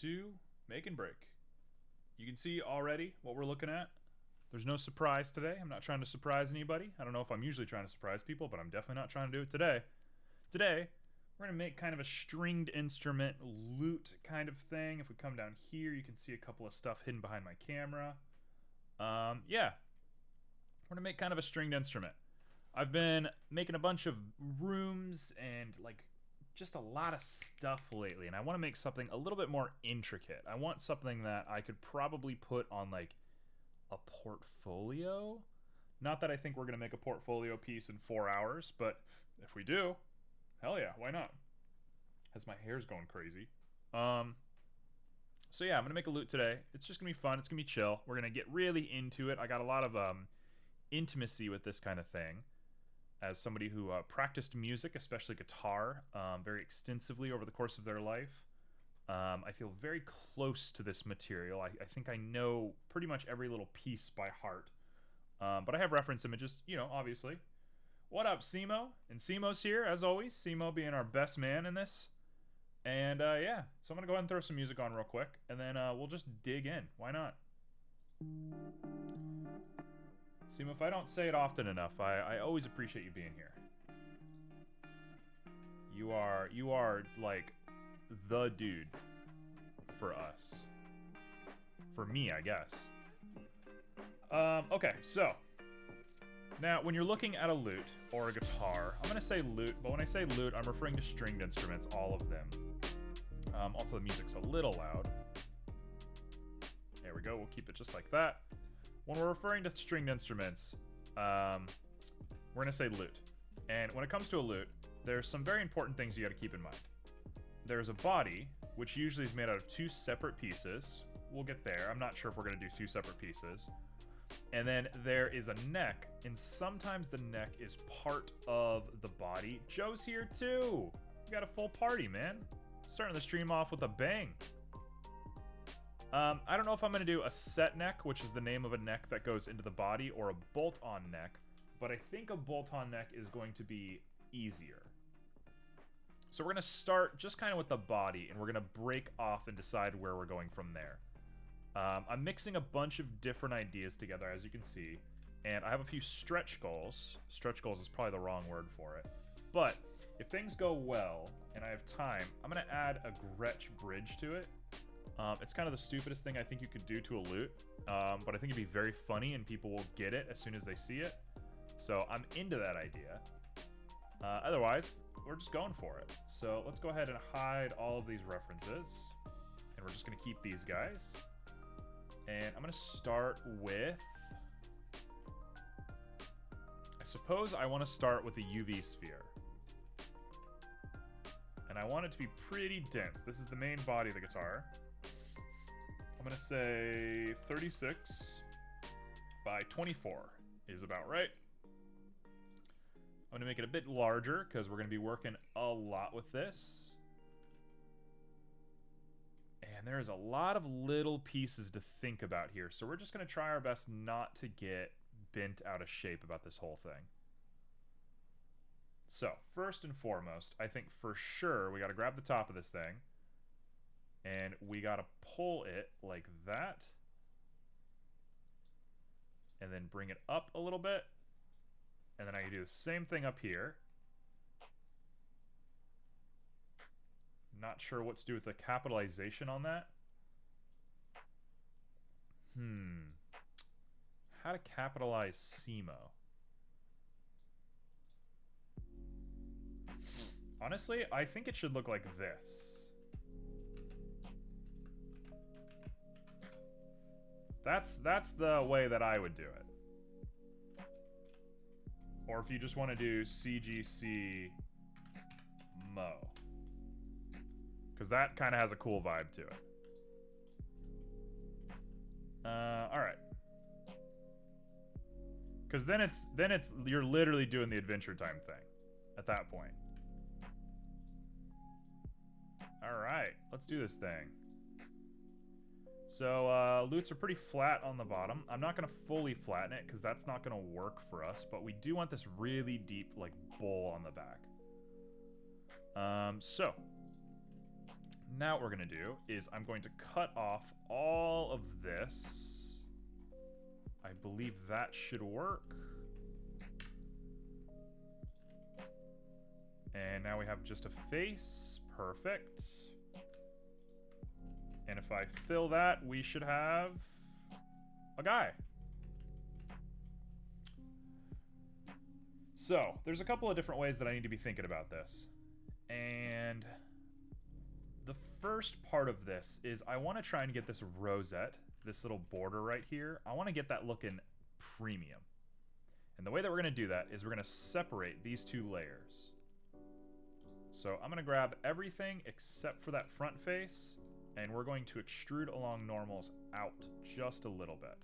to Make and Break. You can see already what we're looking at. There's no surprise today. I'm not trying to surprise anybody. I don't know if I'm usually trying to surprise people, but I'm definitely not trying to do it today. Today, we're going to make kind of a stringed instrument lute kind of thing. If we come down here, you can see a couple of stuff hidden behind my camera. Yeah, we're going to make kind of a stringed instrument. I've been making a bunch of rooms and like just a lot of stuff lately, and I want to make something a little bit more intricate. I want something that I could probably put on like a portfolio. Not that I think we're going to make a portfolio piece in 4 hours, but if we do, hell yeah, why not? As my hair's going crazy. So yeah, I'm going to make a lute today. It's just going to be fun. It's going to be chill. We're going to get really into it. I got a lot of intimacy with this kind of thing. As somebody who practiced music, especially guitar, very extensively over the course of their life, I feel very close to this material. I think I know pretty much every little piece by heart. But I have reference images, obviously. What up, Simo? And Simo's here, as always. Simo being our best man in this. And yeah, so I'm going to go ahead and throw some music on real quick, and then we'll just dig in. Why not? Simo, if I don't say it often enough, I always appreciate you being here. You are like the dude for us. For me, I guess. Okay, so now when you're looking at a lute or a guitar, I'm gonna say lute, but when I say lute, I'm referring to stringed instruments, all of them. Also, the music's a little loud. There we go. We'll keep it just like that. When we're referring to stringed instruments, we're going to say lute. And when it comes to a lute, there's some very important things you got to keep in mind. There's a body, which usually is made out of 2 separate pieces. We'll get there. I'm not sure if we're going to do 2 separate pieces. And then there is a neck, and sometimes the neck is part of the body. Joe's here too! We got a full party, man. Starting the stream off with a bang. I don't know if I'm going to do a set neck, which is the name of a neck that goes into the body, or a bolt-on neck, but I think a bolt-on neck is going to be easier. So we're going to start just kind of with the body, and we're going to break off and decide where we're going from there. I'm mixing a bunch of different ideas together, as you can see, and I have a few stretch goals. Stretch goals is probably the wrong word for it. But if things go well, and I have time, I'm going to add a Gretsch bridge to it. It's kind of the stupidest thing I think you could do to a lute, but I think it'd be very funny and people will get it as soon as they see it. So I'm into that idea. Otherwise, we're just going for it. So let's go ahead and hide all of these references. And we're just going to keep these guys. And I'm going to start with... I suppose I want to start with a UV sphere. And I want it to be pretty dense. This is the main body of the guitar. I'm going to say 36 by 24 is about right. I'm going to make it a bit larger because we're going to be working a lot with this. And there's a lot of little pieces to think about here. So we're just going to try our best not to get bent out of shape about this whole thing. So, first and foremost, I think for sure we got to grab the top of this thing. And we got to pull it like that. And then bring it up a little bit. And then I can do the same thing up here. Not sure what to do with the capitalization on that. How to capitalize Simo. Honestly, I think it should look like this. That's the way that I would do it. Or if you just want to do CGC Mo. Because that kind of has a cool vibe to it. Alright. Because then it's you're literally doing the Adventure Time thing at that point. Alright, let's do this thing. So, lutes are pretty flat on the bottom. I'm not going to fully flatten it, because that's not going to work for us, but we do want this really deep, like, bowl on the back. So, Now what we're going to do is I'm going to cut off all of this. I believe that should work. And now we have just a face. Perfect. And if I fill that, we should have a guy. So, there's a couple of different ways that I need to be thinking about this. And the first part of this is I want to try and get this rosette, this little border right here. I want to get that looking premium. And the way that we're going to do that is we're going to separate these two layers. So I'm going to grab everything except for that front face, and we're going to extrude along normals out just a little bit.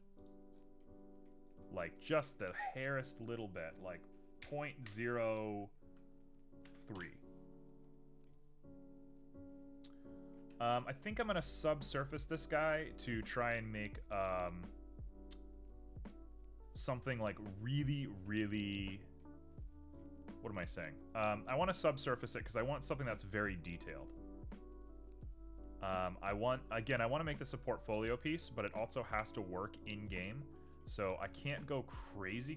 Like just the hairest little bit, like 0.03. I think I'm going to subsurface this guy to try and make something like really, really... What am I saying? I want to subsurface it because I want something that's very detailed. I want to make this a portfolio piece, but it also has to work in-game. So I can't go crazy,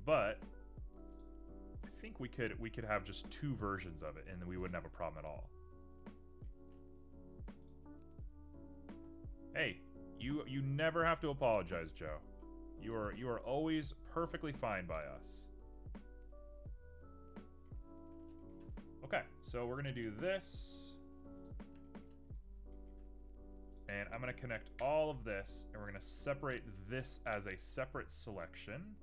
but I think we could have just 2 versions of it, and we wouldn't have a problem at all. Hey, you never have to apologize, Joe. You are always perfectly fine by us. Okay, so we're gonna do this. And I'm gonna connect all of this, and we're gonna separate this as a separate selection.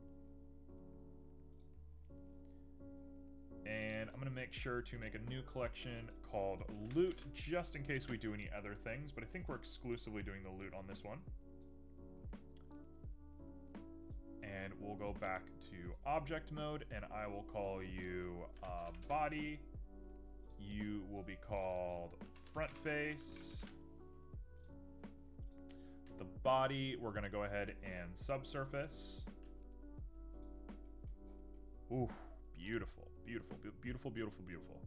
And I'm gonna make sure to make a new collection called Lute, just in case we do any other things, but I think we're exclusively doing the Lute on this one. And we'll go back to object mode, and I will call you body. You will be called front face. The body, we're gonna go ahead and subsurface. Ooh, beautiful, beautiful, beautiful, beautiful, beautiful.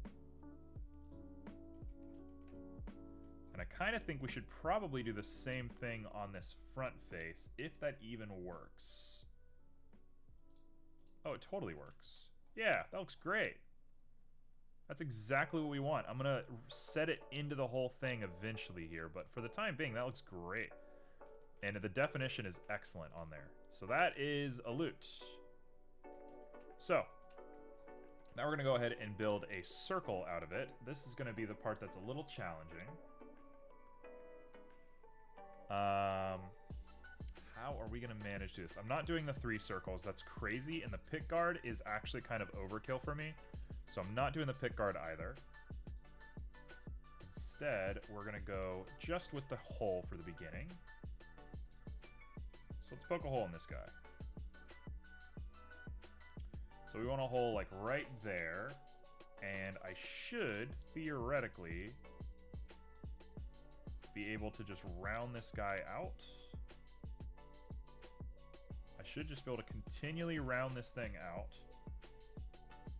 And I kind of think we should probably do the same thing on this front face, if that even works. Oh, it totally works. Yeah, that looks great. That's exactly what we want. I'm gonna set it into the whole thing eventually here, but for the time being, that looks great. And the definition is excellent on there. So that is a lute. So, now we're gonna go ahead and build a circle out of it. This is gonna be the part that's a little challenging. How are we gonna manage this? I'm not doing the 3 circles, that's crazy, and the pick guard is actually kind of overkill for me. So I'm not doing the pick guard either. Instead, we're gonna go just with the hole for the beginning. So let's poke a hole in this guy. So we want a hole like right there, and I should theoretically be able to just round this guy out. I should just be able to continually round this thing out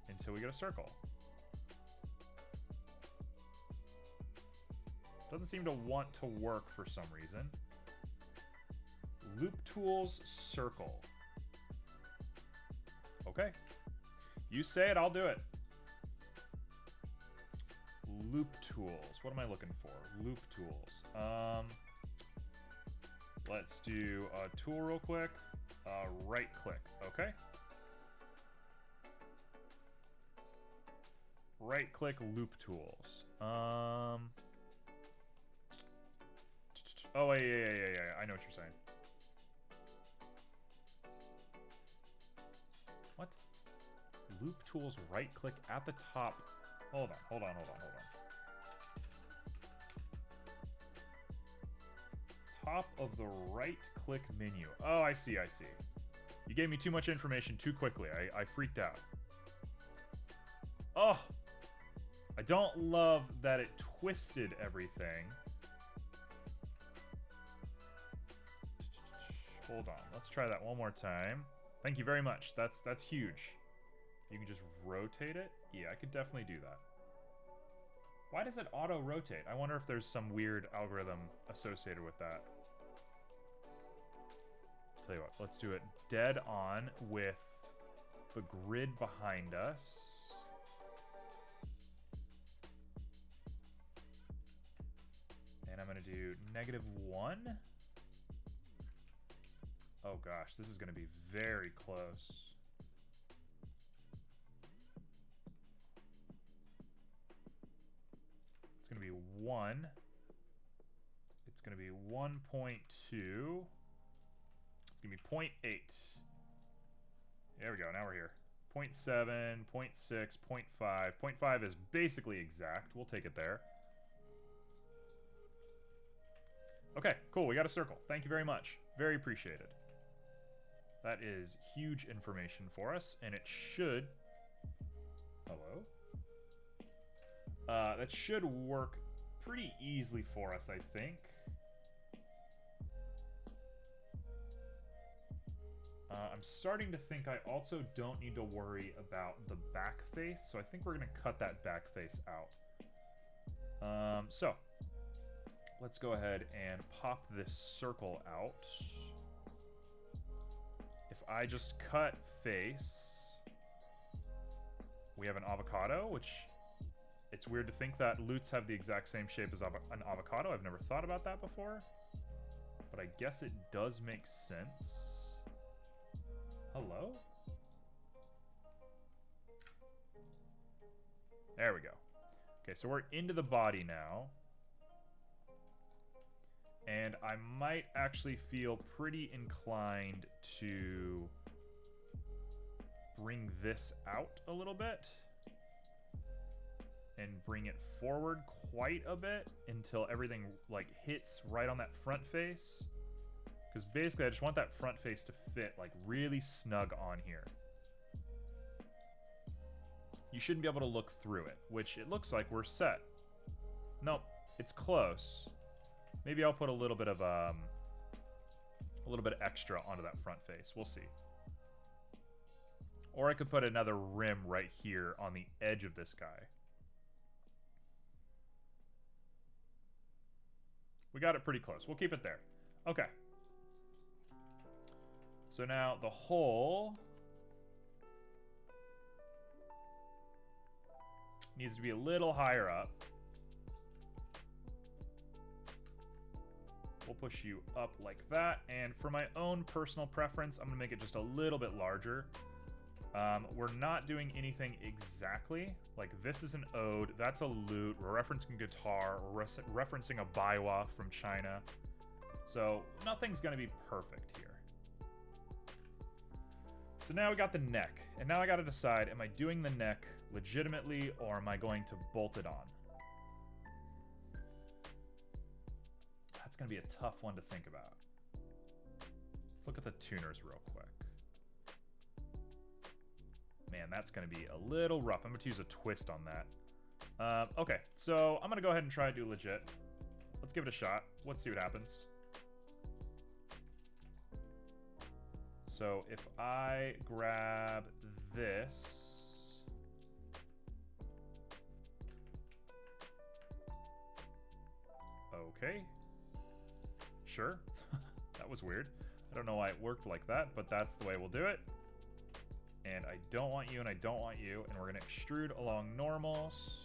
until we get a circle. Doesn't seem to want to work for some reason. Loop tools circle. Okay. You say it, I'll do it. Loop tools. What am I looking for? Loop tools. Let's do a tool real quick. Right click. Okay. Right click loop tools. Oh, yeah. I know what you're saying. What? Loop tools right click at the top. Hold on. Top of the right click menu. Oh, I see. You gave me too much information too quickly. I freaked out. Oh! I don't love that it twisted everything. Hold on. Let's try that one more time. Thank you very much. That's huge. You can just rotate it? Yeah, I could definitely do that. Why does it auto-rotate? I wonder if there's some weird algorithm associated with that. Tell you what, let's do it dead on with the grid behind us. And I'm going to do -1. Oh gosh, this is going to be very close. It's going to be 1. It's going to be 1.2. It's going to be 0.8. There we go, now we're here. 0.7, 0.6, 0.5. 0.5 is basically exact. We'll take it there. Okay, cool, we got a circle. Thank you very much. Very appreciated. That is huge information for us, and it should... Hello? That should work pretty easily for us, I think. I'm starting to think I also don't need to worry about the back face, so I think we're going to cut that back face out. So, let's go ahead and pop this circle out. If I just cut face, we have an avocado, which it's weird to think that lutes have the exact same shape as an avocado. I've never thought about that before, but I guess it does make sense. Hello? There we go. Okay, so we're into the body now. And I might actually feel pretty inclined to bring this out a little bit. And bring it forward quite a bit until everything like hits right on that front face. Because basically I just want that front face to fit like really snug on here. You shouldn't be able to look through it, which it looks like we're set. Nope, it's close. Maybe I'll put a little bit of extra onto that front face. We'll see. Or I could put another rim right here on the edge of this guy. We got it pretty close. We'll keep it there. Okay. So now the hole needs to be a little higher up. We'll push you up like that. And for my own personal preference, I'm going to make it just a little bit larger. We're not doing anything exactly. Like this is an ode, that's a lute, we're referencing guitar, we're referencing a baiwa from China. So nothing's gonna be perfect here. So now we got the neck, and now I gotta decide, am I doing the neck legitimately or am I going to bolt it on? That's gonna be a tough one to think about. Let's look at the tuners real quick. Man, that's going to be a little rough. I'm going to use a twist on that. Okay, so I'm going to go ahead and try to do legit. Let's give it a shot. Let's see what happens. So if I grab this... Okay. Sure. That was weird. I don't know why it worked like that, but that's the way we'll do it. And I don't want you, and I don't want you. And we're going to extrude along normals.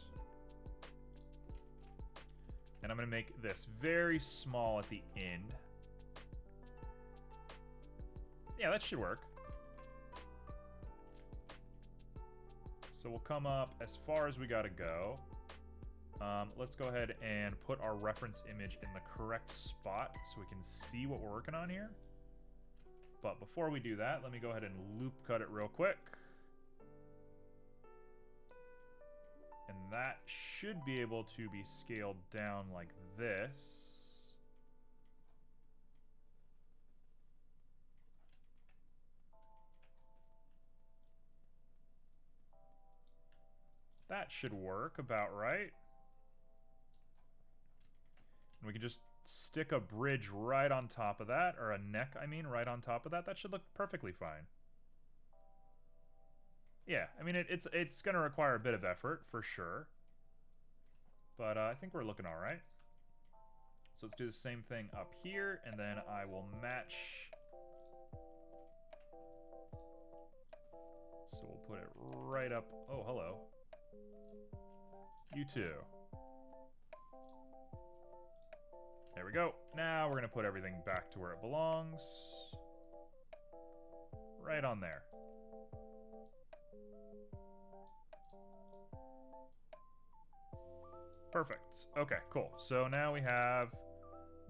And I'm going to make this very small at the end. Yeah, that should work. So we'll come up as far as we got to go. Let's go ahead and put our reference image in the correct spot so we can see what we're working on here. But before we do that, let me go ahead and loop cut it real quick. And that should be able to be scaled down like this. That should work about right. And we can just stick a bridge right on top of that, or a neck, I mean, right on top of that. That should look perfectly fine. Yeah, I mean, it's going to require a bit of effort, for sure. but I think we're looking all right. So let's do the same thing up here, and then I will match. So we'll put it right up. Oh, hello. You too. There we go. Now we're going to put everything back to where it belongs. Right on there. Perfect. Okay, cool. So now we have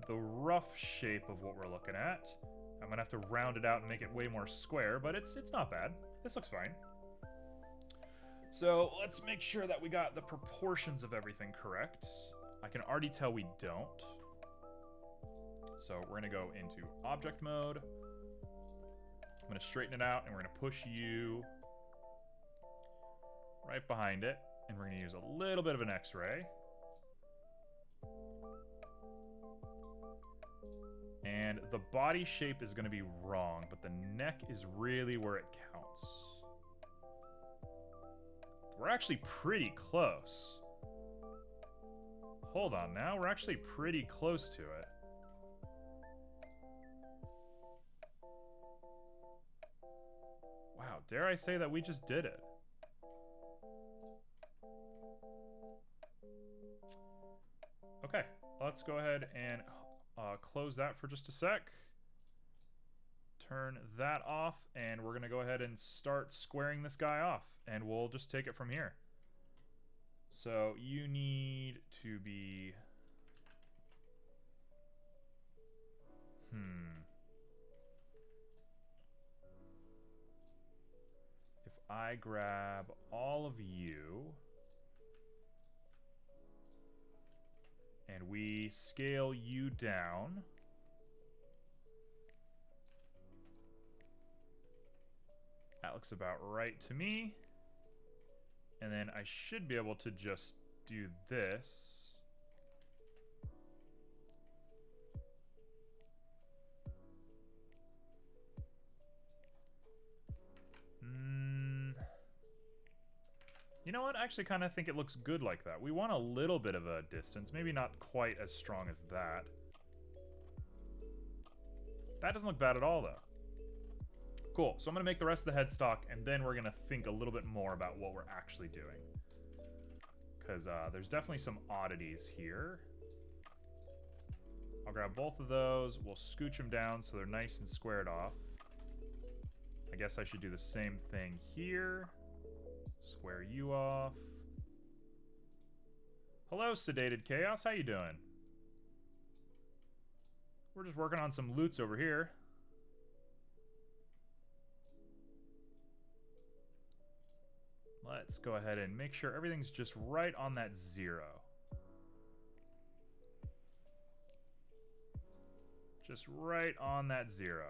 the rough shape of what we're looking at. I'm going to have to round it out and make it way more square, but it's not bad. This looks fine. So let's make sure that we got the proportions of everything correct. I can already tell we don't. So we're going to go into object mode. I'm going to straighten it out, and we're going to push you right behind it. And we're going to use a little bit of an X-ray. And the body shape is going to be wrong, but the neck is really where it counts. We're actually pretty close. Hold on now, we're actually pretty close to it. Wow, dare I say that we just did it. Okay, let's go ahead and close that for just a sec. Turn that off, and we're going to go ahead and start squaring this guy off, and we'll just take it from here. So you need to be... If I grab all of you... and we scale you down. That looks about right to me. And then I should be able to just do this. You know what? I actually kind of think it looks good like that. We want a little bit of a distance. Maybe not quite as strong as that. That doesn't look bad at all, though. Cool. So I'm going to make the rest of the headstock, and then we're going to think a little bit more about what we're actually doing. Because there's definitely some oddities here. I'll grab both of those. We'll scooch them down so they're nice and squared off. I guess I should do the same thing here. Square you off. Hello, Sedated Chaos. How you doing? We're just working on some lutes over here. Let's go ahead and make sure everything's just right on that 0. Just right on that 0.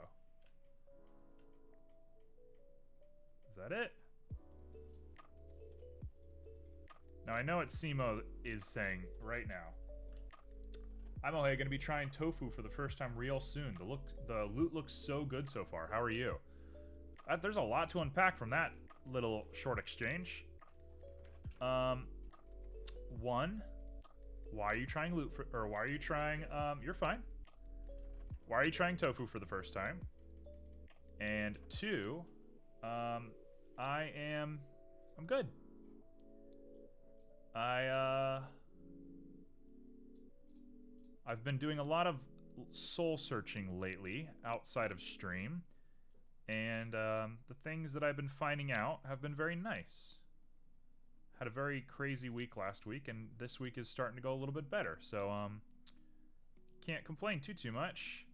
Is that it? Now, I know what Simo is saying right now. I'm going to be trying tofu for the first time real soon. The loot looks so good so far. How are you? There's a lot to unpack from that little short exchange. One, why are you trying loot for, or why are you trying, you're fine. Why are you trying tofu for the first time? And 2, I'm good. I've been doing a lot of soul searching lately outside of stream, and the things that I've been finding out have been very nice. Had a very crazy week last week, and this week is starting to go a little bit better, so can't complain too much.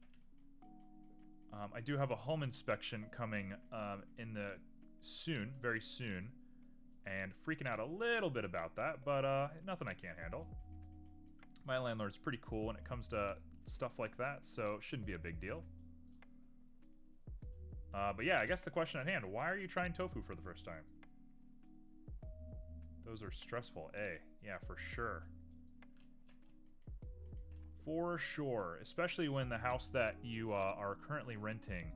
I do have a home inspection coming very soon, and freaking out a little bit about that, but nothing I can't handle. My landlord's pretty cool when it comes to stuff like that, so it shouldn't be a big deal. But yeah, I guess the question at hand, why are you trying tofu for the first time? Those are stressful, yeah, for sure. For sure, especially when the house that you are currently renting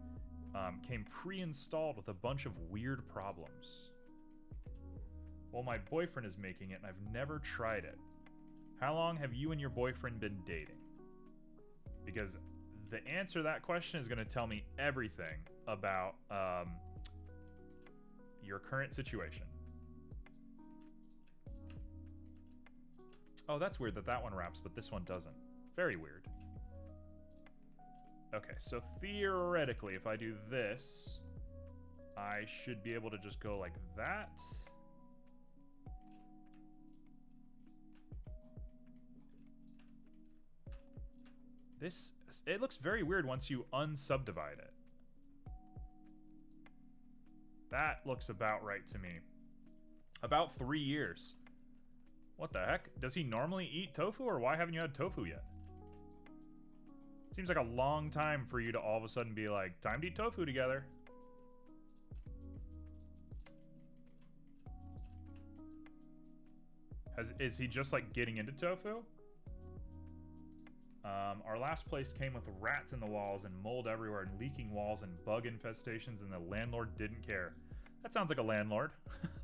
came pre-installed with a bunch of weird problems. Well, my boyfriend is making it, and I've never tried it. How long have you and your boyfriend been dating? Because the answer to that question is going to tell me everything about your current situation. Oh, that's weird that that one wraps, but this one doesn't. Very weird. Okay, so theoretically, if I do this, I should be able to just go like that. This, it looks very weird once you unsubdivide it. That looks about right to me. About 3 years. What the heck? Does he normally eat tofu, or why haven't you had tofu yet? Seems like a long time for you to all of a sudden be like, time to eat tofu together. Is he just like getting into tofu? Our last place came with rats in the walls and mold everywhere and leaking walls and bug infestations, and the landlord didn't care. That sounds like a landlord.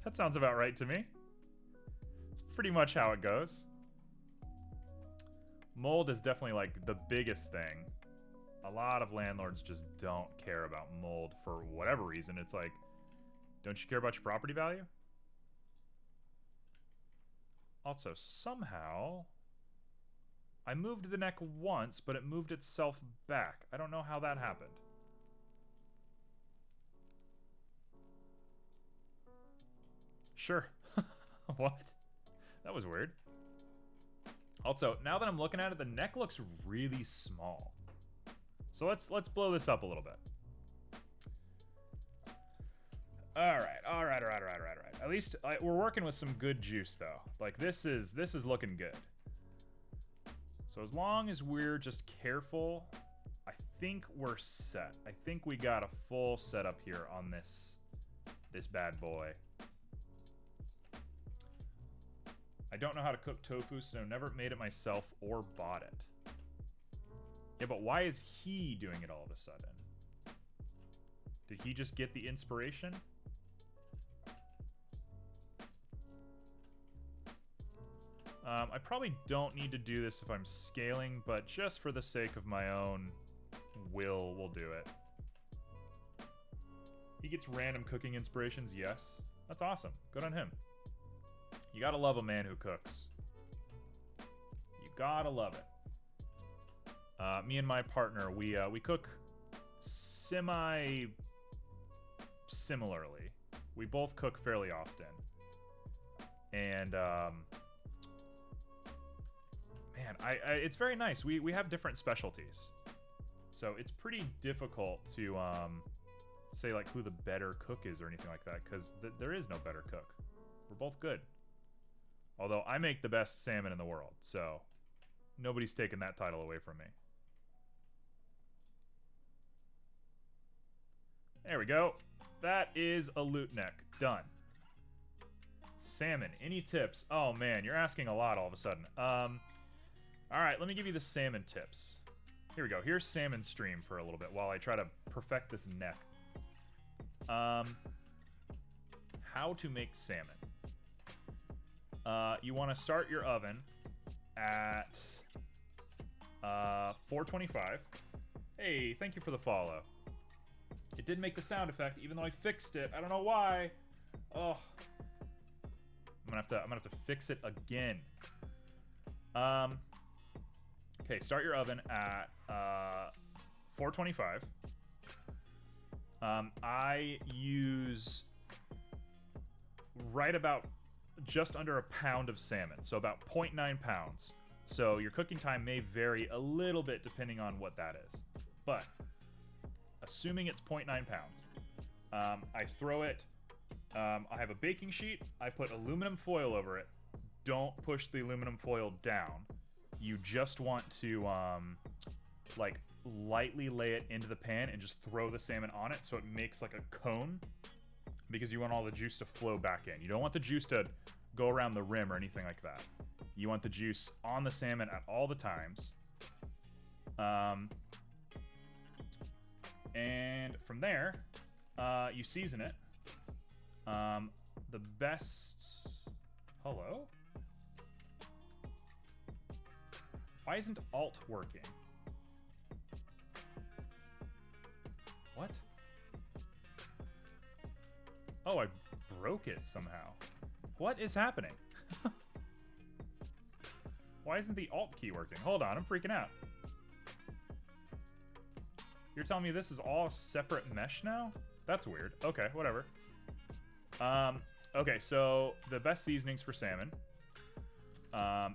That sounds about right to me. It's pretty much how it goes. Mold is definitely like the biggest thing. A lot of landlords just don't care about mold for whatever reason. It's like, don't you care about your property value? Also, somehow, I moved the neck once, but it moved itself back. I don't know how that happened. Sure. What? That was weird. Also, now that I'm looking at it, the neck looks really small. So let's blow this up a little bit. All right. At least we're working with some good juice, though. Like this is looking good. So as long as we're just careful, I think we're set. I think we got a full setup here on this bad boy. I don't know how to cook tofu, so never made it myself or bought it. Yeah, but why is he doing it all of a sudden? Did he just get the inspiration? I probably don't need to do this if I'm scaling, but just for the sake of my own will, we'll do it. He gets random cooking inspirations, yes. That's awesome. Good on him. You gotta love a man who cooks. You gotta love it. Me and my partner, we cook similarly. We both cook fairly often. And, man, it's very nice. We have different specialties. So it's pretty difficult to, say, like, who the better cook is or anything like that, because there is no better cook. We're both good. Although I make the best salmon in the world, so nobody's taking that title away from me. There we go. That is a lute neck. Done. Salmon. Any tips? Oh, man, you're asking a lot all of a sudden. All right, let me give you the salmon tips. Here we go. Here's salmon stream for a little bit while I try to perfect this neck. How to make salmon. You want to start your oven at 425. Hey, thank you for the follow. It did make the sound effect, even though I fixed it. I don't know why. Oh, I'm gonna have to fix it again. Okay, start your oven at 425. I use right about just under a pound of salmon, so about 0.9 pounds. So your cooking time may vary a little bit depending on what that is. But assuming it's 0.9 pounds, I throw it, I have a baking sheet, I put aluminum foil over it. Don't push the aluminum foil down. You just want to, like, lightly lay it into the pan and just throw the salmon on it so it makes like a cone, because you want all the juice to flow back in. You don't want the juice to go around the rim or anything like that. You want the juice on the salmon at all the times. And from there, you season it. The best... Hello? Why isn't Alt working? What? Oh, I broke it somehow. What is happening? Why isn't the Alt key working? Hold on, I'm freaking out. You're telling me this is all separate mesh now? That's weird. Okay, whatever. Okay, so the best seasonings for salmon.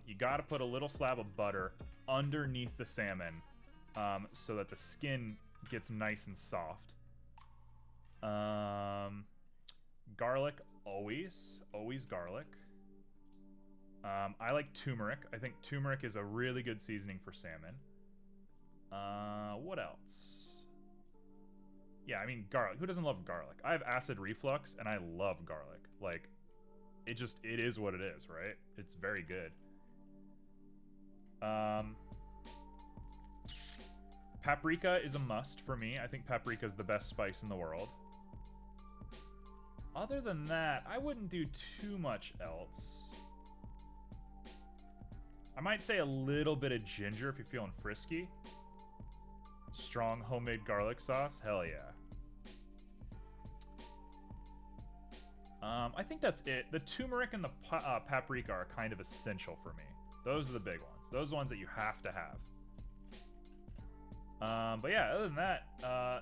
You gotta put a little slab of butter underneath the salmon so that the skin gets nice and soft. Garlic, always garlic. I like turmeric. I think turmeric is a really good seasoning for salmon. What else? Yeah, I mean, garlic. Who doesn't love garlic? I have acid reflux, and I love garlic. Like, it is what it is, right? It's very good. Paprika is a must for me. I think paprika is the best spice in the world. Other than that, I wouldn't do too much else. I might say a little bit of ginger if you're feeling frisky. Strong homemade garlic sauce? Hell yeah. I think that's it. The turmeric and the paprika are kind of essential for me. Those are the big ones. Those are the ones that you have to have. But yeah, other than that,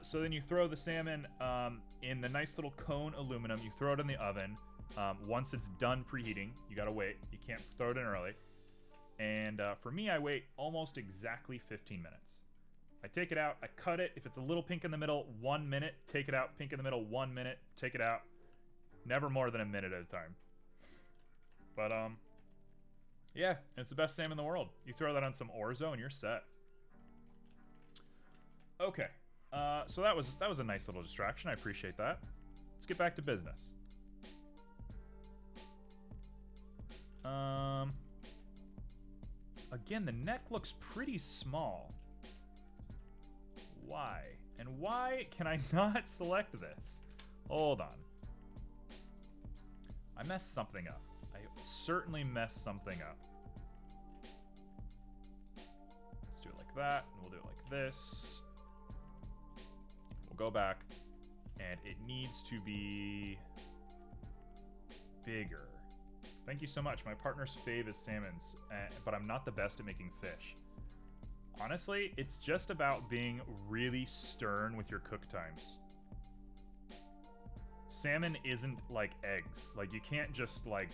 so then you throw the salmon in the nice little cone aluminum. You throw it in the oven. Once it's done preheating, you gotta wait. You can't throw it in early. And for me, I wait almost exactly 15 minutes. I take it out, I cut it. If it's a little pink in the middle, 1 minute. Take it out, pink in the middle, 1 minute. Take it out. Never more than a minute at a time. But, yeah, it's the best salmon in the world. You throw that on some orzo and you're set. Okay, so that was a nice little distraction. I appreciate that. Let's get back to business. Again, the neck looks pretty small. Why? And why can I not select this? Hold on. I messed something up. I certainly messed something up. Let's do it like that, and we'll do it like this. We'll go back, and it needs to be bigger. Thank you so much. My partner's fave is salmons, but I'm not the best at making fish. Honestly, it's just about being really stern with your cook times. Salmon isn't like eggs. Like, you can't just, like,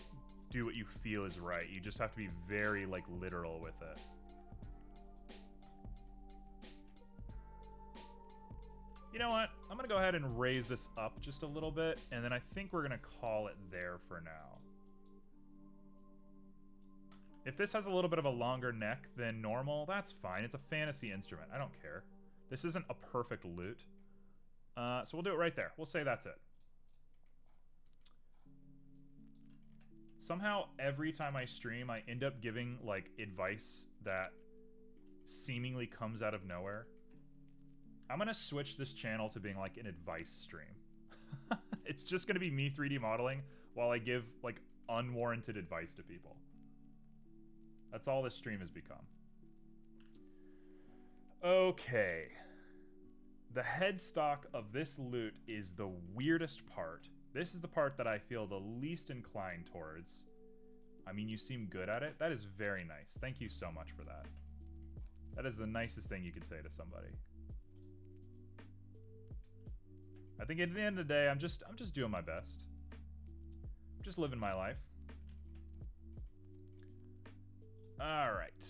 do what you feel is right. You just have to be very, like, literal with it. You know what? I'm gonna go ahead and raise this up just a little bit, and then I think we're gonna call it there for now. If this has a little bit of a longer neck than normal, that's fine. It's a fantasy instrument. I don't care. This isn't a perfect lute. So we'll do it right there. We'll say that's it. Somehow, every time I stream, I end up giving, like, advice that seemingly comes out of nowhere. I'm gonna switch this channel to being, like, an advice stream. It's just gonna be me 3D modeling while I give, like, unwarranted advice to people. That's all this stream has become. Okay. The headstock of this lute is the weirdest part. This is the part that I feel the least inclined towards. I mean, you seem good at it. That is very nice. Thank you so much for that. That is the nicest thing you could say to somebody. I think at the end of the day, I'm just doing my best. I'm just living my life. All right.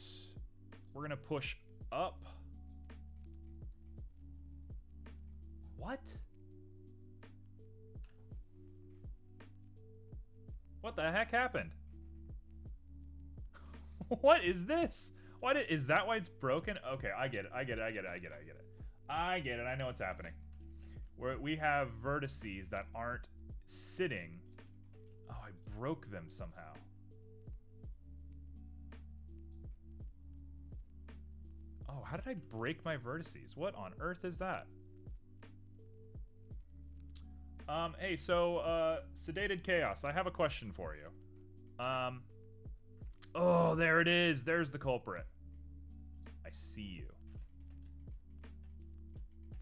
We're going to push up. What? What the heck happened? What is this? Is that why it's broken? Okay, I get it. I get it. I know what's happening. We have vertices that aren't sitting. Oh, I broke them somehow. Oh, how did I break my vertices? What on earth is that? Hey, so, Sedated Chaos, I have a question for you. Oh, there it is. There's the culprit. I see you.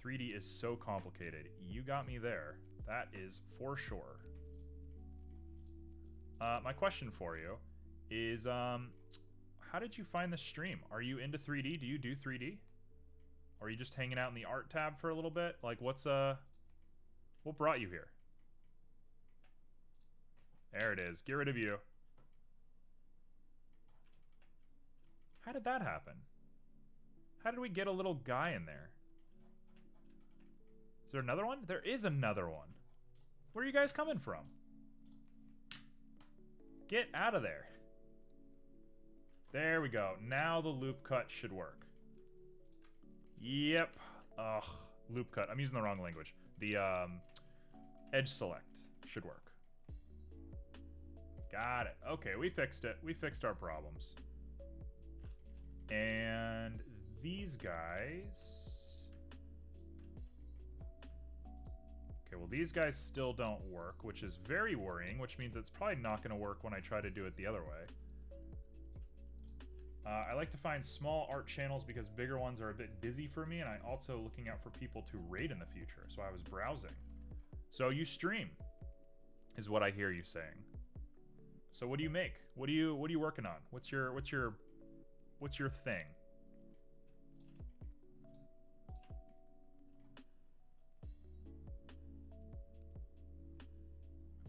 3D is so complicated. You got me there. That is for sure. My question for you is, how did you find the stream? Are you into 3D? Do you do 3D? Or are you just hanging out in the art tab for a little bit? Like, what brought you here? There it is. Get rid of you. How did that happen? How did we get a little guy in there? Is there another one? There is another one. Where are you guys coming from? Get out of there. There we go. Now the loop cut should work. Yep. Ugh. Loop cut. I'm using the wrong language. The edge select should work. Got it. Okay, we fixed it. We fixed our problems. And these guys... Okay, well these guys still don't work, which is very worrying, which means it's probably not going to work when I try to do it the other way. I like to find small art channels because bigger ones are a bit busy for me, and I'm also looking out for people to raid in the future, so I was browsing. So you stream, is what I hear you saying. So what do you make? What are you working on? What's your thing?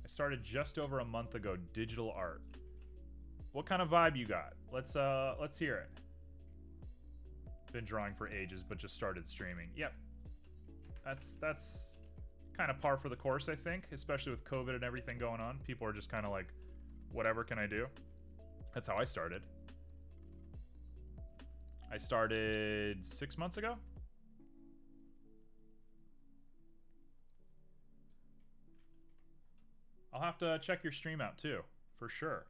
I started just over a month ago, digital art. What kind of vibe you got? Let's hear it. Been drawing for ages, but just started streaming. Yep. That's kind of par for the course, I think, especially with COVID and everything going on. People are just kind of like, whatever can I do? That's how I started. I started 6 months ago. I'll have to check your stream out too, for sure.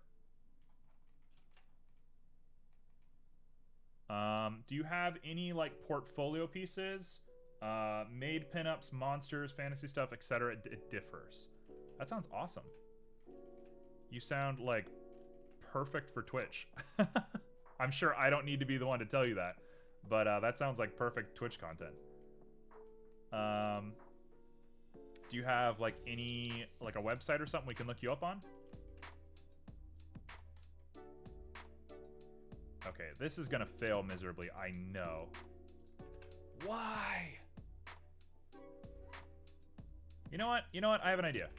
Do you have any like portfolio pieces? Made pinups, monsters, fantasy stuff, etc. It differs. That sounds awesome. You sound like perfect for Twitch. I'm sure I don't need to be the one to tell you that, but that sounds like perfect Twitch content. Do you have like any, like a website or something we can look you up on? Okay, this is gonna fail miserably, I know. Why? You know what? You know what? I have an idea.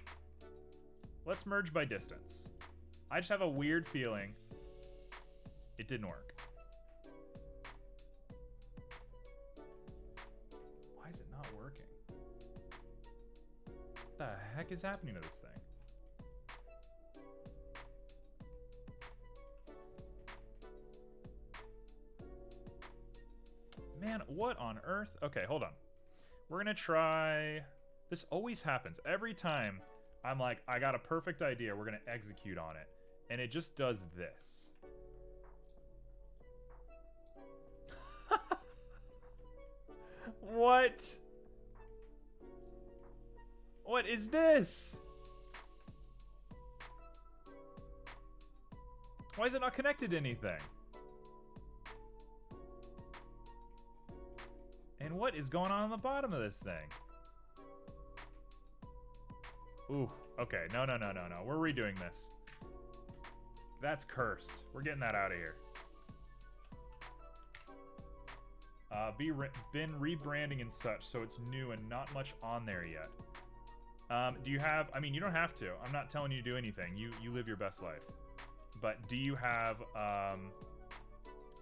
Let's merge by distance. I just have a weird feeling it didn't work. Why is it not working? What the heck is happening to this thing? Man, what on earth? Okay, hold on. We're gonna try... This always happens. Every time I'm like, I got a perfect idea, we're gonna execute on it. And it just does this. What? What is this? Why is it not connected to anything? And what is going on the bottom of this thing? Ooh, okay. No. We're redoing this. That's cursed. We're getting that out of here. Been rebranding and such, so it's new and not much on there yet. Do you have... I mean, you don't have to. I'm not telling you to do anything. You live your best life. But do you have,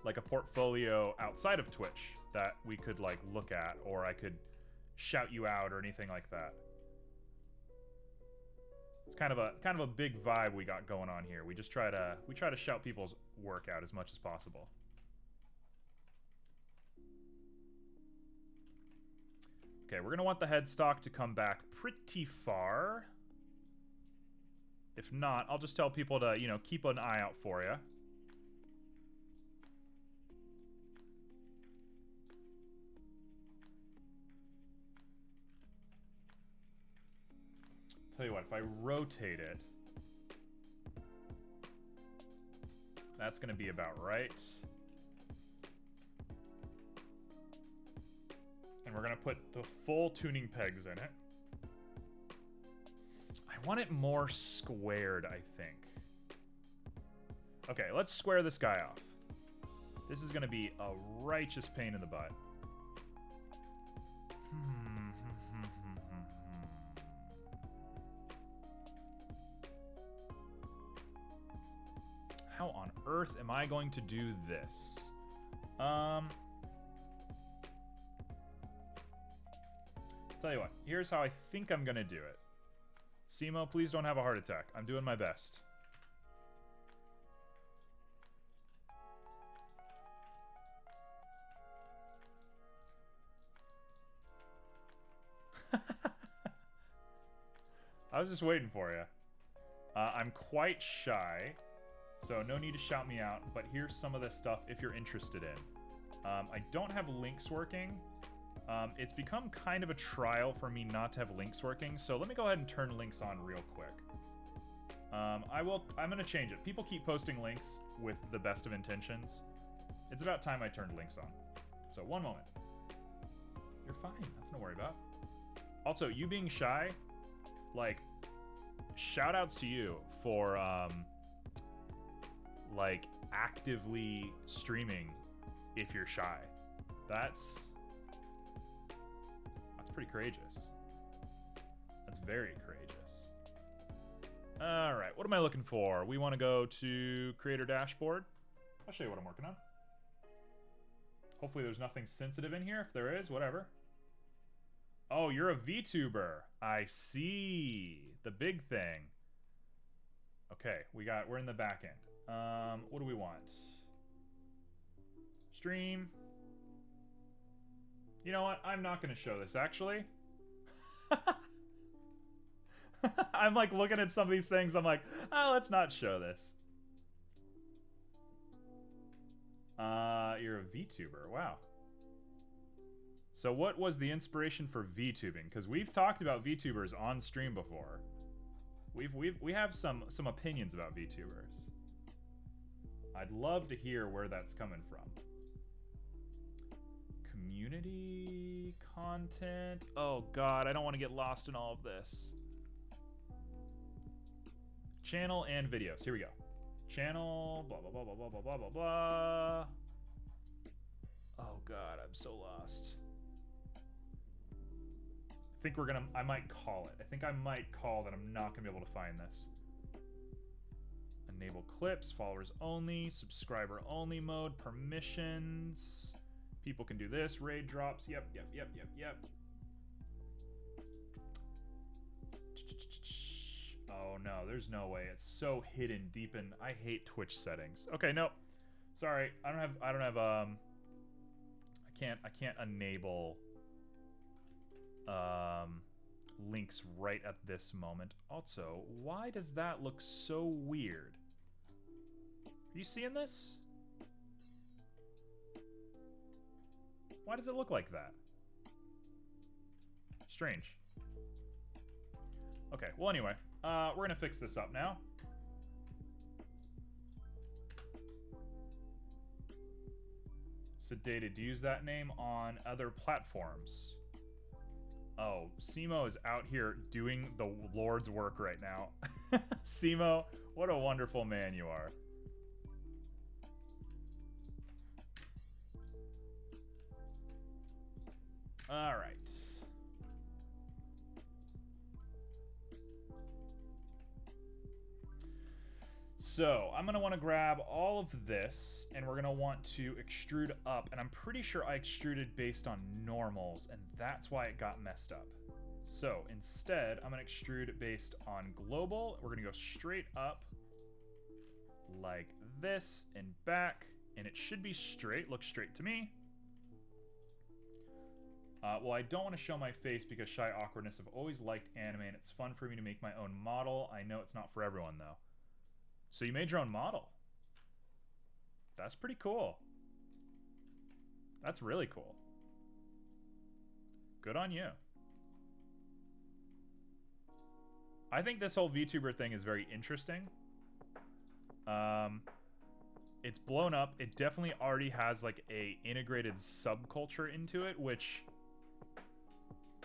like a portfolio outside of Twitch that we could, like, look at, or I could shout you out or anything like that? It's kind of a big vibe we got going on here. We try to shout people's work out as much as possible. Okay, we're gonna want the headstock to come back pretty far. If not, I'll just tell people to, you know, keep an eye out for you. Tell you what, if I rotate it, that's gonna be about right. we're going to put the full tuning pegs in it. I want it more squared, I think. Okay, let's square this guy off. This is going to be a righteous pain in the butt. How on earth am I going to do this? Tell you what, here's how I think I'm gonna do it. Simo, please don't have a heart attack. I'm doing my best. I was just waiting for you. I'm quite shy, so no need to shout me out, but here's some of the stuff if you're interested in. I don't have links working. It's become kind of a trial for me not to have links working, so let me go ahead and turn links on real quick. I'm gonna change it. People keep posting links with the best of intentions. It's about time I turned links on. So one moment. You're fine, nothing to worry about. Also, you being shy, like, shout outs to you for, like, actively streaming if you're shy. That's pretty courageous. That's very courageous. All right, what am I looking for? We want to go to creator dashboard. I'll show you what I'm working on. Hopefully there's nothing sensitive in here. If there is, whatever. Oh, you're a VTuber. I see. The big thing. Okay, we're in the back end. What do we want? Stream. You know what? I'm not going to show this, actually. I'm like looking at some of these things. I'm like, oh, let's not show this. You're a VTuber. Wow. So what was the inspiration for VTubing? Because we've talked about VTubers on stream before. We have some opinions about VTubers. I'd love to hear where that's coming from. Community content. Oh god, I don't want to get lost in all of this. Channel and videos. Here we go. Channel, blah blah blah blah blah blah blah blah blah. Oh god, I'm so lost. I think I might call it. I think I might call that I'm not gonna be able to find this. Enable clips, followers only, subscriber only mode, permissions. People can do this, raid drops, yep. Oh no, there's no way. It's so hidden deep in, I hate Twitch settings. Okay, no. Sorry, I can't enable links right at this moment. Also, why does that look so weird? Are you seeing this? Why does it look like that? Strange. Okay, well anyway, we're gonna fix this up now. Sedated, do you use that name on other platforms? Oh, Simo is out here doing the Lord's work right now. Simo, what a wonderful man you are. All right. So I'm gonna want to grab all of this and we're gonna want to extrude up, and I'm pretty sure I extruded based on normals and that's why it got messed up. So instead I'm gonna extrude based on global. We're gonna go straight up like this and back, and it should be straight. Looks straight to me. Well, I don't want to show my face because shy awkwardness. I've always liked anime and it's fun for me to make my own model. I know it's not for everyone though. So you made your own model. That's pretty cool. That's really cool. Good on you. I think this whole VTuber thing is very interesting. It's blown up. It definitely already has like a integrated subculture into it, which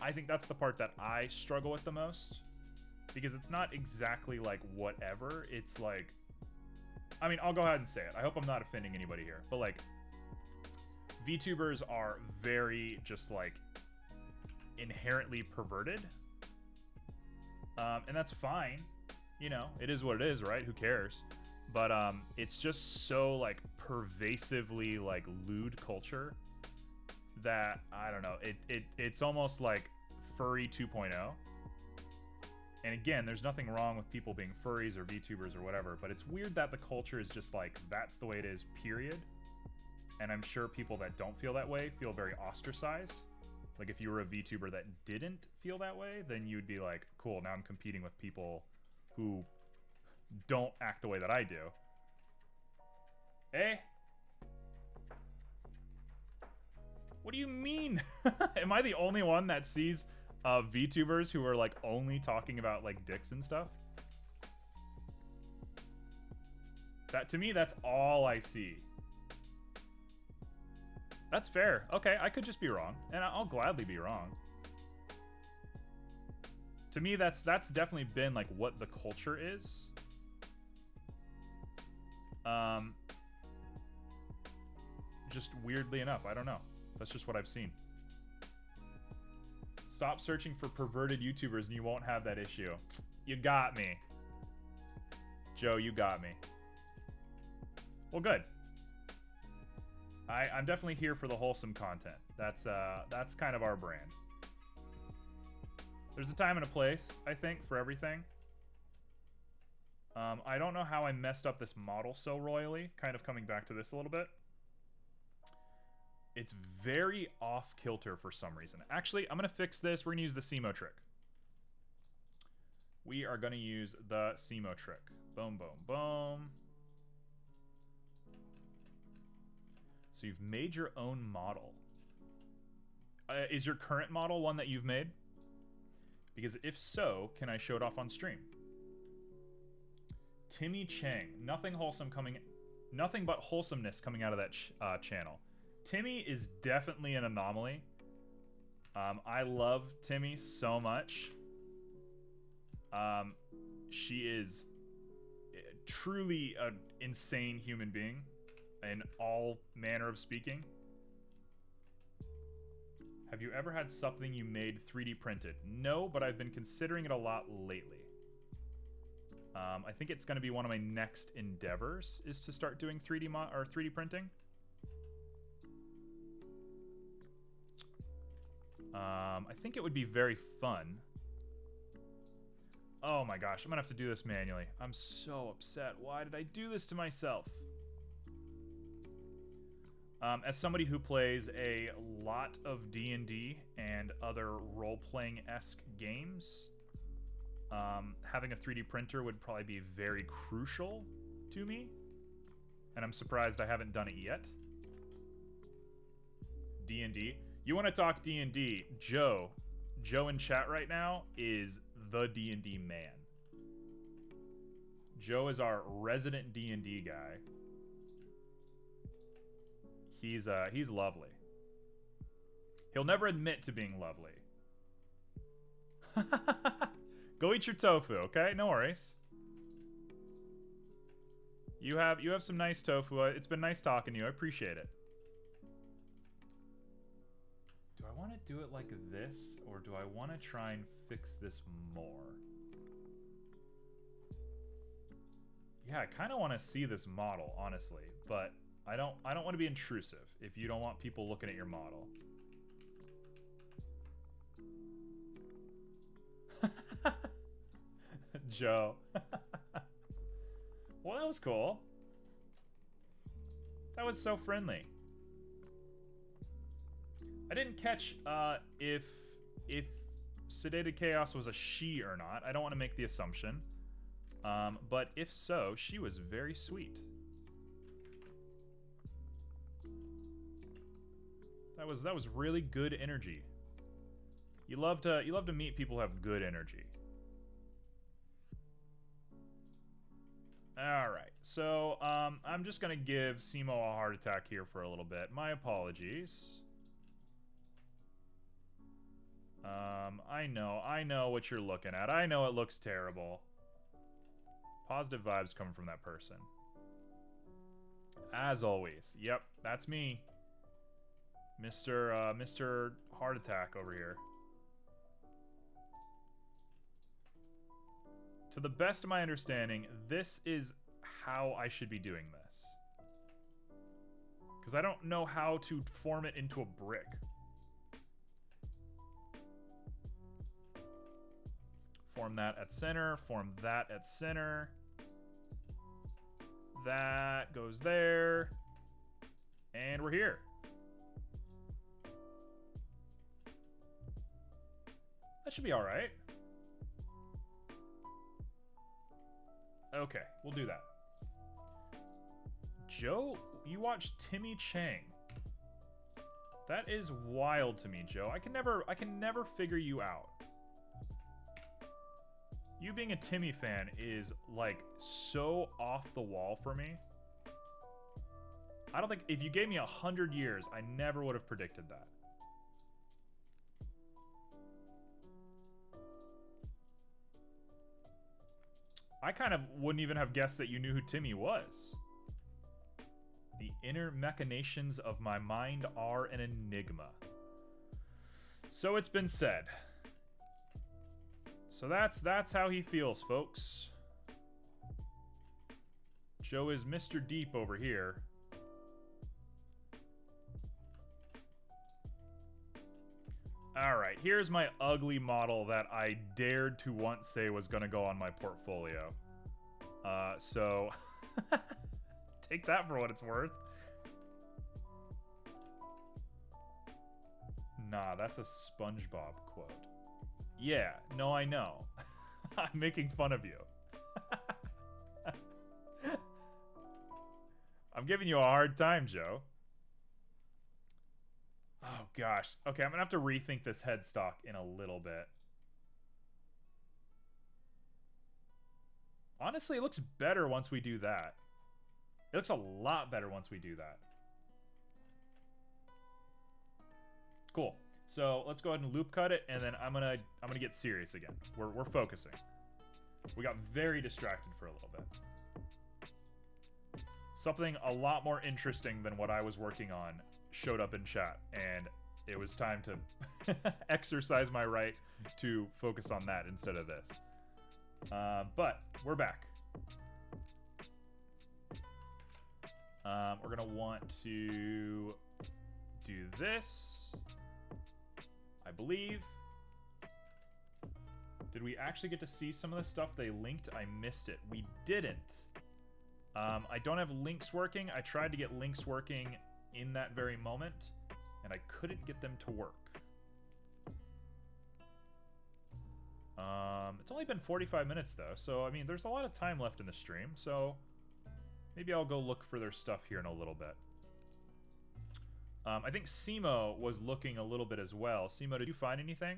I think that's the part that I struggle with the most. Because it's not exactly like whatever. It's like... I mean, I'll go ahead and say it. I hope I'm not offending anybody here. But like, VTubers are very just like inherently perverted. And that's fine. You know, it is what it is, right? Who cares? But it's just so like pervasively like lewd culture that I don't know. It's almost like furry 2.0. And again, there's nothing wrong with people being furries or VTubers or whatever, but it's weird that the culture is just like that's the way it is, period. And I'm sure people that don't feel that way feel very ostracized. Like if you were a VTuber that didn't feel that way, then you'd be like, cool, now I'm competing with people who don't act the way that I do. Eh? What do you mean? Am I the only one that sees VTubers who are like only talking about like dicks and stuff? That to me, that's all I see. That's fair. Okay, I could just be wrong, and I'll gladly be wrong. To me, that's definitely been like what the culture is. Just weirdly enough, I don't know. That's just what I've seen. Stop searching for perverted YouTubers and you won't have that issue. You got me. Joe, you got me. Well, good. I'm definitely here for the wholesome content. That's kind of our brand. There's a time and a place, I think, for everything. I don't know how I messed up this model so royally. Kind of coming back to this a little bit. It's very off-kilter for some reason. Actually, I'm going to fix this. We're going to use the SEMO trick. We are going to use the SEMO trick. Boom, boom, boom. So you've made your own model. Is your current model one that you've made? Because if so, can I show it off on stream? Timmy Chang. Nothing but wholesomeness coming out of that channel. Timmy is definitely an anomaly. I love Timmy so much. She is truly an insane human being in all manner of speaking. Have you ever had something you made 3D printed? No, but I've been considering it a lot lately. I think it's going to be one of my next endeavors is to start doing 3D printing. I think it would be very fun. Oh my gosh, I'm gonna have to do this manually. I'm so upset. Why did I do this to myself? As somebody who plays a lot of D&D and other role-playing-esque games, having a 3D printer would probably be very crucial to me. And I'm surprised I haven't done it yet. D&D. You want to talk D&D? Joe in chat right now is the D&D man. Joe is our resident D&D guy. He's lovely. He'll never admit to being lovely. Go eat your tofu, okay? No worries. You have some nice tofu. It's been nice talking to you. I appreciate it. Do I want to do it like this, or do I want to try and fix this more? Yeah, I kind of want to see this model, honestly, but I don't want to be intrusive if you don't want people looking at your model. Joe. Well, that was cool. That was so friendly. I didn't catch if Sedated Chaos was a she or not. I don't want to make the assumption. But if so, she was very sweet. That was really good energy. You love to meet people who have good energy. Alright, so I'm just gonna give Simo a heart attack here for a little bit. My apologies. I know what you're looking at. I know it looks terrible. Positive vibes coming from that person. As always. Yep, that's me. Mr. Heart Attack over here. To the best of my understanding, this is how I should be doing this. Because I don't know how to form it into a brick. Form that at center. Form that at center. That goes there. And we're here. That should be all right. Okay, we'll do that. Joe, you watch Timmy Chang. That is wild to me, Joe. I can never figure you out. You being a Timmy fan is like so off the wall for me. I don't think if you gave me 100 years, I never would have predicted that. I kind of wouldn't even have guessed that you knew who Timmy was. The inner machinations of my mind are an enigma. So it's been said. So that's how he feels, folks. Joe is Mr. Deep over here. Alright, here's my ugly model that I dared to once say was gonna go on my portfolio. So take that for what it's worth. Nah, that's a SpongeBob quote. Yeah, no, I know. I'm making fun of you. I'm giving you a hard time, Joe. Oh, gosh. Okay, I'm going to have to rethink this headstock in a little bit. Honestly, it looks better once we do that. It looks a lot better once we do that. Cool. So let's go ahead and loop cut it, and then I'm gonna get serious again. We're focusing. We got very distracted for a little bit. Something a lot more interesting than what I was working on showed up in chat, and it was time to exercise my right to focus on that instead of this. But we're back. We're gonna want to do this. I believe. Did we actually get to see some of the stuff they linked? I missed it. We didn't. I don't have links working. I tried to get links working in that very moment, and I couldn't get them to work. It's only been 45 minutes, though, so, I mean, there's a lot of time left in the stream, so maybe I'll go look for their stuff here in a little bit. I think Simo was looking a little bit as well. Simo, did you find anything?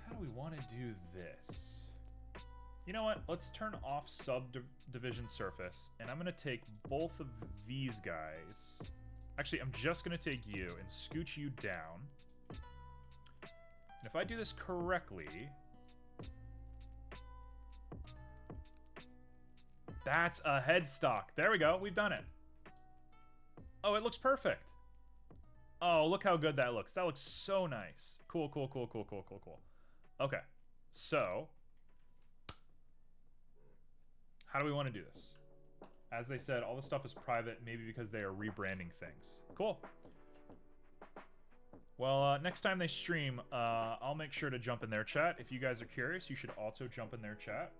How do we want to do this? You know what? Let's turn off subdivision surface, and I'm going to take both of these guys. Actually, I'm just going to take you and scooch you down. And if I do this correctly... That's a headstock. There we go. We've done it. Oh, it looks perfect. Oh, look how good that looks. That looks so nice. Cool, cool, cool, cool, cool, cool, cool. Okay. So, how do we want to do this? As they said, all the stuff is private, maybe because they are rebranding things. Cool. Well, next time they stream, I'll make sure to jump in their chat. If you guys are curious, you should also jump in their chat.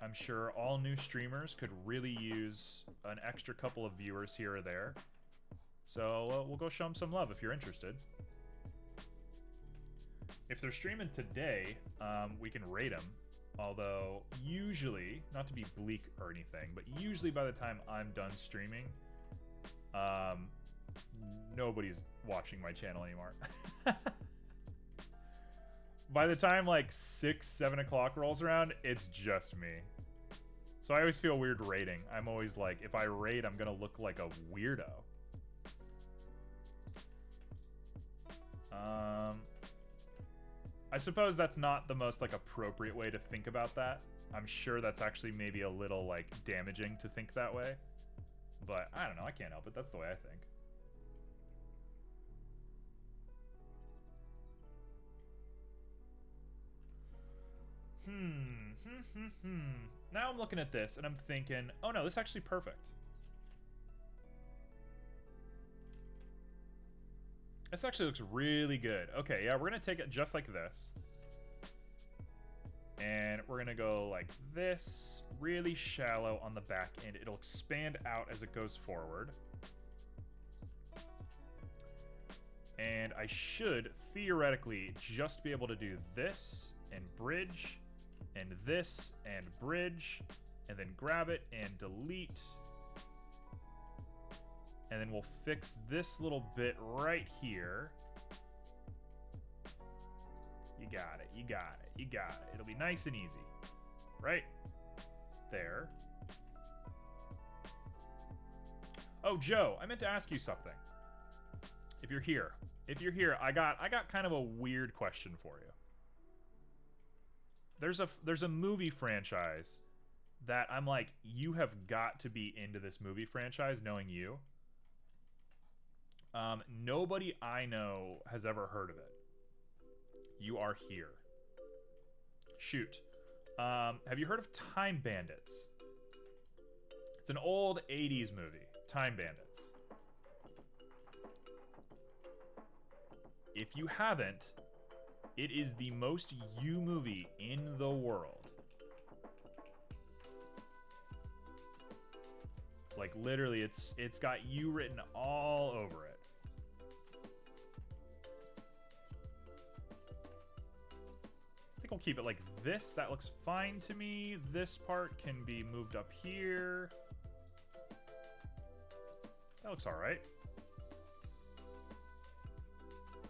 I'm sure all new streamers could really use an extra couple of viewers here or there. So we'll go show them some love if you're interested. If they're streaming today, we can rate them. Although, usually, not to be bleak or anything, but usually by the time I'm done streaming, nobody's watching my channel anymore. By the time like 6, 7 o'clock rolls around, it's just me. So I always feel weird raiding. I'm always like, if I raid, I'm gonna look like a weirdo. I suppose that's not the most, like, appropriate way to think about that. I'm sure that's actually maybe a little, like, damaging to think that way. But, I don't know, I can't help it. That's the way I think. Now I'm looking at this, and I'm thinking, oh no, this is actually perfect. This actually looks really good. Okay, yeah, we're gonna take it just like this. And we're gonna go like this, really shallow on the back end. It'll expand out as it goes forward. And I should, theoretically, just be able to do this, and bridge, and this, and bridge, and then grab it, and delete. And then we'll fix this little bit right here. You got it, you got it, you got it. It'll be nice and easy. Right? There. Oh, Joe, I meant to ask you something. If you're here. If you're here, I got kind of a weird question for you. There's a movie franchise that I'm like, you have got to be into this movie franchise, knowing you. Nobody I know has ever heard of it. You are here. Shoot. Have you heard of Time Bandits? It's an old 80s movie. Time Bandits. If you haven't, it is the most you movie in the world. Like, literally, it's got you written all over it. I think I'll keep it like this. That looks fine to me. This part can be moved up here. That looks all right.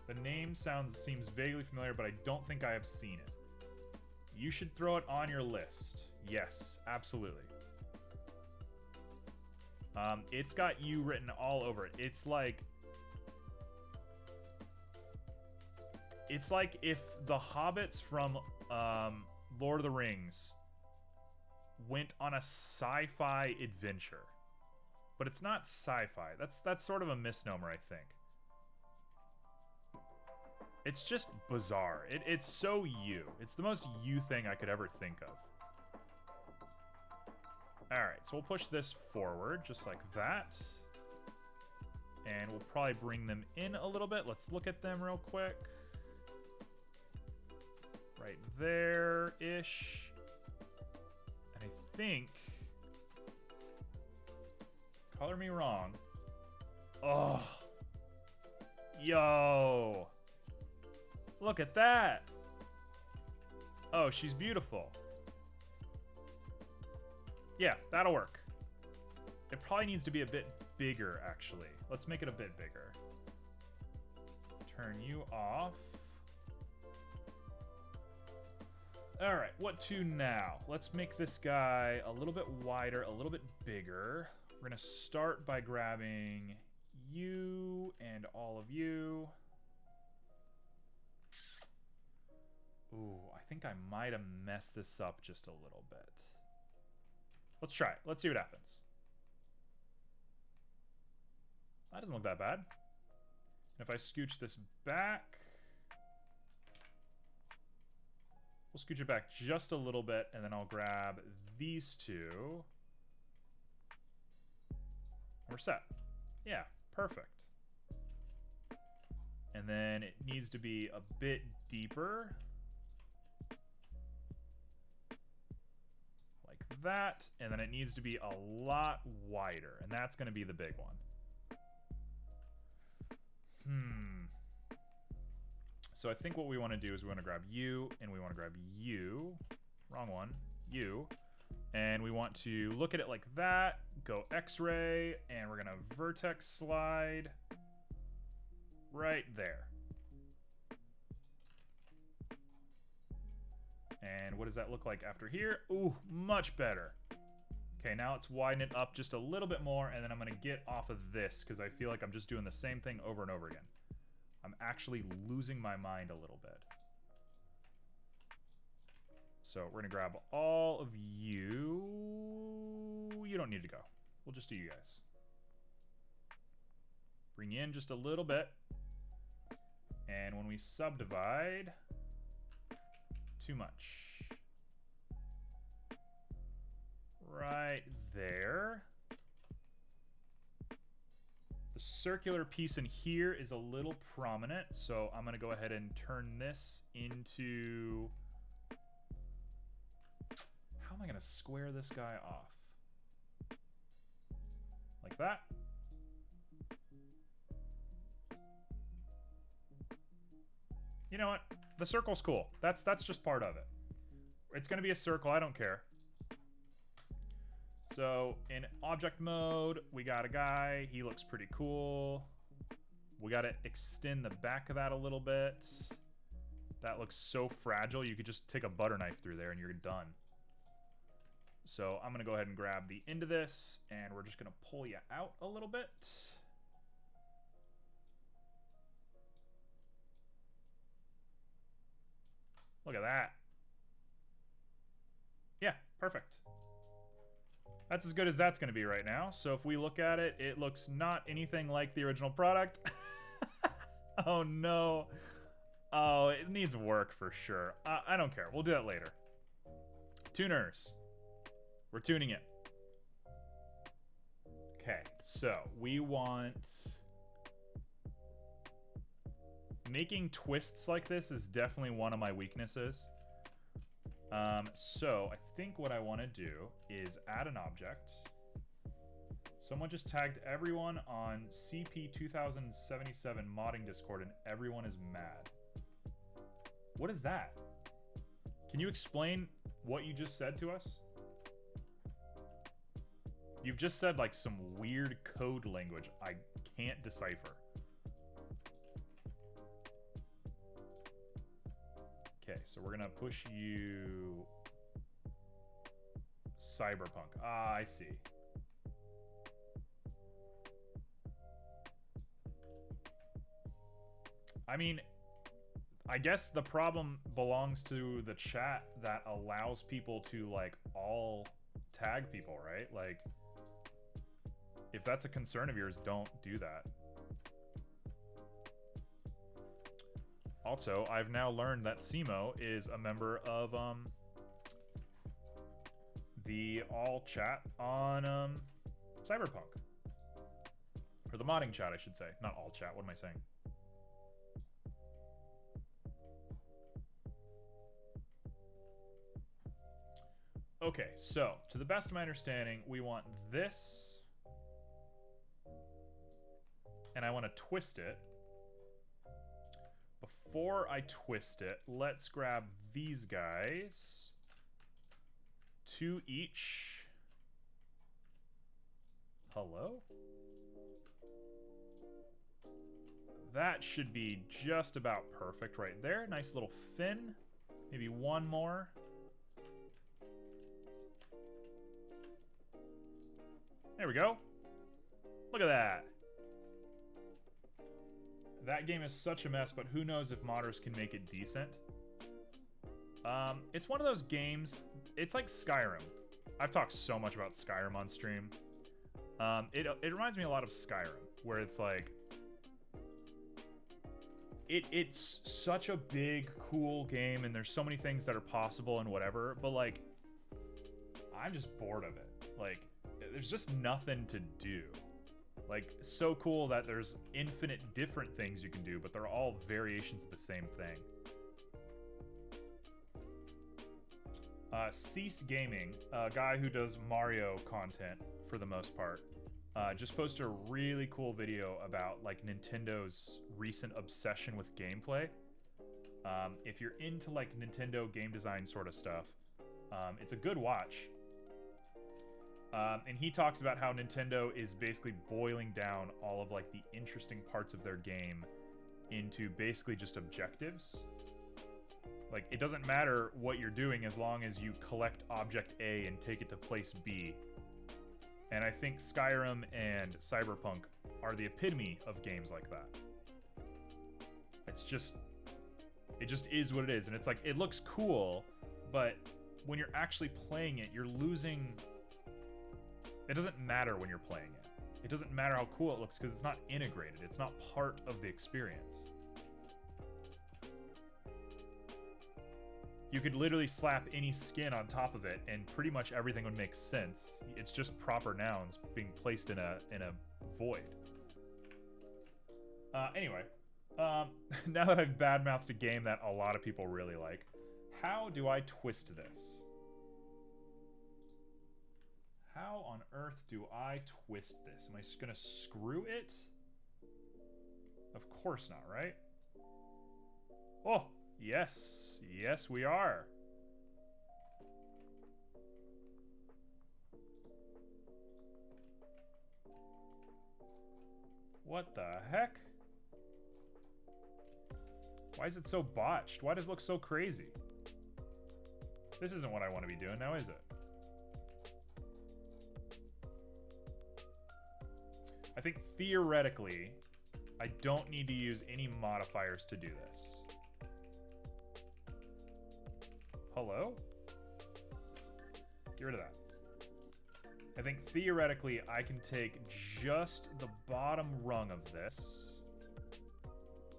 The name seems vaguely familiar, but I don't think I have seen it. You should throw it on your list. Yes, absolutely. It's got you written all over it. It's like if the hobbits from Lord of the Rings went on a sci-fi adventure. But it's not sci-fi. That's sort of a misnomer, I think. It's just bizarre. It's so you. It's the most you thing I could ever think of. Alright, so we'll push this forward, just like that. And we'll probably bring them in a little bit. Let's look at them real quick. Right there-ish. And I think... Color me wrong. Oh. Yo. Look at that. Oh, she's beautiful. Yeah, that'll work. It probably needs to be a bit bigger, actually. Let's make it a bit bigger. Turn you off. All right, what to now? Let's make this guy a little bit wider, a little bit bigger. We're gonna start by grabbing you and all of you. Ooh, I think I might have messed this up just a little bit. Let's try it. Let's see what happens. That doesn't look that bad. And if I scooch this back, we'll scooch it back just a little bit, and then I'll grab these two. We're set. Yeah, perfect. And then it needs to be a bit deeper. Like that. And then it needs to be a lot wider. And that's going to be the big one. So I think what we want to do is we want to grab you, and we want to grab you. Wrong one. You. And we want to look at it like that, go X-ray, and we're going to vertex slide right there. And what does that look like after here? Ooh, much better. Okay, now let's widen it up just a little bit more, and then I'm going to get off of this because I feel like I'm just doing the same thing over and over again. I'm actually losing my mind a little bit. So we're going to grab all of you. You don't need to go. We'll just do you guys. Bring you in just a little bit. And when we subdivide, too much. Right there. The circular piece in here is a little prominent, so I'm going to go ahead and turn this into... How am I going to square this guy off? Like that. You know what? The circle's cool. That's just part of it. It's going to be a circle. I don't care. So in object mode, we got a guy. He looks pretty cool. We got to extend the back of that a little bit. That looks so fragile. You could just take a butter knife through there and you're done. So I'm going to go ahead and grab the end of this, and we're just going to pull you out a little bit. Look at that. Yeah, perfect. That's as good as that's going to be right now. So if we look at it, it looks not anything like the original product. Oh, no. Oh, it needs work for sure. I don't care. We'll do that later. Tuners. We're tuning it. Okay, so we want... Making twists like this is definitely one of my weaknesses. So I think what I want to do is add an object. Someone just tagged everyone on CP 2077 modding Discord and everyone is mad. What is that? Can you explain what you just said to us? You've just said like some weird code language I can't decipher. Okay, so we're gonna push you... Cyberpunk. Ah, I see. I mean, I guess the problem belongs to the chat that allows people to, like, all tag people, right? Like, if that's a concern of yours, don't do that. Also, I've now learned that Simo is a member of the all chat on Cyberpunk. Or the modding chat, I should say. Not all chat, what am I saying? Okay, so, to the best of my understanding, we want this. And I want to twist it. Before I twist it, let's grab these guys. 2 each. Hello? That should be just about perfect right there. Nice little fin. Maybe one more. There we go. Look at that. That game is such a mess, but who knows if modders can make it decent. It's one of those games, it's like Skyrim. I've talked so much about Skyrim on stream. It reminds me a lot of Skyrim, where it's like... It's such a big, cool game, and there's so many things that are possible and whatever, but like... I'm just bored of it. Like, there's just nothing to do. Like, so cool that there's infinite different things you can do, but they're all variations of the same thing. Cease Gaming, a guy who does Mario content for the most part, just posted a really cool video about like Nintendo's recent obsession with gameplay. If you're into like Nintendo game design sort of stuff, it's a good watch. And he talks about how Nintendo is basically boiling down all of like the interesting parts of their game into basically just objectives. Like, it doesn't matter what you're doing as long as you collect object A and take it to place B. And I think Skyrim and Cyberpunk are the epitome of games like that. It's just... It just is what it is. And it's like, it looks cool, but when you're actually playing it, you're losing... It doesn't matter when you're playing it. It doesn't matter how cool it looks because it's not integrated. It's not part of the experience. You could literally slap any skin on top of it and pretty much everything would make sense. It's just proper nouns being placed in a void. Anyway, now that I've badmouthed a game that a lot of people really like, how do I twist this? How on earth do I twist this? Am I just gonna screw it? Of course not, right? Oh, yes. Yes, we are. What the heck? Why is it so botched? Why does it look so crazy? This isn't what I want to be doing now, is it? I think theoretically, I don't need to use any modifiers to do this. Hello? Get rid of that. I think theoretically, I can take just the bottom rung of this.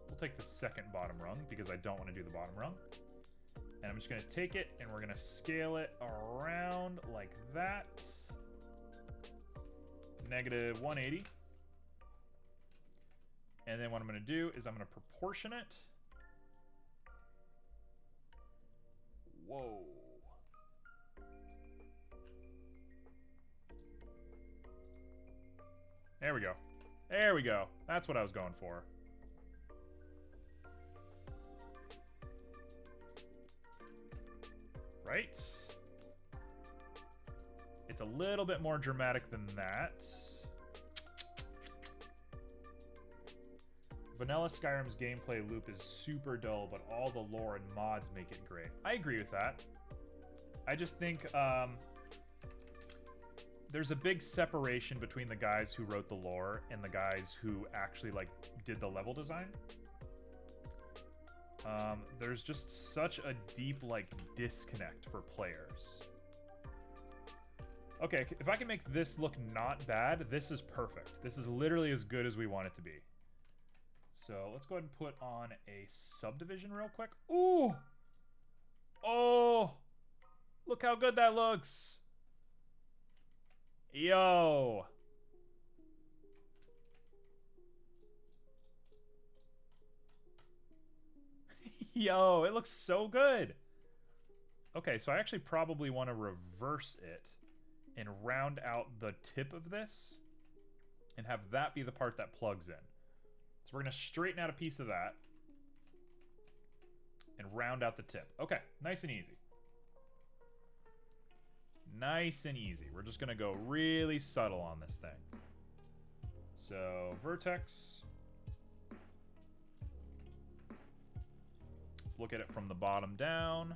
We'll take the second bottom rung because I don't want to do the bottom rung. And I'm just going to take it and we're going to scale it around like that. Negative 180. And then what I'm going to do is I'm going to proportion it. Whoa. There we go. There we go. That's what I was going for. Right? It's a little bit more dramatic than that. Vanilla Skyrim's gameplay loop is super dull, but all the lore and mods make it great. I agree with that. I just think there's a big separation between the guys who wrote the lore and the guys who actually like did the level design. There's just such a deep like disconnect for players. Okay, if I can make this look not bad, this is perfect. This is literally as good as we want it to be. So let's go ahead and put on a subdivision real quick. Ooh! Oh! Look how good that looks! Yo! Yo, it looks so good! Okay, so I actually probably want to reverse it and round out the tip of this and have that be the part that plugs in. So we're going to straighten out a piece of that and round out the tip. Okay, nice and easy. Nice and easy. We're just going to go really subtle on this thing. So, vertex. Let's look at it from the bottom down.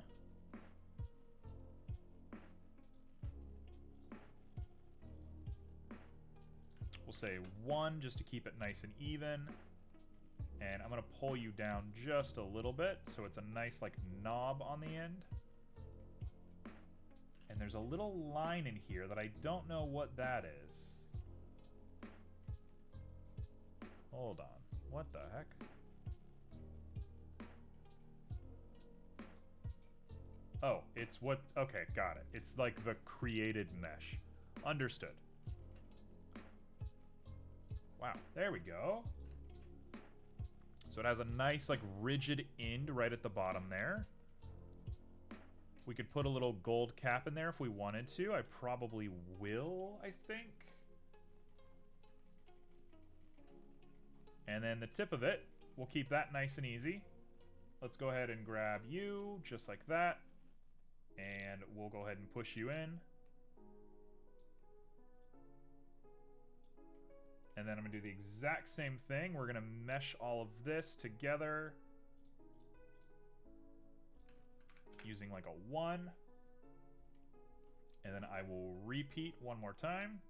We'll say 1 just to keep it nice and even. And I'm going to pull you down just a little bit so it's a nice like knob on the end. And there's a little line in here that I don't know what that is. Hold on. What the heck? Oh, it's what... Okay, got it. It's like the created mesh. Understood. Wow, there we go. So it has a nice, like, rigid end right at the bottom there. We could put a little gold cap in there if we wanted to. I probably will, I think. And then the tip of it, we'll keep that nice and easy. Let's go ahead and grab you, just like that. And we'll go ahead and push you in. And then I'm going to do the exact same thing. We're going to mesh all of this together using like a 1. And then I will repeat one more time.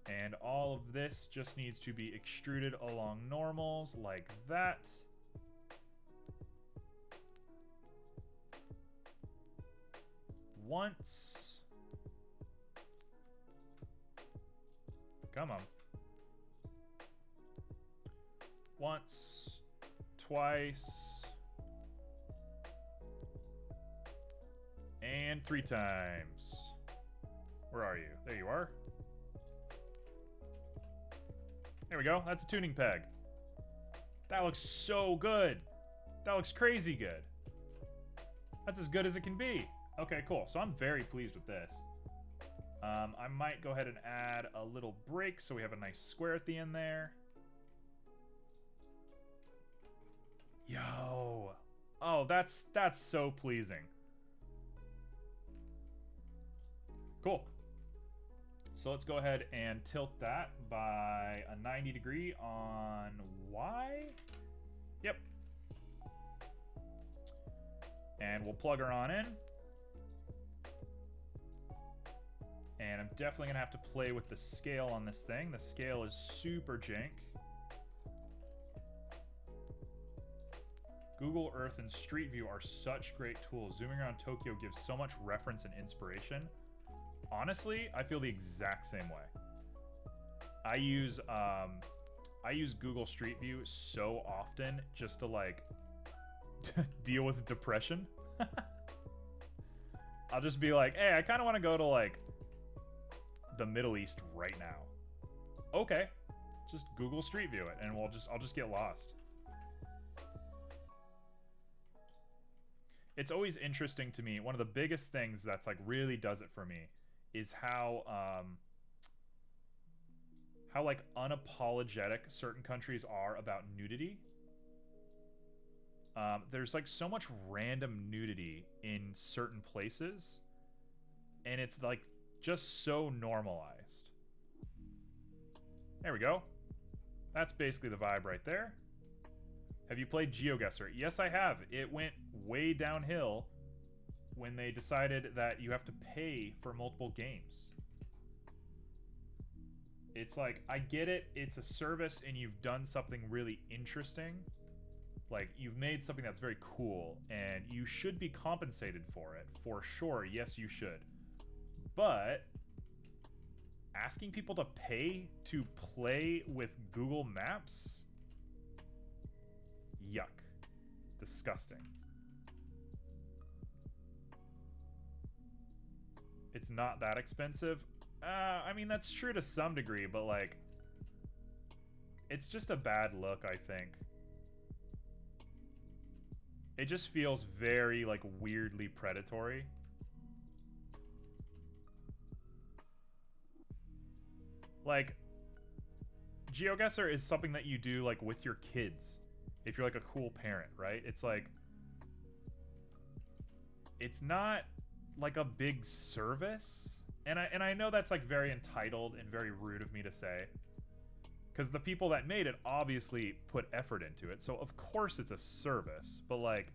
And all of this just needs to be extruded along normals like that. Once. Come on. Once. Twice. And 3 times. Where are you? There you are. There we go. That's a tuning peg. That looks so good. That looks crazy good. That's as good as it can be. Okay, cool. So I'm very pleased with this. I might go ahead and add a little break so we have a nice square at the end there. Yo. Oh, that's so pleasing. Cool. So let's go ahead and tilt that by a 90 degree on Y. Yep. And we'll plug her on in. And I'm definitely gonna have to play with the scale on this thing. The scale is super jank. Google Earth and Street View are such great tools. Zooming around Tokyo gives so much reference and inspiration. Honestly, I feel the exact same way. I use Google Street View so often just to like deal with depression. I'll just be like, hey, I kind of want to go to like the Middle East right now. Okay, just Google Street View it, and I'll just get lost. It's always interesting to me. One of the biggest things that's like really does it for me is how like unapologetic certain countries are about nudity. There's like so much random nudity in certain places, and it's like just so normalized. There we go. That's basically the vibe right there. Have you played GeoGuessr? Yes, I have. It went way downhill when they decided that you have to pay for multiple games. It's like, I get it, it's a service and you've done something really interesting. Like, you've made something that's very cool and you should be compensated for it, for sure. Yes, you should. But asking people to pay to play with Google Maps? Yuck. Disgusting. It's not that expensive. I mean, that's true to some degree, but like, it's just a bad look, I think. It just feels very, like, weirdly predatory. Like, GeoGuessr is something that you do, like, with your kids. If you're, like, a cool parent, right? It's like, it's not, like, a big service. And I know that's, like, very entitled and very rude of me to say. Because the people that made it obviously put effort into it. So, of course it's a service. But, like,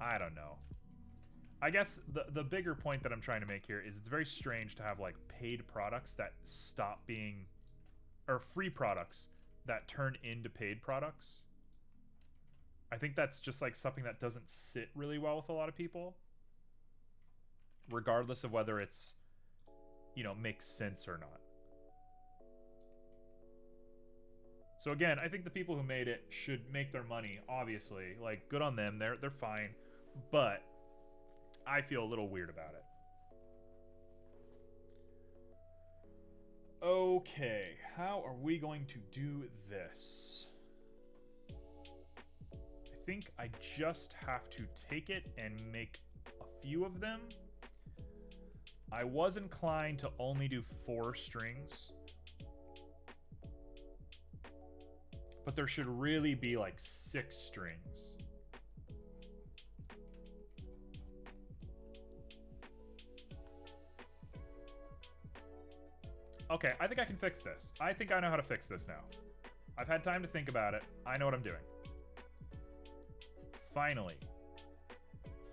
I don't know. I guess the bigger point that I'm trying to make here is it's very strange to have, like, paid products that stop being... or free products that turn into paid products. I think that's just, like, something that doesn't sit really well with a lot of people. Regardless of whether it's, you know, makes sense or not. So again, I think the people who made it should make their money, obviously. Like, good on them, they're fine. But I feel a little weird about it. Okay, how are we going to do this? I think I just have to take it and make a few of them. I was inclined to only do 4 strings. But there should really be like 6 strings. Okay, I think I can fix this. I think I know how to fix this now. I've had time to think about it. I know what I'm doing. Finally.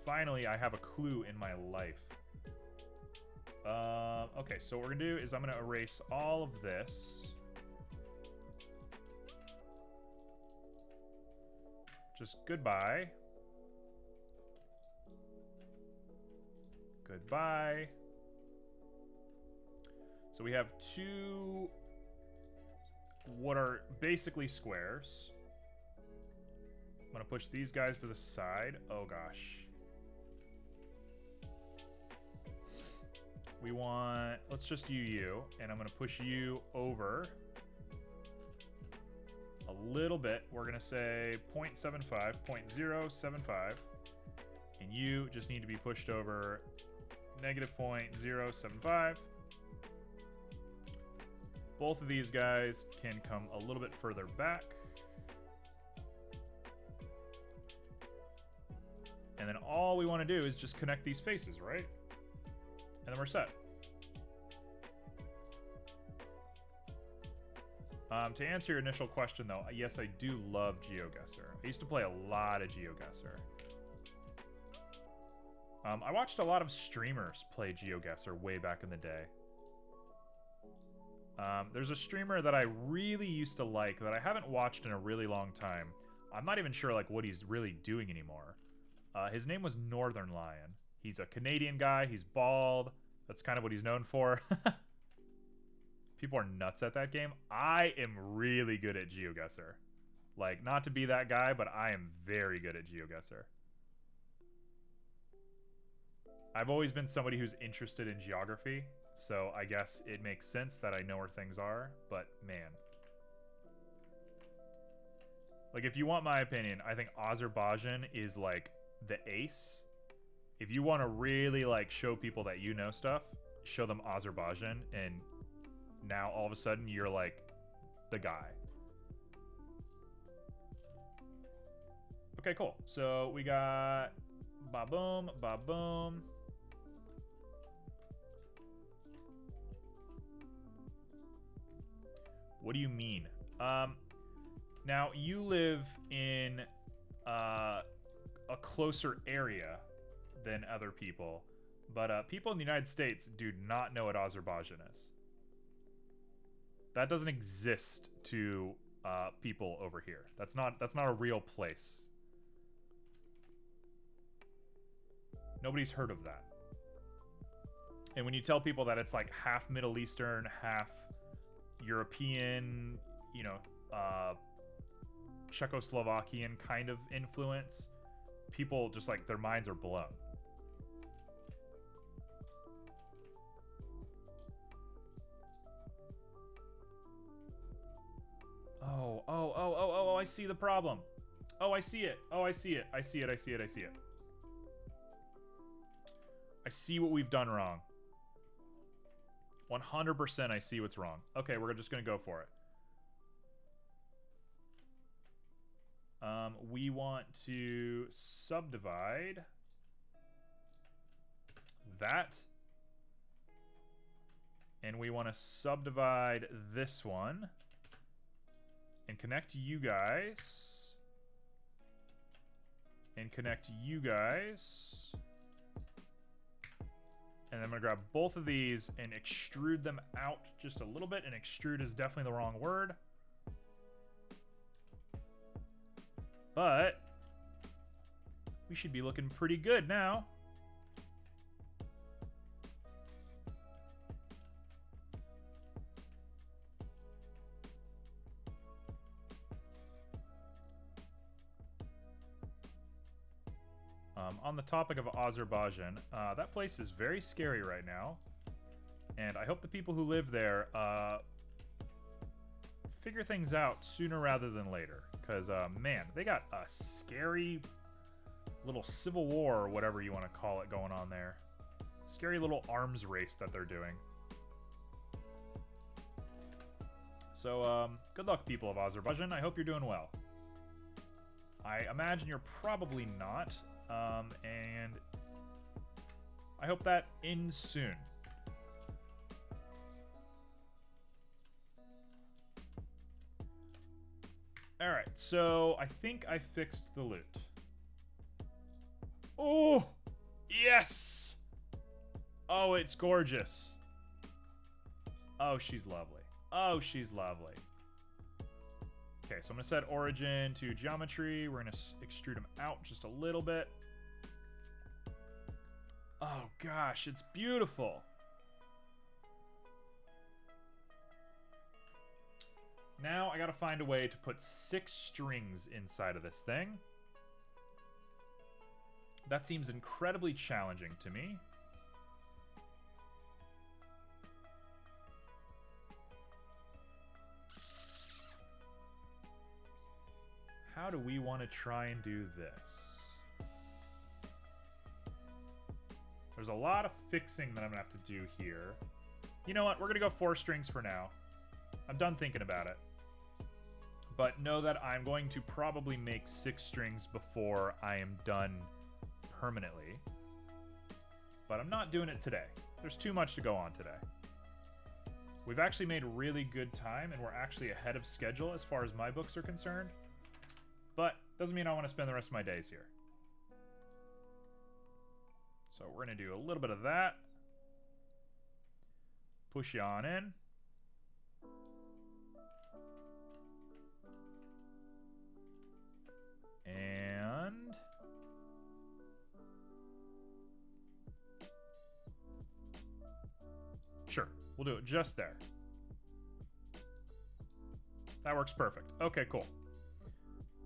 Finally, I have a clue in my life. Okay, so what we're gonna do is I'm gonna erase all of this. Just goodbye. Goodbye. So we have two what are basically squares. I'm gonna push these guys to the side. Oh gosh. We want, let's just do you, and I'm gonna push you over a little bit. We're gonna say 0.75, 0.075, and you just need to be pushed over negative 0.075. Both of these guys can come a little bit further back. And then all we want to do is just connect these faces, right? And then we're set. To answer your initial question, though, yes, I do love GeoGuessr. I used to play a lot of GeoGuessr. I watched a lot of streamers play GeoGuessr way back in the day. There's a streamer that I really used to like that I haven't watched in a really long time. I'm not even sure like what he's really doing anymore. His name was Northern Lion. He's a Canadian guy. He's bald. That's kind of what he's known for. People are nuts at that game. I am really good at GeoGuessr. Like, not to be that guy, but I am very good at GeoGuessr. I've always been somebody who's interested in geography, so I guess it makes sense that I know where things are, but man. Like, if you want my opinion, I think Azerbaijan is, like, the ace. If you want to really, like, show people that you know stuff, show them Azerbaijan, and now all of a sudden you're, like, the guy. Okay, cool. So we got ba-boom, ba-boom. What do you mean? Now, you live in a closer area than other people, but people in the United States do not know what Azerbaijan is. That doesn't exist to people over here. That's not a real place. Nobody's heard of that. And when you tell people that it's like half Middle Eastern, half European, you know, Czechoslovakian kind of influence, people just like their minds are blown. Oh, I see the problem. Oh, I see it. Oh, I see it. I see it. I see it. I see it. I see what we've done wrong. 100% I see what's wrong. Okay, we're just going to go for it. We want to subdivide that. And we want to subdivide this one. And connect you guys. And connect you guys. And then I'm going to grab both of these and extrude them out just a little bit. And extrude is definitely the wrong word. But we should be looking pretty good now. On the topic of Azerbaijan, that place is very scary right now. And I hope the people who live there figure things out sooner rather than later. Because, man, they got a scary little civil war or whatever you want to call it going on there. Scary little arms race that they're doing. So, good luck, people of Azerbaijan. I hope you're doing well. I imagine you're probably not. And I hope that ends soon. Alright, so I think I fixed the loot. Oh! Yes! Oh, it's gorgeous. Oh, she's lovely. Oh, she's lovely. Okay, so I'm going to set origin to geometry. We're going to extrude them out just a little bit. Oh, gosh, it's beautiful. Now I got to find a way to put 6 strings inside of this thing. That seems incredibly challenging to me. How do we want to try and do this? There's a lot of fixing that I'm going to have to do here. You know what? We're going to go 4 strings for now. I'm done thinking about it. But know that I'm going to probably make 6 strings before I am done permanently. But I'm not doing it today. There's too much to go on today. We've actually made really good time, and we're actually ahead of schedule as far as my books are concerned. But doesn't mean I want to spend the rest of my days here. So we're going to do a little bit of that. Push you on in. And sure, we'll do it just there. That works perfect. Okay, cool.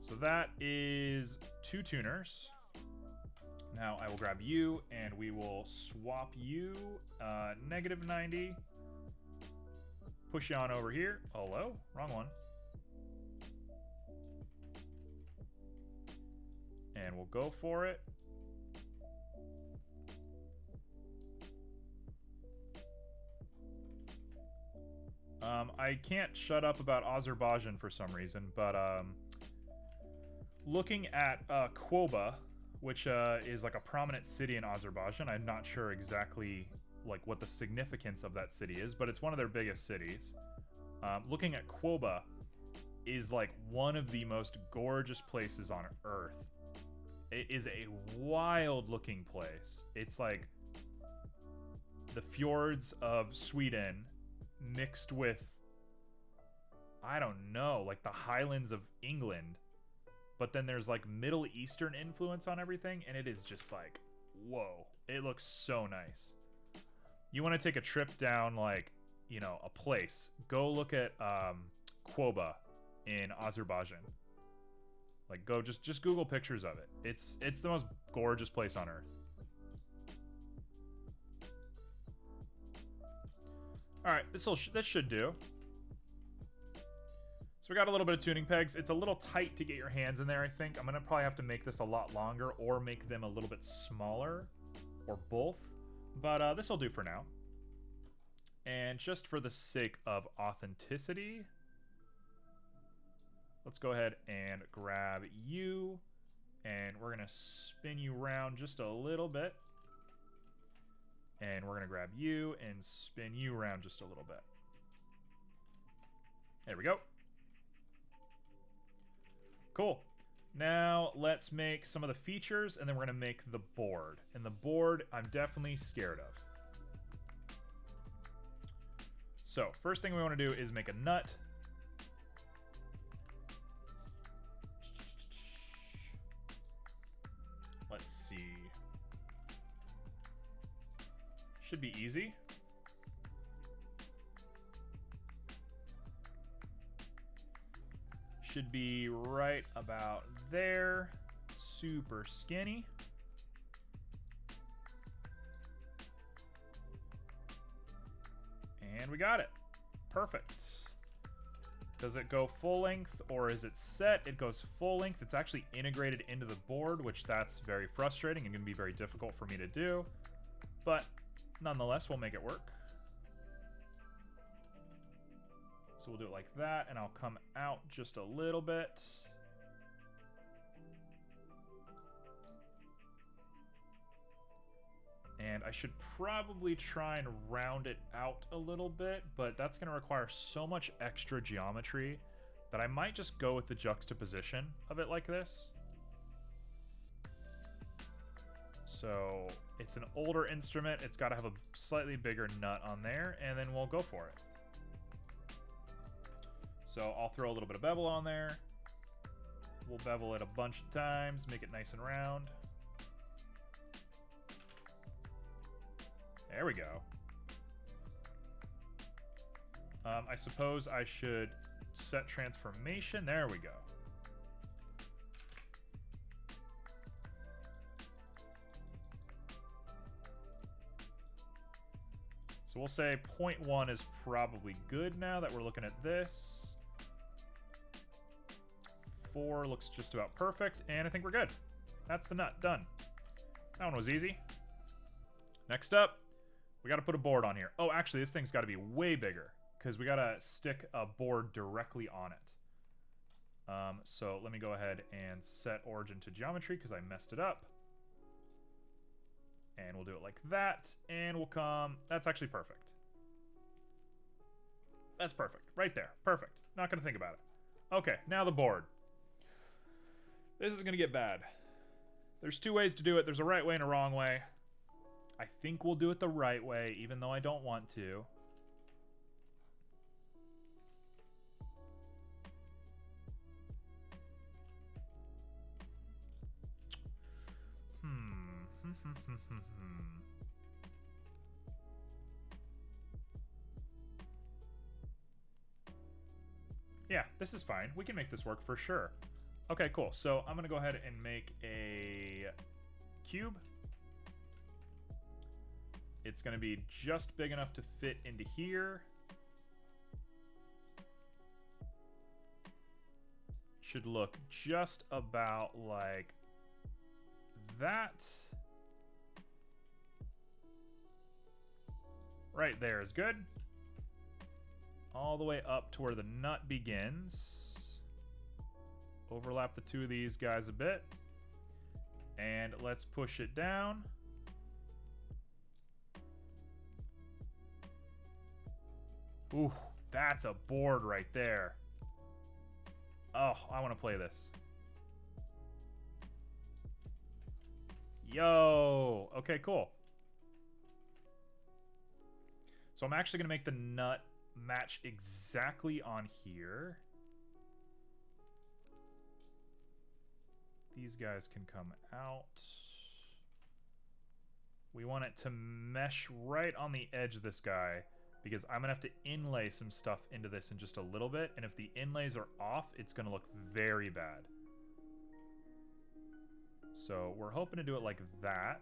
So that is 2 tuners. Now I will grab you and we will swap you -90. Push you on over here. Hello, wrong one. And we'll go for it. I can't shut up about Azerbaijan for some reason, but looking at Quoba, which is like a prominent city in Azerbaijan, I'm not sure exactly like what the significance of that city is, but it's one of their biggest cities. Looking at Quoba is like one of the most gorgeous places on Earth. It is a wild looking place. It's like the fjords of Sweden mixed with, I don't know, like the highlands of England. But then there's like Middle Eastern influence on everything, and it is just like, whoa. It looks so nice. You want to take a trip down, like, you know, a place. Go look at Quoba in Azerbaijan. Like, go just Google pictures of it. It's the most gorgeous place on Earth. All right, this should do. So we got a little bit of tuning pegs. It's a little tight to get your hands in there, I think. I'm gonna probably have to make this a lot longer or make them a little bit smaller, or both. But this will do for now. And just for the sake of authenticity, let's go ahead and grab you, and we're gonna spin you around just a little bit. And we're gonna grab you and spin you around just a little bit. There we go. Cool. Now let's make some of the features, and then we're gonna make the board. And the board, I'm definitely scared of. So first thing we want to do is make a nut. Let's see. Should be easy. Should be right about there. Super skinny. And we got it. Perfect. Does it go full length or is it set? It goes full length. It's actually integrated into the board, which that's very frustrating and going to be very difficult for me to do. But nonetheless, we'll make it work. So we'll do it like that, and I'll come out just a little bit. And I should probably try and round it out a little bit, but that's going to require so much extra geometry that I might just go with the juxtaposition of it like this. So it's an older instrument. It's got to have a slightly bigger nut on there, and then we'll go for it. So I'll throw a little bit of bevel on there. We'll bevel it a bunch of times, make it nice and round. There we go. I suppose I should set transformation. There we go. So we'll say 0.1 is probably good now that we're looking at this. 4 looks just about perfect, and I think we're good. That's the nut, done. That one was easy. Next up, we gotta put a board on here. Oh, actually, this thing's gotta be way bigger, because we gotta stick a board directly on it. So let me go ahead and set origin to geometry, because I messed it up. And we'll do it like that, and we'll come... That's actually perfect. That's perfect. Right there. Perfect. Not gonna think about it. Okay, now the board. This is gonna get bad. There's 2 ways to do it. There's a right way and a wrong way. I think we'll do it the right way, even though I don't want to. Yeah, this is fine. We can make this work for sure. Okay, cool. So I'm going to go ahead and make a cube. It's going to be just big enough to fit into here. Should look just about like that. Right there is good. All the way up to where the nut begins. Overlap the 2 of these guys a bit. And let's push it down. Ooh, that's a board right there. Oh, I want to play this. Yo! Okay, cool. So I'm actually going to make the nut match exactly on here. These guys can come out. We want it to mesh right on the edge of this guy, because I'm going to have to inlay some stuff into this in just a little bit, and if the inlays are off, it's going to look very bad. So we're hoping to do it like that.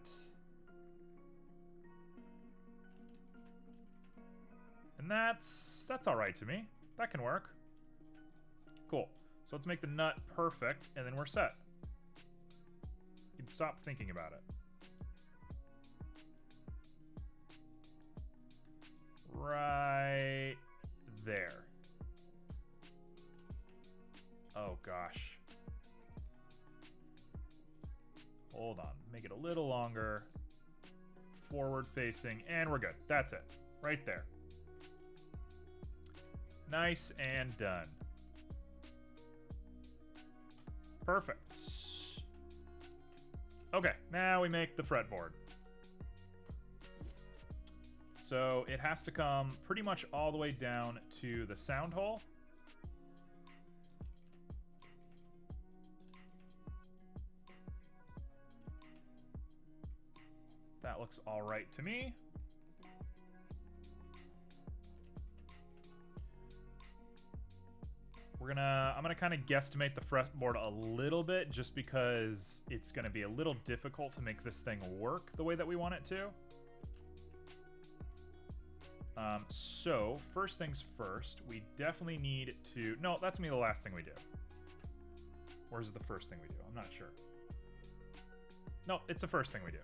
And that's all right to me. That can work. Cool. So let's make the nut perfect, and then we're set. You can stop thinking about it. Right there. Oh, gosh. Hold on. Make it a little longer. Forward facing, and we're good. That's it. Right there. Nice and done. Perfect. Okay, now we make the fretboard. So it has to come pretty much all the way down to the sound hole. That looks all right to me. I'm gonna kind of guesstimate the fretboard a little bit, just because it's gonna be a little difficult to make this thing work the way that we want it to. So first things first, we definitely need to... No, that's gonna be the last thing we do. Or is it the first thing we do? I'm not sure. No, it's the first thing we do.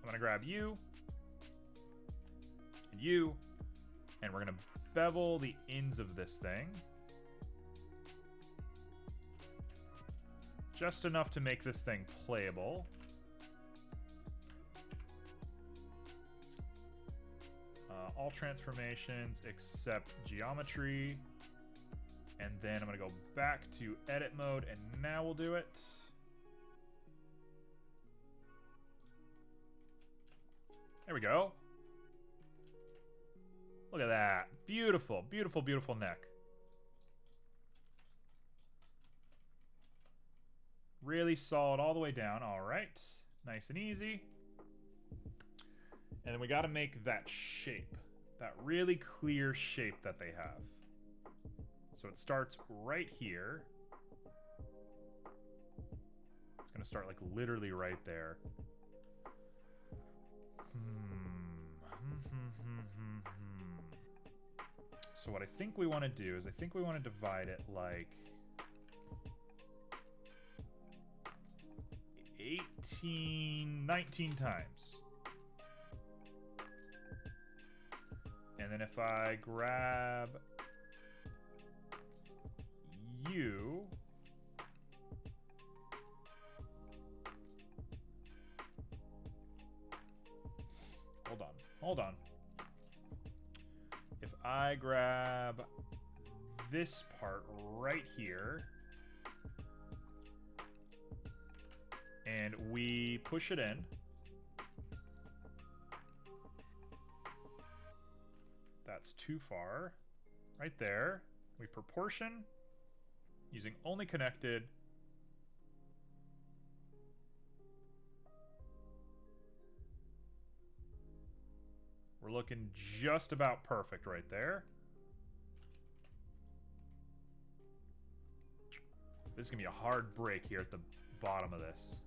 I'm gonna grab you, and we're gonna bevel the ends of this thing. Just enough to make this thing playable. All transformations except geometry. And then I'm going to go back to edit mode, and now we'll do it. There we go. Look at that. Beautiful, beautiful, beautiful neck. Really solid all the way down. All right. Nice and easy. And then we got to make that shape. That really clear shape that they have. So it starts right here. It's going to start like literally right there. So what I think we want to do is I think we want to divide it like 19 times. And then if I grab you, hold on. If I grab this part right here and we push it in, that's too far. Right there. We proportion using only connected. We're looking just about perfect right there. This is going to be a hard break here at the bottom of this.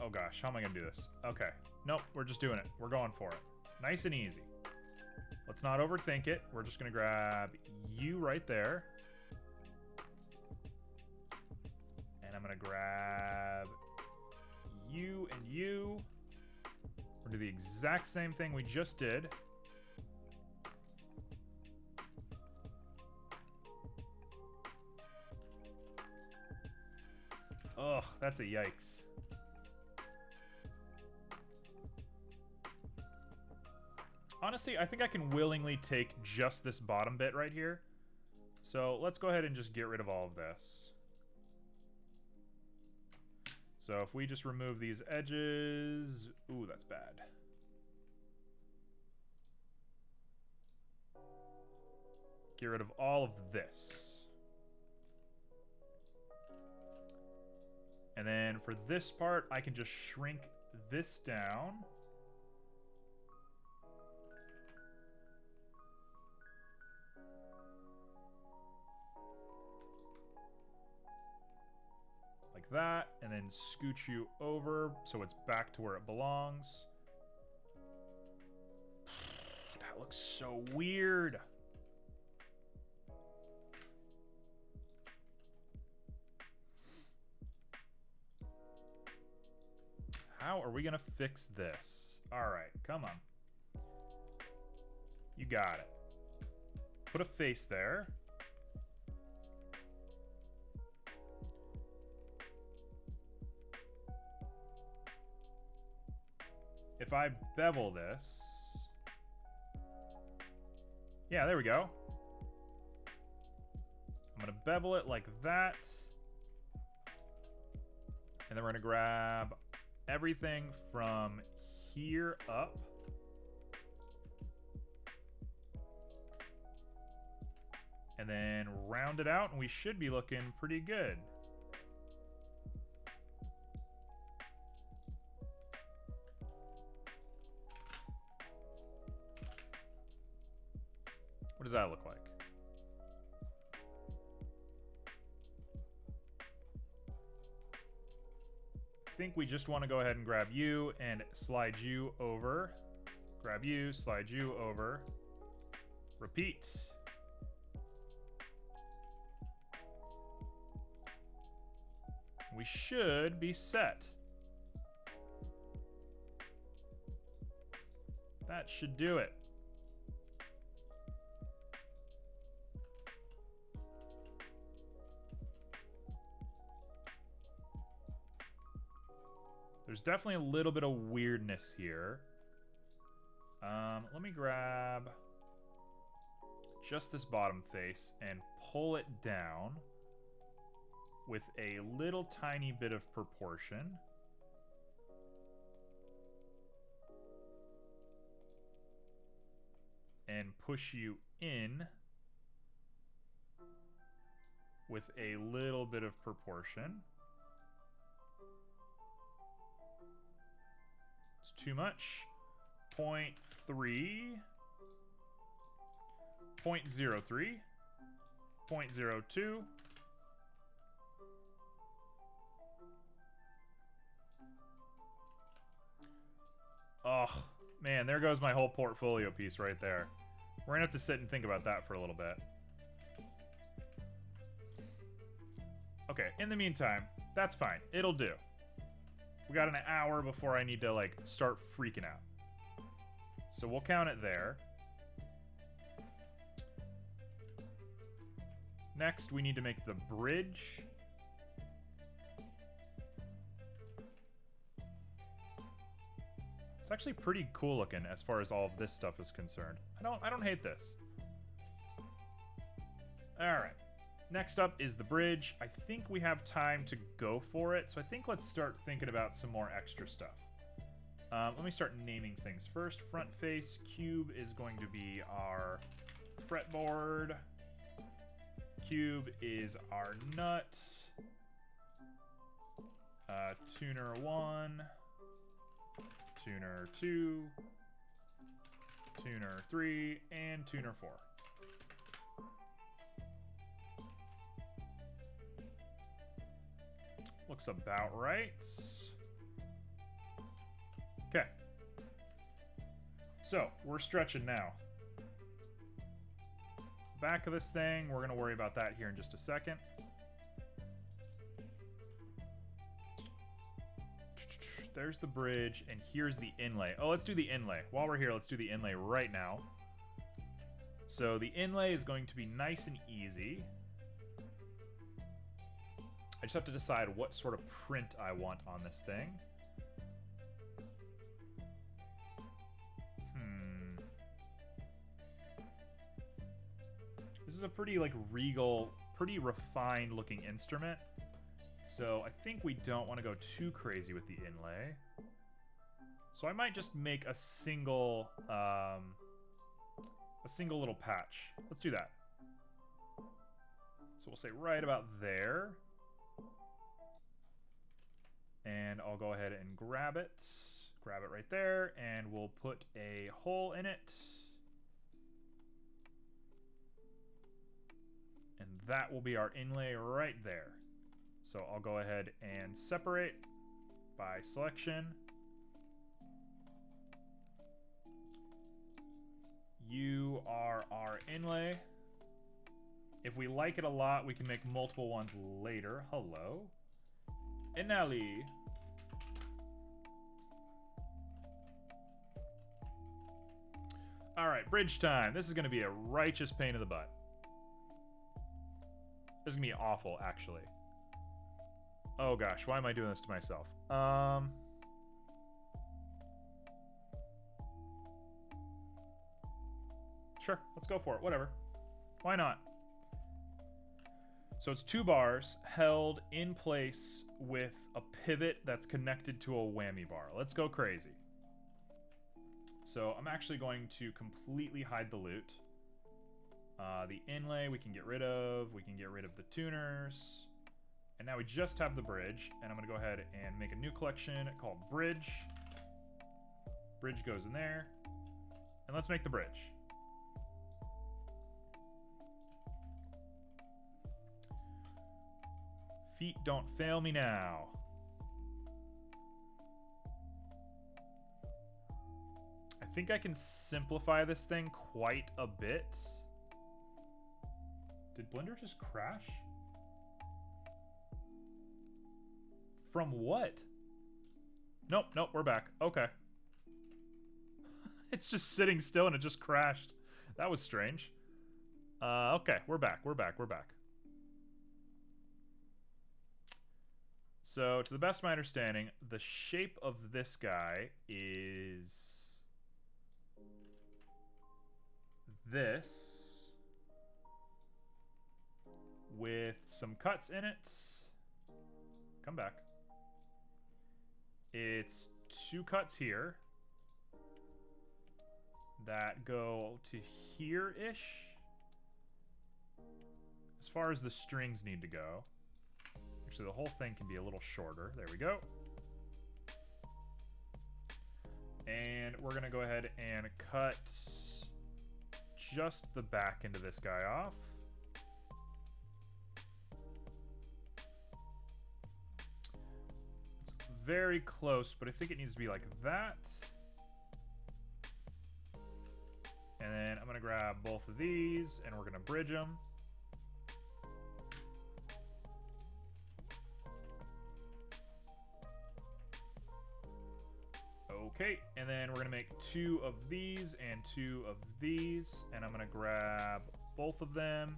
Oh gosh, how am I going to do this? Okay. Nope, we're just doing it. We're going for it. Nice and easy. Let's not overthink it. We're just going to grab you right there. And I'm going to grab you and you. We're going to do the exact same thing we just did. Ugh, that's a yikes. Honestly, I think I can willingly take just this bottom bit right here. So let's go ahead and just get rid of all of this. So if we just remove these edges... Ooh, that's bad. Get rid of all of this. And then for this part, I can just shrink this down. Like that, and then scooch you over so it's back to where it belongs. That looks so weird. How are we gonna fix this? All right, come on. You got it. Put a face there. If I bevel this... Yeah, there we go. I'm going to bevel it like that. And then we're going to grab everything from here up. And then round it out, and we should be looking pretty good. What does that look like? I think we just want to go ahead and grab you and slide you over. Grab you, slide you over. Repeat. We should be set. That should do it. There's definitely a little bit of weirdness here. Let me grab just this bottom face and pull it down with a little tiny bit of proportion. and push you in with a little bit of proportion. It's too much. 0.3, 0.03, 0.02. Oh, man, there goes my whole portfolio piece right there. We're gonna have to sit and think about that for a little bit. Okay, in the meantime, that's fine. It'll do. We got an hour before I need to, like, start freaking out. So we'll count it there. Next, we need to make the bridge. It's actually pretty cool looking as far as all of this stuff is concerned. I don't hate this. All right. Next up is the bridge. I think we have time to go for it, so I think let's start thinking about some more extra stuff. Let me start naming things first. Front face cube is going to be our fretboard. Cube is our nut. Tuner 1. Tuner 2. Tuner 3. And tuner 4. Looks about right. Okay. So, we're stretching now. Back of this thing, we're going to worry about that here in just a second. There's the bridge, and here's the inlay. Oh, let's do the inlay. While we're here, let's do the inlay right now. So the inlay is going to be nice and easy. I just have to decide what sort of print I want on this thing. This is a pretty, like, regal, pretty refined looking instrument. So I think we don't want to go too crazy with the inlay. So I might just make a single little patch. Let's do that. So we'll say right about there. And I'll go ahead and grab it. Grab it right there, and we'll put a hole in it. And that will be our inlay right there. So I'll go ahead and separate by selection. You are our inlay. If we like it a lot, we can make multiple ones later. Hello. Inlay. All right, bridge time. This is going to be a righteous pain in the butt. This is going to be awful, actually. Oh gosh, why am I doing this to myself? Sure, let's go for it. Whatever. Why not? So it's 2 bars held in place with a pivot that's connected to a whammy bar. Let's go crazy. So I'm actually going to completely hide the lute. The inlay we can get rid of. We can get rid of the tuners. And now we just have the bridge. And I'm going to go ahead and make a new collection called Bridge. Bridge goes in there. And let's make the bridge. Feet don't fail me now. I think I can simplify this thing quite a bit. Did Blender just crash? From what? Nope, nope, we're back. Okay. It's just sitting still and it just crashed. That was strange. Okay, we're back, we're back, we're back. So, to the best of my understanding, the shape of this guy is this with some cuts in it. Come back. It's 2 cuts here. that go to here-ish. As far as the strings need to go. Actually, the whole thing can be a little shorter. There we go. And we're going to go ahead and cut just the back end of this guy off. It's very close, but I think it needs to be like that. And then I'm going to grab both of these, and we're going to bridge them. Okay, and then we're going to make 2 of these and 2 of these, and I'm going to grab both of them,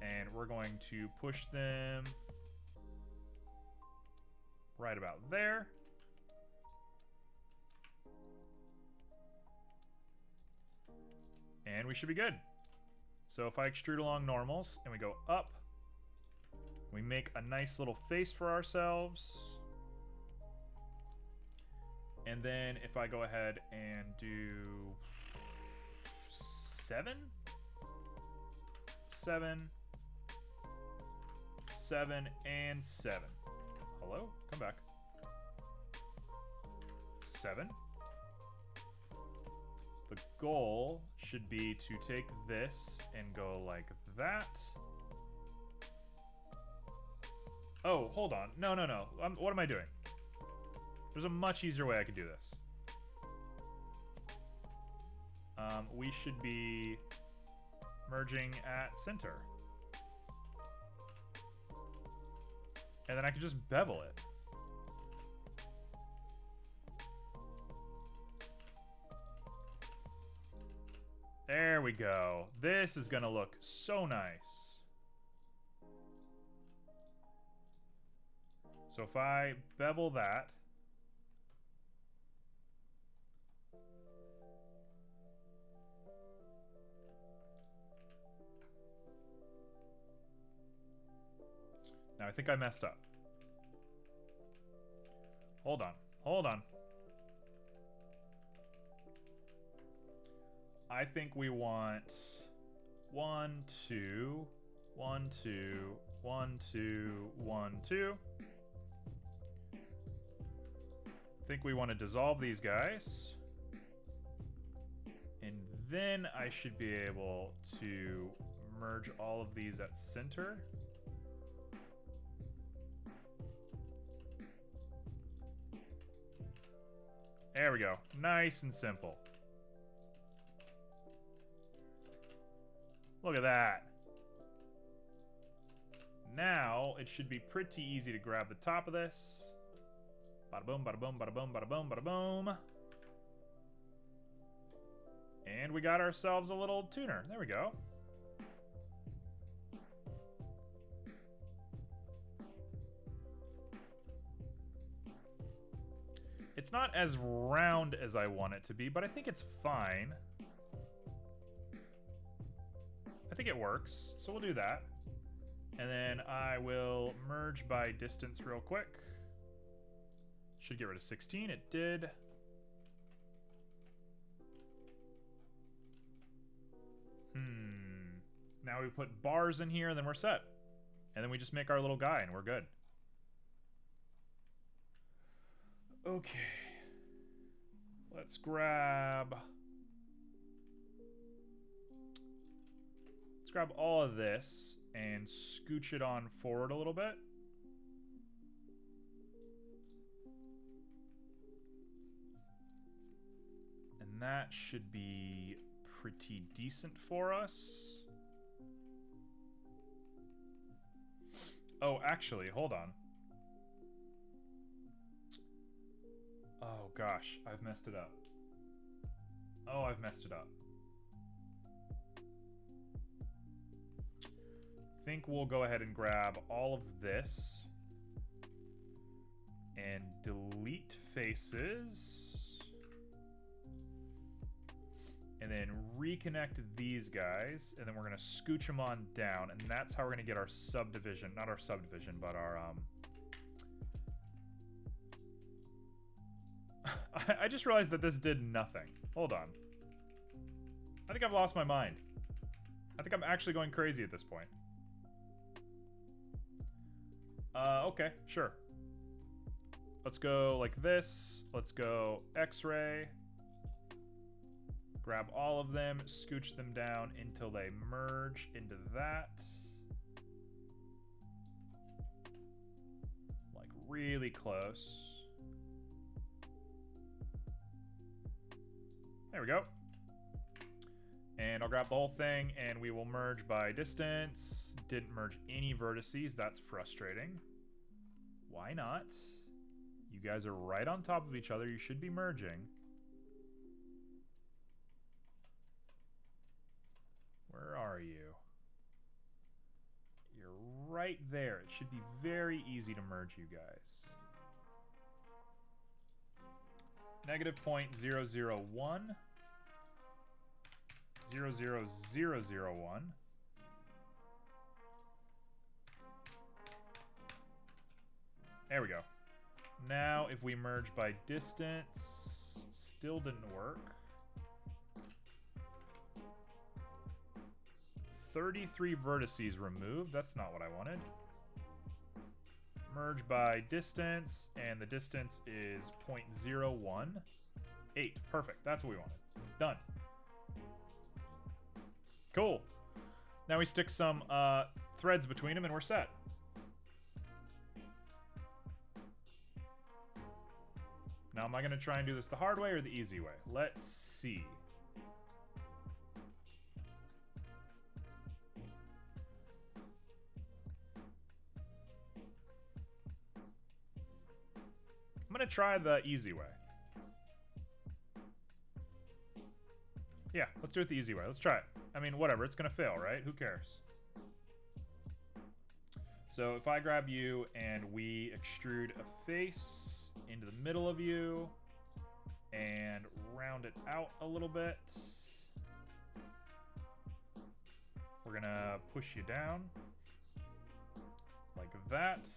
and we're going to push them right about there. And we should be good. So if I extrude along normals, and we go up, we make a nice little face for ourselves. And then if I go ahead and do 7, 7, 7, and 7. Hello? Come back. 7. The goal should be to take this and go like that. Oh, hold on. No. What am I doing? There's a much easier way I could do this. We should be merging at center. And then I could just bevel it. There we go. This is gonna look so nice. So if I bevel that, now I think I messed up. Hold on. I think we want 1, 2, 1, 2, 1, 2, 1, 2. I think we want to dissolve these guys. And then I should be able to merge all of these at center. There we go. Nice and simple. Look at that. Now, it should be pretty easy to grab the top of this. Bada boom, bada boom, bada boom, bada boom, bada boom. And we got ourselves a little tuner. There we go. It's not as round as I want it to be, but I think it's fine. I think it works, so we'll do that. And then I will merge by distance real quick. Should get rid of 16, it did. Now we put bars in here and then we're set. And then we just make our little guy and we're good. Okay. Let's grab all of this and scooch it on forward a little bit. And that should be pretty decent for us. Oh, actually, hold on. Oh gosh, I've messed it up. Oh, I've messed it up. I think we'll go ahead and grab all of this and delete faces. And then reconnect these guys, and then we're gonna scooch them on down, and that's how we're gonna get our subdivision, not our subdivision, but our I just realized that this did nothing. Hold on. I think I've lost my mind. I think I'm actually going crazy at this point. Okay, sure. Let's go like this. Let's go X-ray. Grab all of them, scooch them down until they merge into that. Like really close. There we go. And I'll grab the whole thing and we will merge by distance. Didn't merge any vertices, that's frustrating. Why not? You guys are right on top of each other, you should be merging. Where are you? You're right there. It should be very easy to merge you guys. -0.001. 00001. There we go. Now, if we merge by distance, still didn't work. 33 vertices removed. That's not what I wanted. Merge by distance, and the distance is 0.018. Perfect. That's what we wanted. Done. Cool. Now we stick some threads between them, and we're set. Now, am I going to try and do this the hard way or the easy way? Let's see. I'm going to try the easy way. Yeah, let's do it the easy way. Let's try it. I mean, whatever. It's going to fail, right? Who cares? So if I grab you and we extrude a face into the middle of you and round it out a little bit. We're going to push you down like that.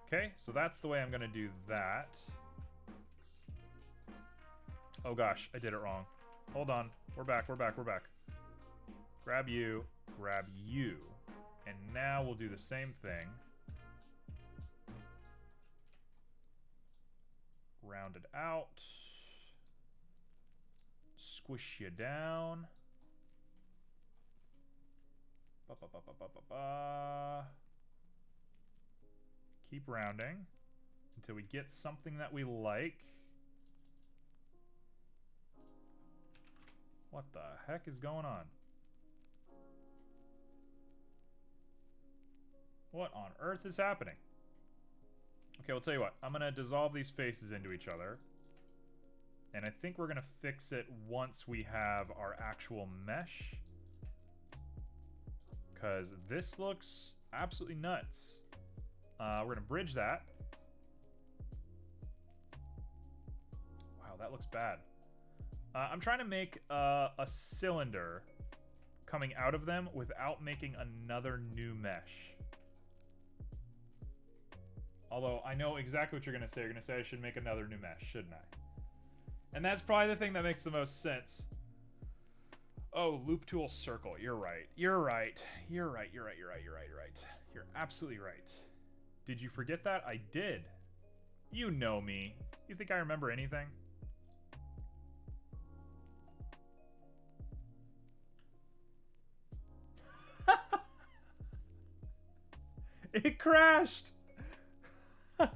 Okay, so that's the way I'm going to do that. Oh gosh, I did it wrong. Hold on. We're back, we're back, we're back. Grab you, and now we'll do the same thing. Round it out. Squish you down. Ba, ba, ba, ba, ba, ba, ba. Keep rounding until we get something that we like. What the heck is going on? What on earth is happening? Okay, I'll tell you what. I'm going to dissolve these faces into each other. And I think we're going to fix it once we have our actual mesh. Because this looks absolutely nuts. We're going to bridge that. Wow, that looks bad. I'm trying to make a cylinder coming out of them without making another new mesh. Although I know exactly what you're going to say. You're going to say I should make another new mesh, shouldn't I? And that's probably the thing that makes the most sense. Oh, loop tool circle. You're right. You're right. You're right. You're right. You're right. You're right. You're right. You're absolutely right. Did you forget that? I did. You know me. You think I remember anything? It crashed! How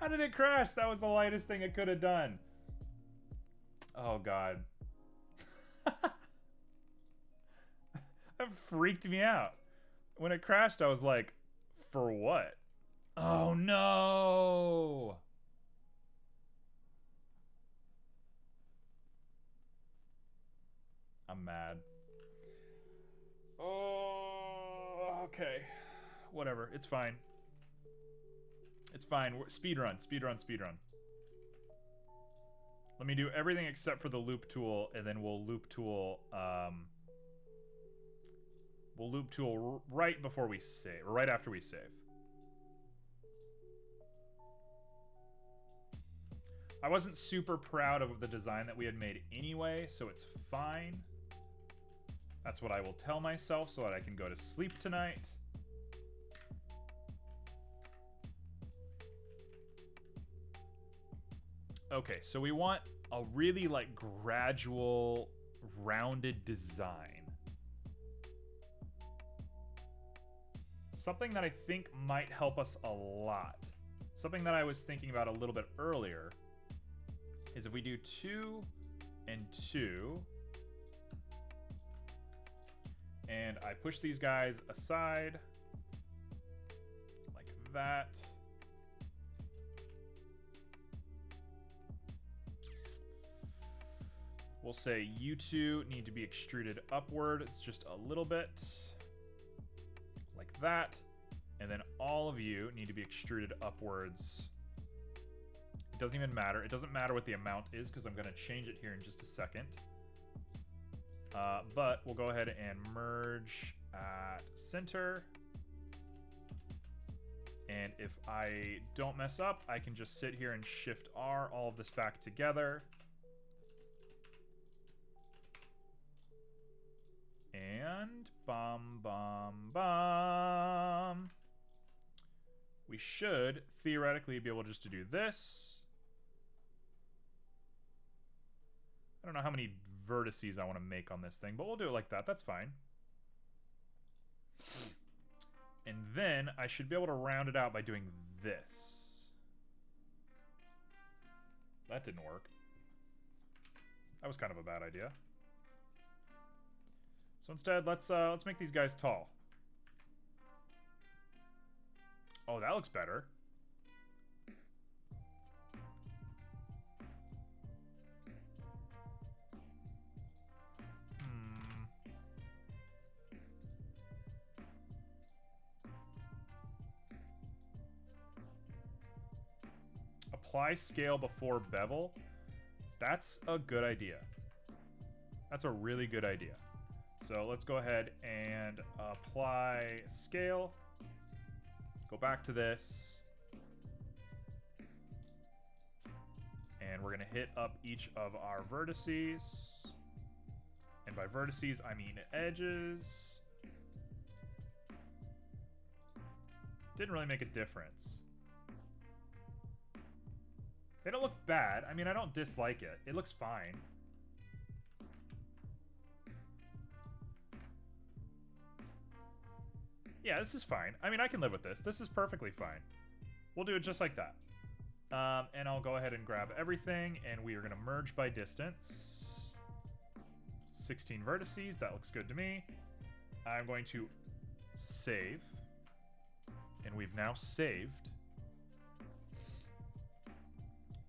did it crash? That was the lightest thing it could have done. Oh, God. That freaked me out. When it crashed, I was like, for what? Oh, no! I'm mad. Oh, okay. Whatever. It's fine. It's fine. Speedrun. Speedrun. Speedrun. Let me do everything except for the loop tool, and then we'll loop tool We'll loop tool right before we save, or right after we save. I wasn't super proud of the design that we had made anyway, so it's fine. That's what I will tell myself so that I can go to sleep tonight. Okay, so we want a really like gradual, rounded design. Something that I think might help us a lot. Something that I was thinking about a little bit earlier is if we do 2 and 2, and I push these guys aside like that. We'll say you two need to be extruded upward. It's just a little bit like that. And then all of you need to be extruded upwards. It doesn't even matter. It doesn't matter what the amount is because I'm going to change it here in just a second. But we'll go ahead and merge at center. And if I don't mess up, I can just sit here and Shift R all of this back together. And bum, bum, bum. We should theoretically be able just to do this. I don't know how many vertices I want to make on this thing, but we'll do it like that. That's fine. And then I should be able to round it out by doing this. That didn't work. That was kind of a bad idea. So instead, let's make these guys tall. Oh, that looks better. Apply scale before bevel. That's a good idea. That's a really good idea. So let's go ahead and apply scale. Go back to this. And we're going to hit up each of our vertices. And by vertices, I mean edges. Didn't really make a difference. They don't look bad. I mean, I don't dislike it. It looks fine. Yeah, this is fine. I mean, I can live with this. This is perfectly fine. We'll do it just like that. And I'll go ahead and grab everything, and we are going to merge by distance. 16 vertices. That looks good to me. I'm going to save. And we've now saved.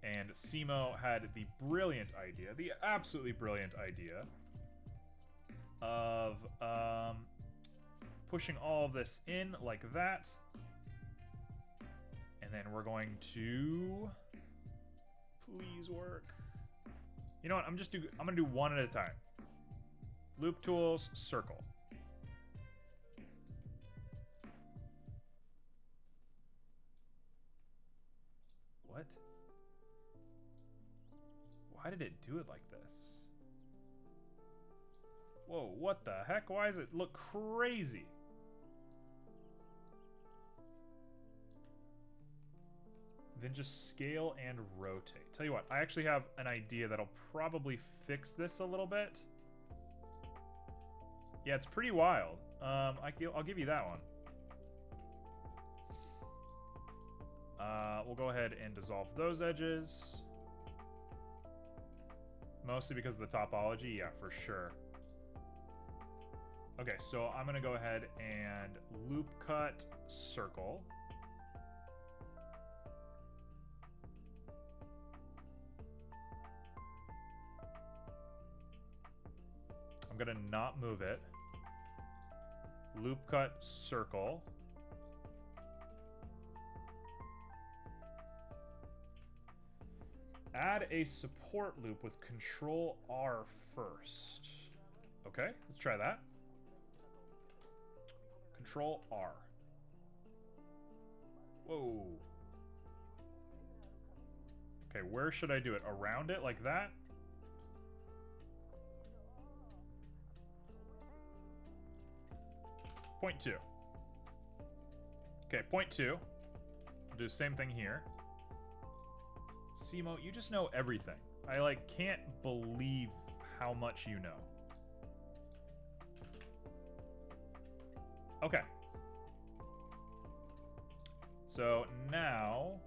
And Simo had the brilliant idea, the absolutely brilliant idea of pushing all of this in like that. And then we're going to please work. You know what? I'm gonna do one at a time. Loop tools, circle. What? Why did it do it like this? Whoa, what the heck? Why does it look crazy? Then just scale and rotate. Tell you what, I actually have an idea that'll probably fix this a little bit. Yeah, it's pretty wild. I'll give you that one. We'll go ahead and dissolve those edges. Mostly because of the topology, yeah, for sure. Okay, so I'm gonna go ahead and loop cut circle. I'm gonna not move it. Loop cut circle. Add a support loop with Control R first. Okay, let's try that. Control R. Whoa. Okay, where should I do it? Around it, like that? Point 2. Okay, point 2. I'll do the same thing here. Simo, you just know everything. I, like, can't believe how much you know. Okay. So now,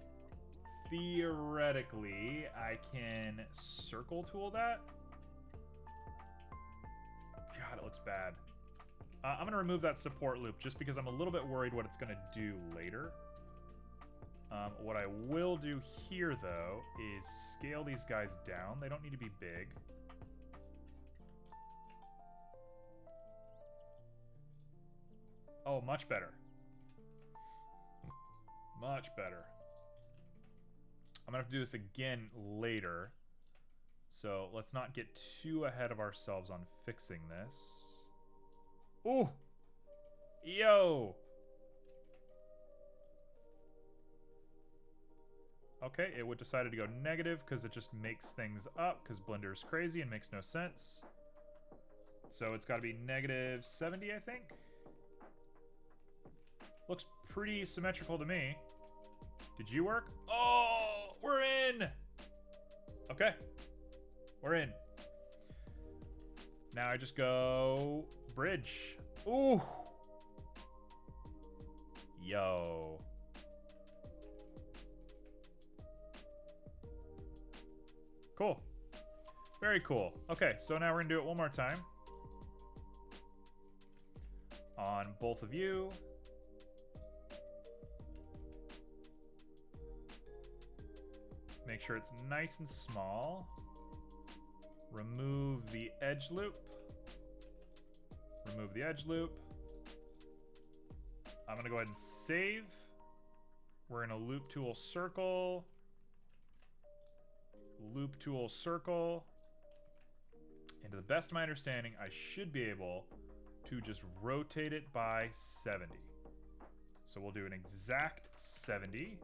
theoretically, I can circle tool that. God, it looks bad. I'm going to remove that support loop just because I'm a little bit worried what it's going to do later. What I will do here, though, is scale these guys down. They don't need to be big. Oh, much better. Much better. I'm going to have to do this again later. So let's not get too ahead of ourselves on fixing this. Ooh! Yo! Okay, it would decided to go negative because it just makes things up because Blender is crazy and makes no sense. So it's got to be negative 70, I think. Looks pretty symmetrical to me. Did you work? Oh, we're in! Okay. We're in. Now I just go bridge. Ooh! Yo. Cool. Very cool. Okay, so now we're gonna do it one more time. On both of you. Make sure it's nice and small. Remove the edge loop. Remove the edge loop. I'm gonna go ahead and save. We're in a loop tool circle. Loop tool circle. And to the best of my understanding, I should be able to just rotate it by 70. So we'll do an exact 70.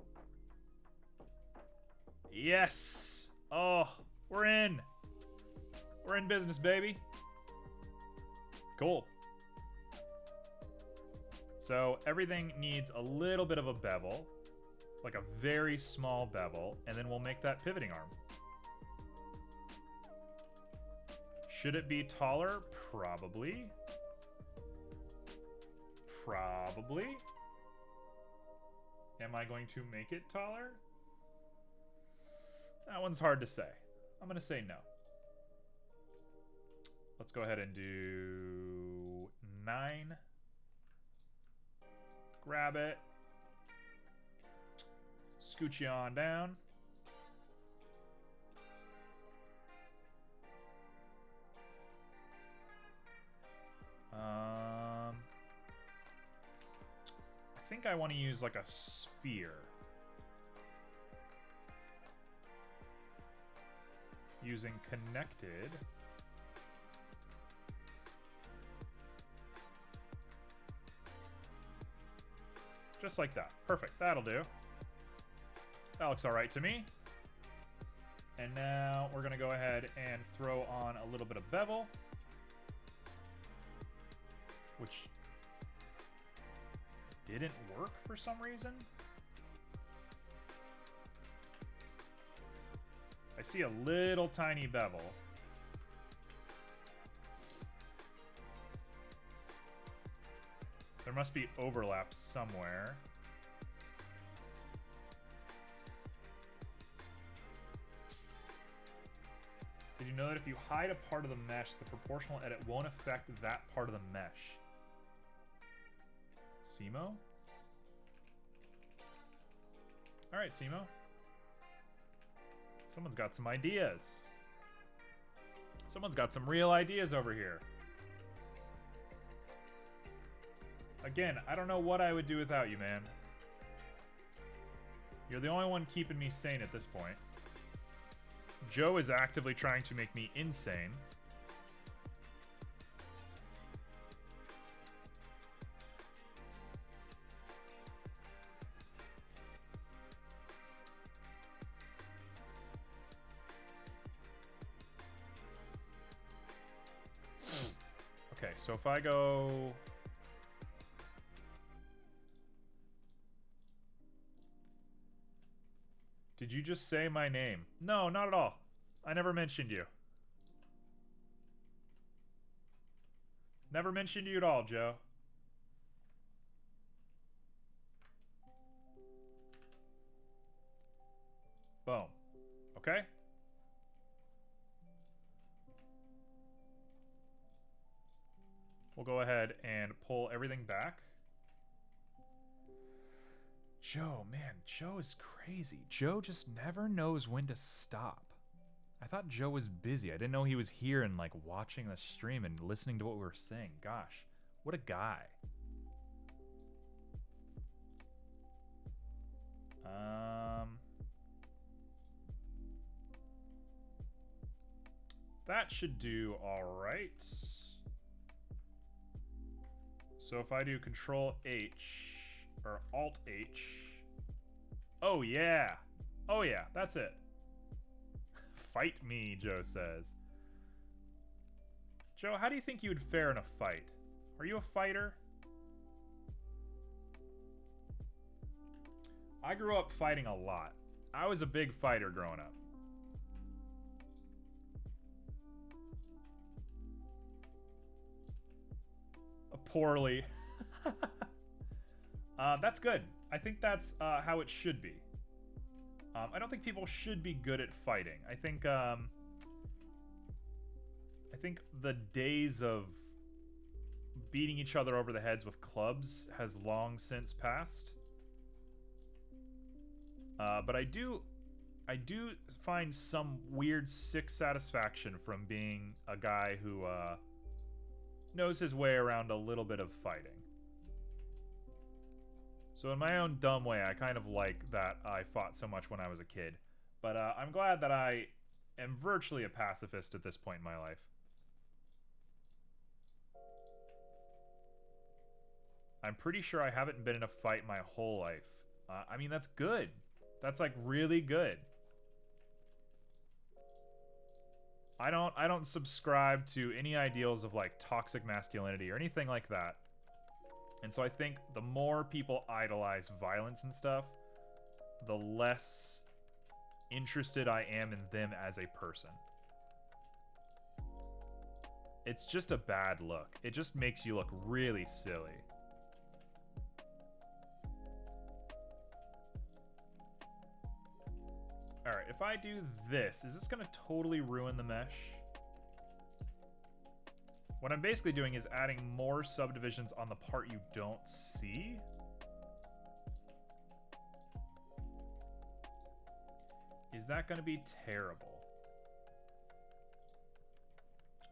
Yes! Oh, we're in! We're in business, baby. Cool. So everything needs a little bit of a bevel, like a very small bevel, and then we'll make that pivoting arm. Should it be taller? Probably. Probably. Am I going to make it taller? That one's hard to say. I'm going to say no. Let's go ahead and do 9. Grab it. Scooch you on down. I think I want to use like a sphere. Using connected. Just like that. Perfect. That'll do. That looks all right to me. And now we're going to go ahead and throw on a little bit of bevel. Which didn't work for some reason. I see a little tiny bevel. There must be overlap somewhere. Did you know that if you hide a part of the mesh, the proportional edit won't affect that part of the mesh? Simo? Alright, Simo. Someone's got some ideas. Someone's got some real ideas over here. Again, I don't know what I would do without you, man. You're the only one keeping me sane at this point. Joe is actively trying to make me insane. Okay, so if I go... Did you just say my name? No, not at all. I never mentioned you. Never mentioned you at all, Joe. Boom. Okay? We'll go ahead and pull everything back. Joe, man, Joe is crazy. Joe just never knows when to stop. I thought Joe was busy. I didn't know he was here and like watching the stream and listening to what we were saying. Gosh, what a guy. That should do all right. So if I do Control H or Alt H, oh yeah, that's it. Fight me, Joe says. Joe, how do you think you would fare in a fight? Are you a fighter? I grew up fighting a lot. I was a big fighter growing up. Poorly. That's good. I think that's how it should be. I don't think people should be good at fighting. I think the days of beating each other over the heads with clubs has long since passed. But I do find some weird sick satisfaction from being a guy who knows his way around a little bit of fighting. So in my own dumb way, I kind of like that I fought so much when I was a kid. But I'm glad that I am virtually a pacifist at this point in my life. I'm pretty sure I haven't been in a fight my whole life. I mean, that's good. That's like really good. I don't subscribe to any ideals of like toxic masculinity or anything like that. And so I think the more people idolize violence and stuff, the less interested I am in them as a person. It's just a bad look. It just makes you look really silly. Alright, if I do this, is this going to totally ruin the mesh? What I'm basically doing is adding more subdivisions on the part you don't see. Is that going to be terrible?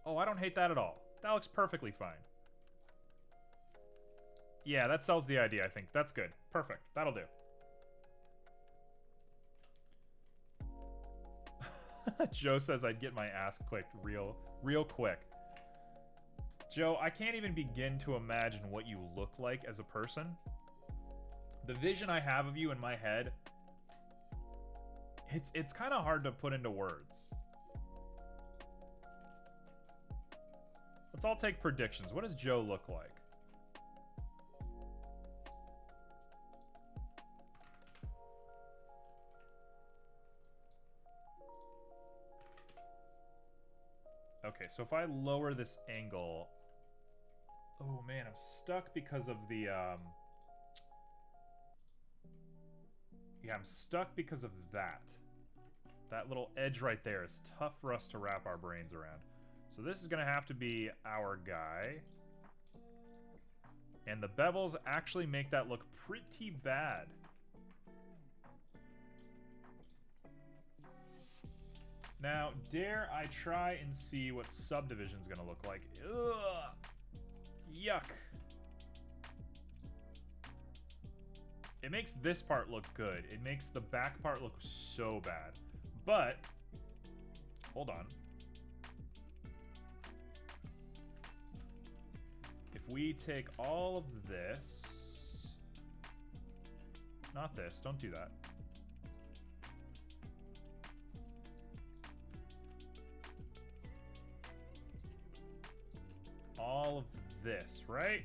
Oh, I don't hate that at all. That looks perfectly fine. Yeah, that sells the idea, I think. That's good. Perfect. That'll do. Joe says I'd get my ass kicked real quick. Joe, I can't even begin to imagine what you look like as a person. The vision I have of you in my head, it's kind of hard to put into words. Let's all take predictions. What does Joe look like? Okay, so if I lower this angle... Oh man, I'm stuck because of the... Yeah, I'm stuck because of that. That little edge right there is tough for us to wrap our brains around. So this is going to have to be our guy. And the bevels actually make that look pretty bad. Now, dare I try and see what subdivision's gonna look like? Ugh! Yuck! It makes this part look good. It makes the back part look so bad. But, hold on. If we take all of this... Not this, don't do that. all of this, right?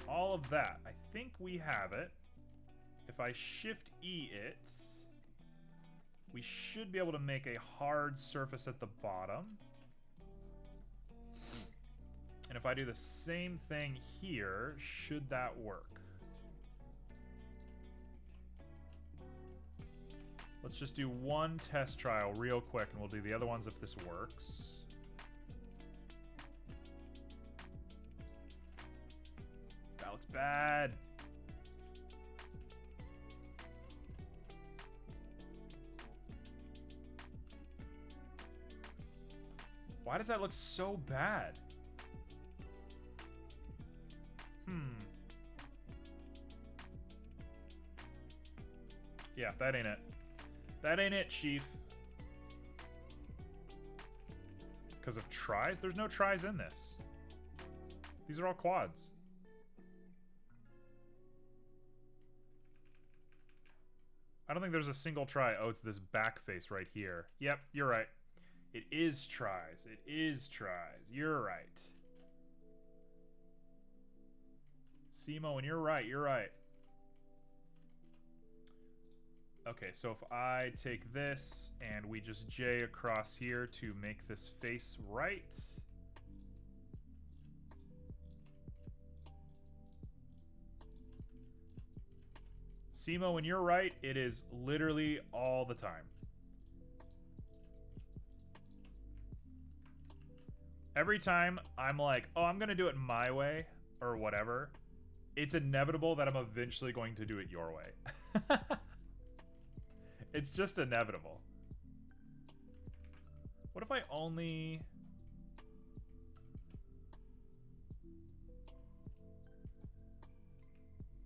All of that. I think we have it. If I Shift E it, we should be able to make a hard surface at the bottom. And if I do the same thing here, should that work? Let's just do one test trial real quick, and we'll do the other ones if this works. That looks bad. Why does that look so bad? Yeah, that ain't it. That ain't it, Chief. Because of tries? There's no tries in this. These are all quads. I don't think there's a single try. Oh, it's this back face right here. Yep, you're right. It is tries. It is tries. You're right. Simo, and you're right. You're right. Okay, so if I take this and we just J across here to make this face right. Simo, when you're right, it is literally all the time. Every time I'm like, oh, I'm going to do it my way or whatever, it's inevitable that I'm eventually going to do it your way. It's just inevitable. What if I only...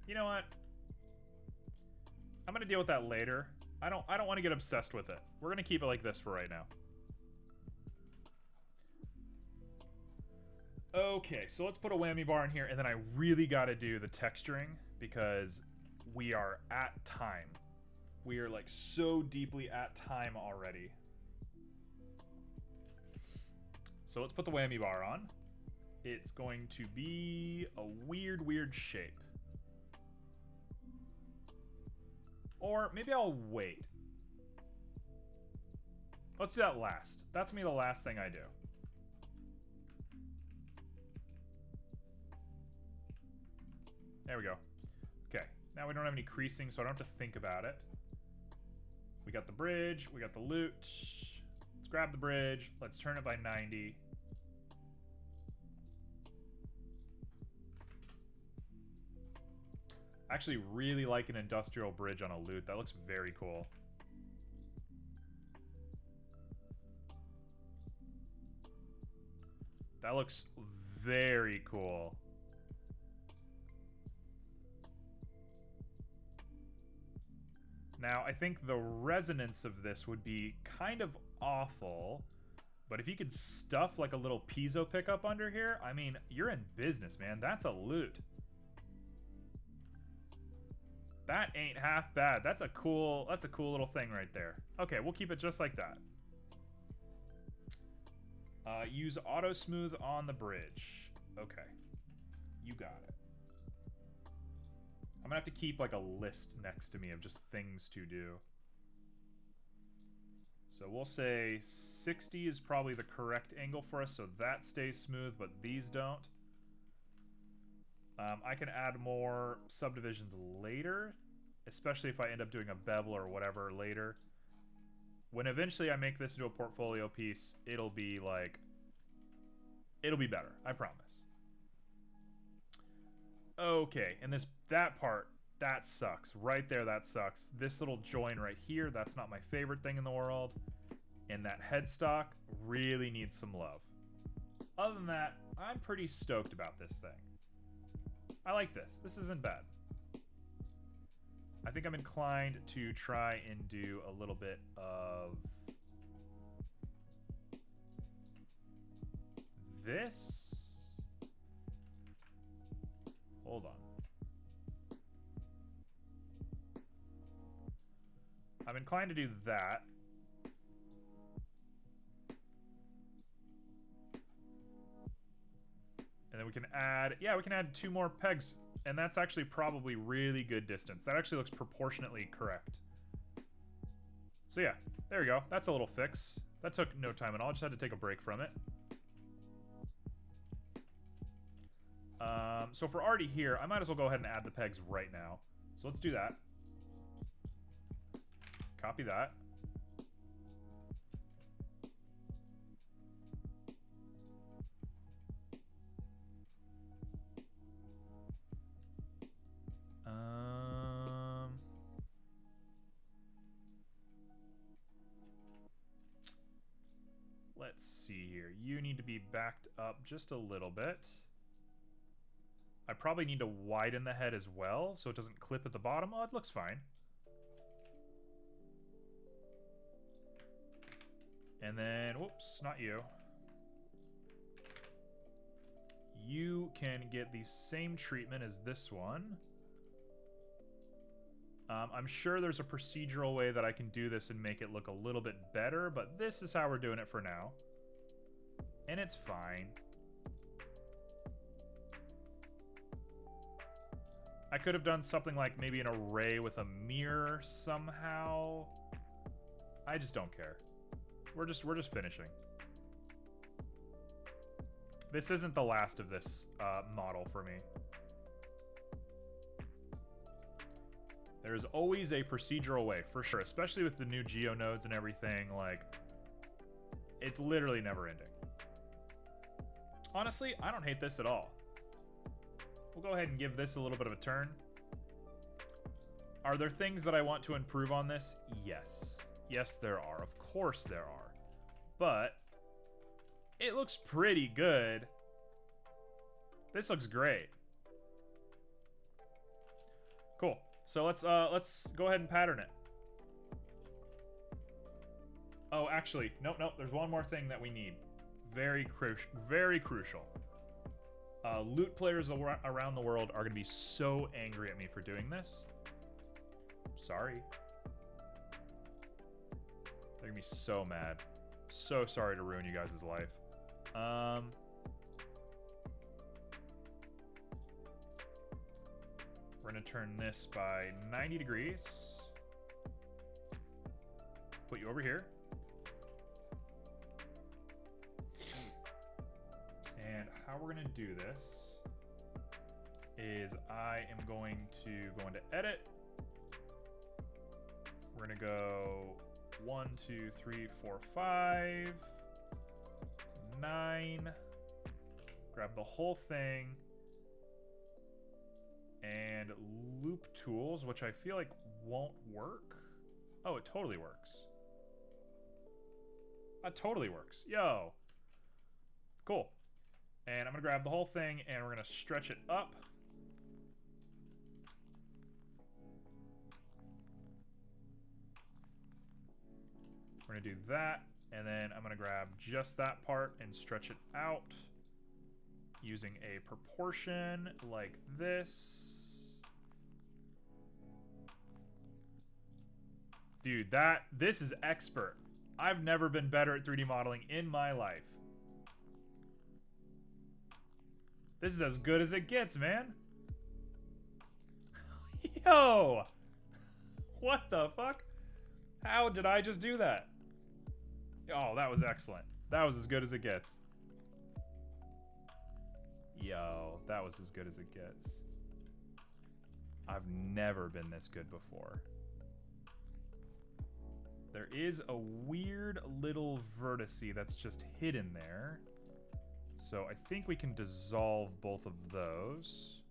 You know what? I'm gonna deal with that later. I don't want to get obsessed with it. We're gonna keep it like this for right now. Okay, so let's put a whammy bar in here, and then I really gotta do the texturing because we are at time. We are like so deeply at time already. So let's put the whammy bar on. It's going to be a weird, weird shape. Or maybe I'll wait. Let's do that last. That's gonna be the last thing I do. There we go. Okay, now we don't have any creasing, so I don't have to think about it. We got the bridge, we got the lute. Let's grab the bridge, let's turn it by 90. I actually really like an industrial bridge on a lute. That looks very cool. That looks very cool. Now, I think the resonance of this would be kind of awful, but if you could stuff like a little piezo pickup under here, I mean, you're in business, man. That's a lute. That ain't half bad. That's a cool little thing right there. Okay, we'll keep it just like that. Use auto smooth on the bridge. Okay, you got it. I'm gonna have to keep like a list next to me of just things to do. So we'll say 60 is probably the correct angle for us, so that stays smooth, but these don't. I can add more subdivisions later, especially if I end up doing a bevel or whatever later. When eventually I make this into a portfolio piece, it'll be like... It'll be better, I promise. Okay, and that part, that sucks. Right there, that sucks. This little join right here, that's not my favorite thing in the world. And that headstock really needs some love. Other than that, I'm pretty stoked about this thing. I like this. This isn't bad. I think I'm inclined to try and do a little bit of this. Hold on. I'm inclined to do that. can add, yeah, we can add 2 more pegs. And that's actually probably really good distance. That actually looks proportionately correct. So yeah, there we go. That's a little fix. That took no time at all. I just had to take a break from it. So if we're already here, I might as well go ahead and add the pegs right now. So let's do that. Copy that. Let's see here. You need to be backed up just a little bit. I probably need to widen the head as well so it doesn't clip at the bottom. Oh, it looks fine. And then, whoops, not you. You can get the same treatment as this one. I'm sure there's a procedural way that I can do this and make it look a little bit better, but this is how we're doing it for now. And it's fine. I could have done something like maybe an array with a mirror somehow. I just don't care. We're just finishing. This isn't the last of this model for me. There's always a procedural way, for sure, especially with the new geo nodes and everything. Like, it's literally never ending. Honestly, I don't hate this at all. We'll go ahead and give this a little bit of a turn. Are there things that I want to improve on this? Yes. Yes, there are. Of course there are. But it looks pretty good. This looks great. Cool. So let's go ahead and pattern it. Oh, actually, nope. There's one more thing that we need. Very crucial. Lute players around the world are going to be so angry at me for doing this. Sorry. They're going to be so mad. So sorry to ruin you guys' life. We're going to turn this by 90 degrees. Put you over here. And how we're going to do this is I am going to go into edit. We're going to go 1, 2, 3, 4, 5, 9. Grab the whole thing. And loop tools, which I feel like won't work. Oh, it totally works. That totally works. Yo. Cool. And I'm going to grab the whole thing and we're going to stretch it up. We're going to do that. And then I'm going to grab just that part and stretch it out using a proportion like this. Dude, this is expert. I've never been better at 3D modeling in my life. This is as good as it gets, man. Yo! What the fuck? How did I just do that? Oh, that was excellent. That was as good as it gets. Yo, that was as good as it gets. I've never been this good before. There is a weird little vertex that's just hidden there. So I think we can dissolve both of those.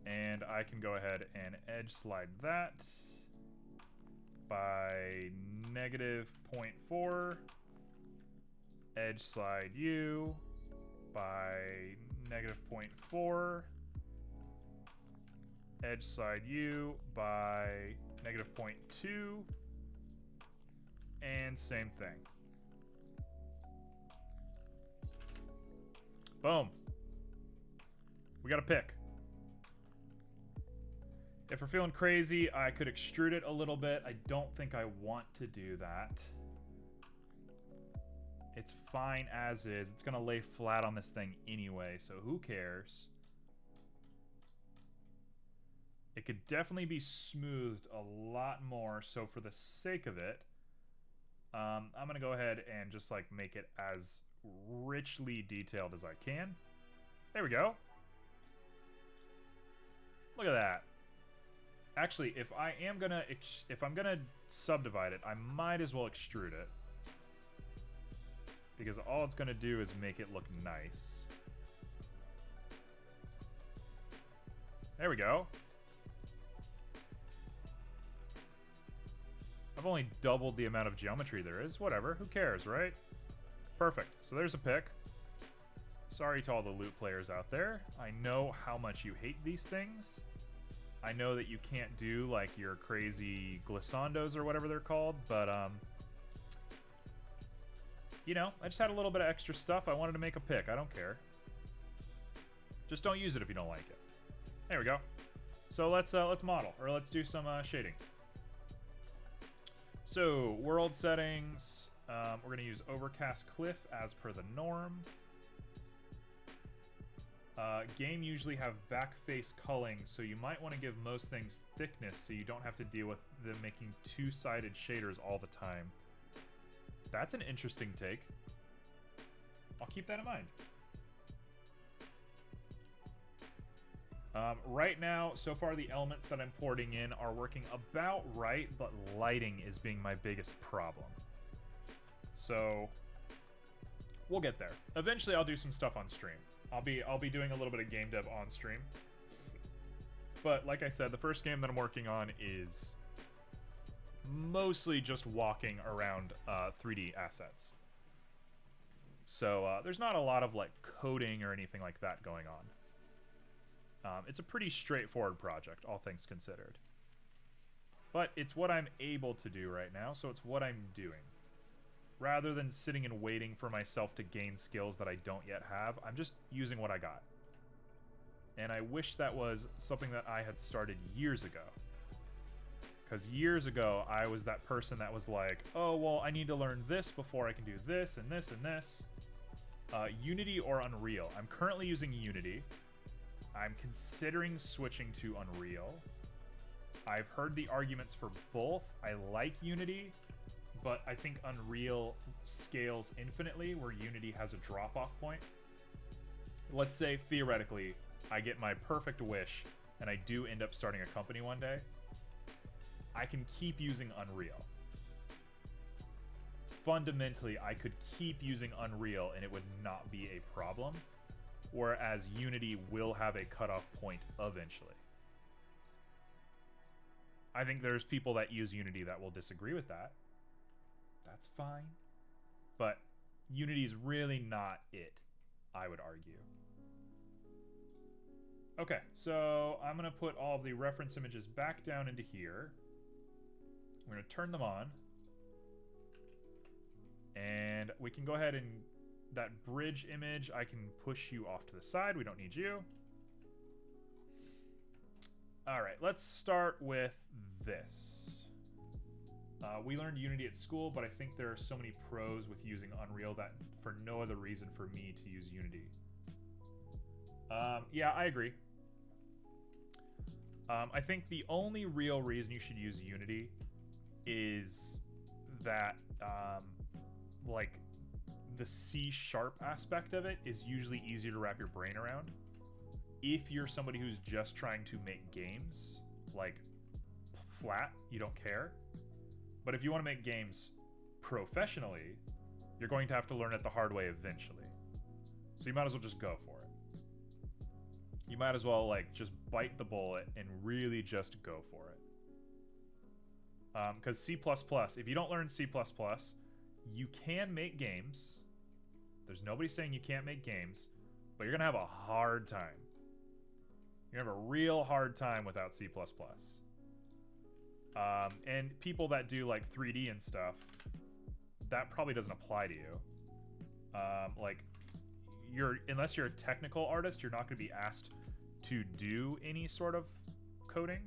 And I can go ahead and edge slide that by -0.4. Edge slide you by -0.4. Edge slide you by -0.2. And same thing. Boom. We got a pick. If we're feeling crazy, I could extrude it a little bit. I don't think I want to do that. It's fine as is. It's going to lay flat on this thing anyway, so who cares? It could definitely be smoothed a lot more, so for the sake of it, I'm going to go ahead and just like make it as richly detailed as I can. There we go. Look at that. Actually, if I'm gonna subdivide it, I might as well extrude it, because all it's gonna do is make it look nice. There we go. I've only doubled the amount of geometry there is. Whatever, who cares, right? Perfect. So there's a pick. Sorry to all the Lute players out there. I know how much you hate these things. I know that you can't do like your crazy glissandos or whatever they're called, but you know, I just had a little bit of extra stuff. I wanted to make a pick. I don't care. Just don't use it if you don't like it. There we go. So let's model, or let's do some shading. So world settings, we're gonna use overcast cliff as per the norm. Game usually have back face culling, so you might want to give most things thickness so you don't have to deal with them making two-sided shaders all the time. That's an interesting take. I'll keep that in mind. Right now, so far the elements that I'm porting in are working about right, but lighting is being my biggest problem. So we'll get there. Eventually I'll do some stuff on stream. I'll be doing a little bit of game dev on stream. But like I said, the first game that I'm working on is mostly just walking around 3D assets. So there's not a lot of like coding or anything like that going on. It's a pretty straightforward project, all things considered. But it's what I'm able to do right now, so it's what I'm doing. Rather than sitting and waiting for myself to gain skills that I don't yet have, I'm just using what I got. And I wish that was something that I had started years ago. Because years ago, I was that person that was like, oh, well, I need to learn this before I can do this and this and this. Unity or Unreal. I'm currently using Unity. I'm considering switching to Unreal. I've heard the arguments for both. I like Unity, but I think Unreal scales infinitely where Unity has a drop-off point. Let's say, theoretically, I get my perfect wish and I do end up starting a company one day. I can keep using Unreal. Fundamentally, I could keep using Unreal and it would not be a problem. Whereas Unity will have a cutoff point eventually. I think there's people that use Unity that will disagree with that. That's fine. But Unity's really not it, I would argue. Okay, so I'm going to put all of the reference images back down into here. We're going to turn them on. And we can go ahead and... that bridge image, I can push you off to the side. We don't need you. All right, let's start with this. We learned Unity at school, but I think there are so many pros with using Unreal that for no other reason for me to use Unity. Yeah, I agree. I think the only real reason you should use Unity is that, like, the C# aspect of it is usually easier to wrap your brain around. If you're somebody who's just trying to make games, like, flat, you don't care. But if you want to make games professionally, you're going to have to learn it the hard way eventually. So you might as well just go for it. You might as well, like, just bite the bullet and really just go for it. Because C++, if you don't learn C++, you can make games. There's nobody saying you can't make games, but you're going to have a hard time. You're going to have a real hard time without C++. And people that do, like, 3D and stuff, that probably doesn't apply to you. Like, unless you're a technical artist, you're not going to be asked to do any sort of coding.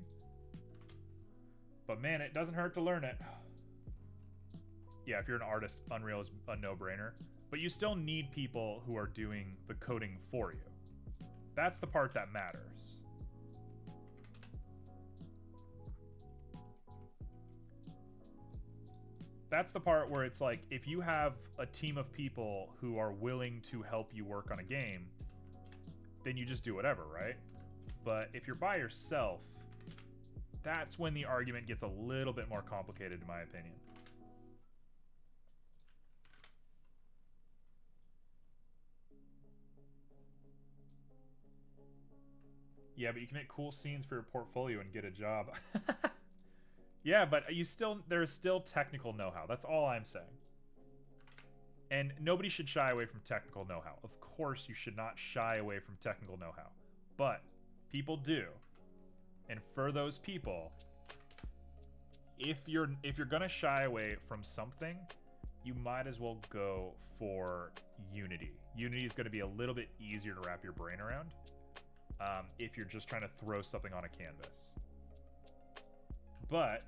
But man, it doesn't hurt to learn it. Yeah, if you're an artist, Unreal is a no-brainer. But you still need people who are doing the coding for you. That's the part that matters. That's the part where it's like, if you have a team of people who are willing to help you work on a game, then you just do whatever, right? But if you're by yourself, that's when the argument gets a little bit more complicated, in my opinion. Yeah, but you can make cool scenes for your portfolio and get a job. Yeah, but there's still technical know-how. That's all I'm saying. And nobody should shy away from technical know-how. Of course, you should not shy away from technical know-how. But people do. And for those people, if you're gonna shy away from something, you might as well go for Unity. Unity is gonna be a little bit easier to wrap your brain around if you're just trying to throw something on a canvas. But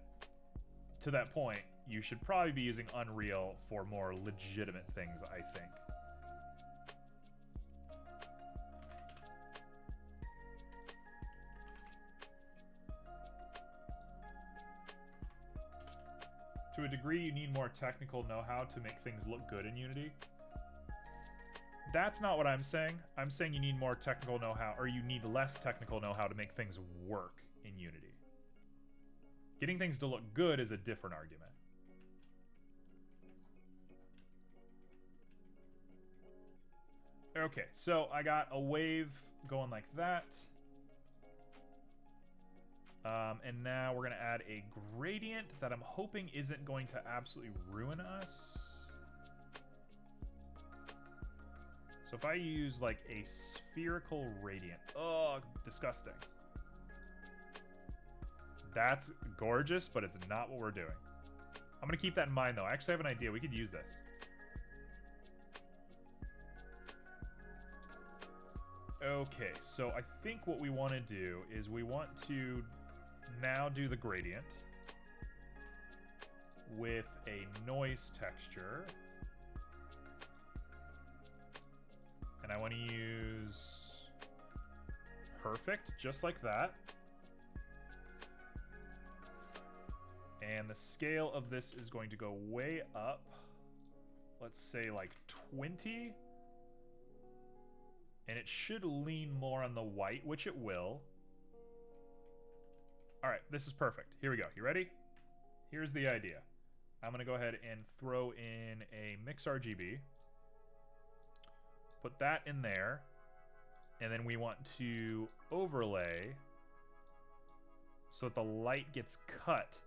to that point, you should probably be using Unreal for more legitimate things, I think. To a degree, you need more technical know-how to make things look good in Unity. That's not what I'm saying. I'm saying you need more technical know-how, or you need less technical know-how to make things work in Unity. Getting things to look good is a different argument. Okay, so I got a wave going like that. And now we're going to add a gradient that I'm hoping isn't going to absolutely ruin us. So if I use like a spherical radiant. Oh, disgusting. That's gorgeous, but it's not what we're doing. I'm going to keep that in mind, though. I actually have an idea. We could use this. Okay, so I think what we want to do is we want to now do the gradient with a noise texture. And I want to use perfect, just like that. And the scale of this is going to go way up. Let's say like 20. And it should lean more on the white, which it will. All right, this is perfect. Here we go. You ready? Here's the idea. I'm going to go ahead and throw in a mix RGB. Put that in there. And then we want to overlay so that the light gets cut.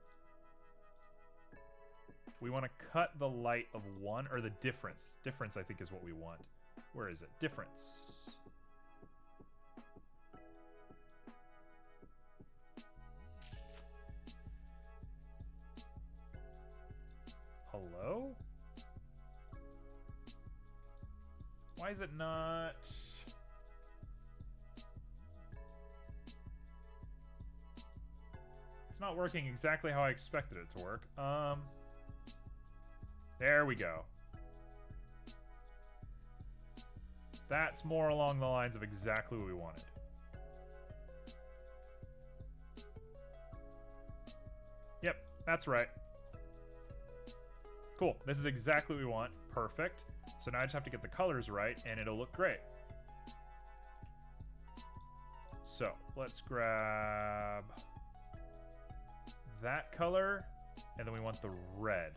We want to cut the light of one, or the difference. Difference, I think, is what we want. Where is it? Difference. Hello? Why is it not... It's not working exactly how I expected it to work. There we go. That's more along the lines of exactly what we wanted. Yep, that's right. Cool, this is exactly what we want. Perfect. So now I just have to get the colors right, and it'll look great. So, let's grab that color, and then we want the red.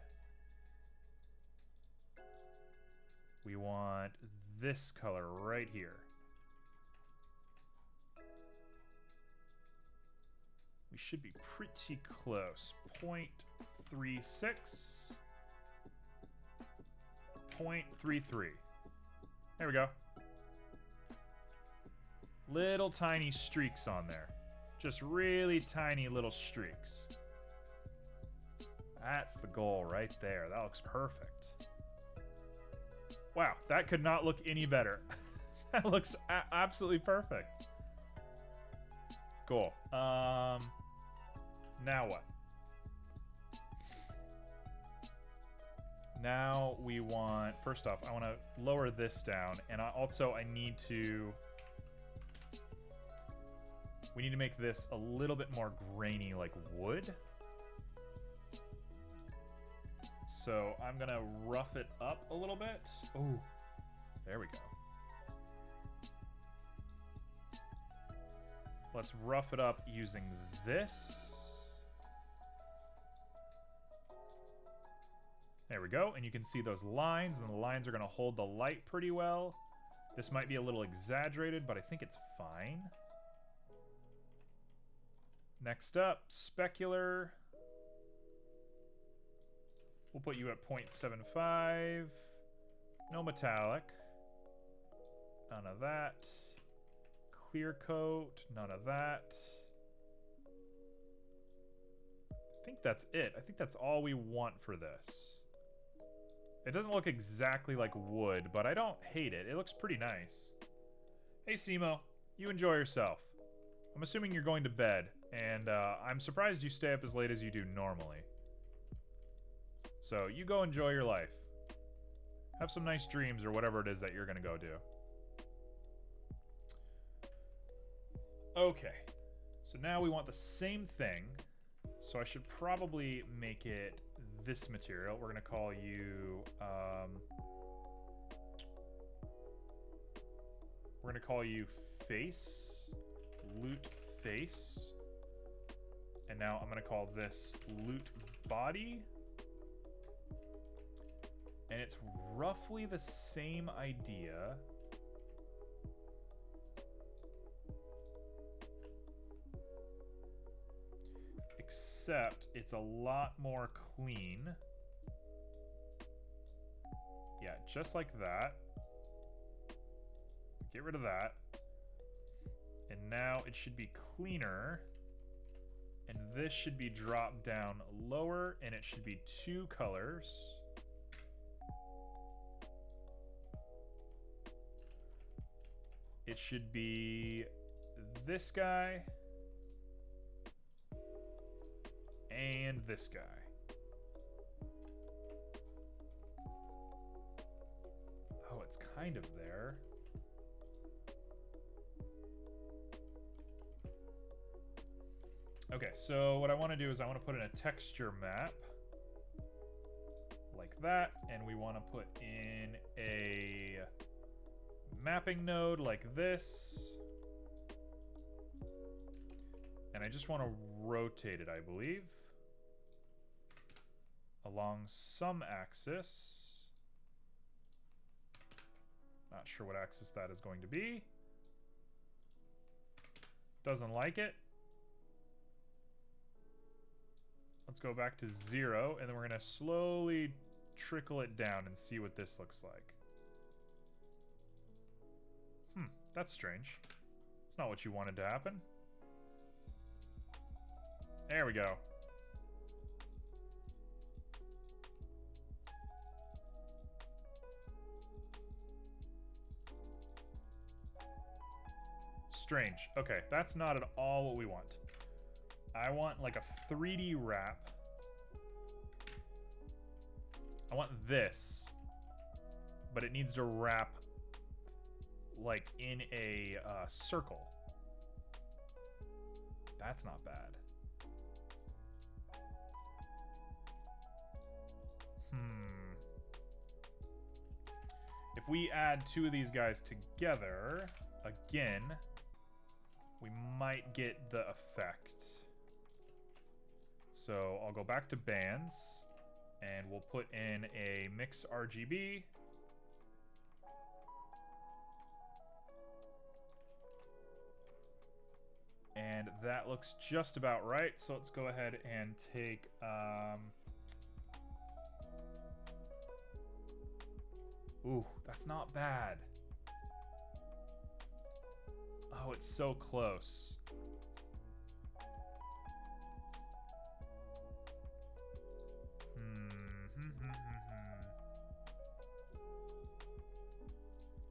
We want this color right here. We should be pretty close. 0.36. 0.33. There we go. Little tiny streaks on there. Just really tiny little streaks. That's the goal right there. That looks perfect. Wow, that could not look any better. That looks absolutely perfect. Cool. Now what? Now we want, first off, I want to lower this down, and I need to, we need to make this a little bit more grainy like wood. So I'm gonna rough it up a little bit. Oh, there we go. Let's rough it up using this. There we go, and you can see those lines, and the lines are going to hold the light pretty well. This might be a little exaggerated, but I think it's fine. Next up, Specular. We'll put you at 0.75. No metallic. None of that. Clear coat. None of that. I think that's it. I think that's all we want for this. It doesn't look exactly like wood, but I don't hate it. It looks pretty nice. Hey, Simo. You enjoy yourself. I'm assuming you're going to bed, and I'm surprised you stay up as late as you do normally. So, you go enjoy your life. Have some nice dreams or whatever it is that you're going to go do. Okay. So now we want the same thing. So I should probably make it this material. We're going to call you... we're going to call you Face. Lute Face. And now I'm going to call this Lute Body. And it's roughly the same idea. Except it's a lot more clean. Yeah, just like that. Get rid of that. And now it should be cleaner. And this should be dropped down lower, and it should be 2 colors. It should be this guy and this guy. Oh, it's kind of there. Okay, so what I want to do is I want to put in a texture map like that, and we want to put in a mapping node like this. And I just want to rotate it, I believe, along some axis. Not sure what axis that is going to be. Doesn't like it. Let's go back to 0, and then we're going to slowly trickle it down and see what this looks like. That's strange. It's not what you wanted to happen. There we go. Strange. Okay, that's not at all what we want. I want like a 3D wrap. I want this, but it needs to wrap like in a circle. That's not bad. If we add 2 of these guys together, again, we might get the effect. So I'll go back to bands, and we'll put in a mix RGB. And that looks just about right. So let's go ahead and take... Ooh, that's not bad. Oh, it's so close.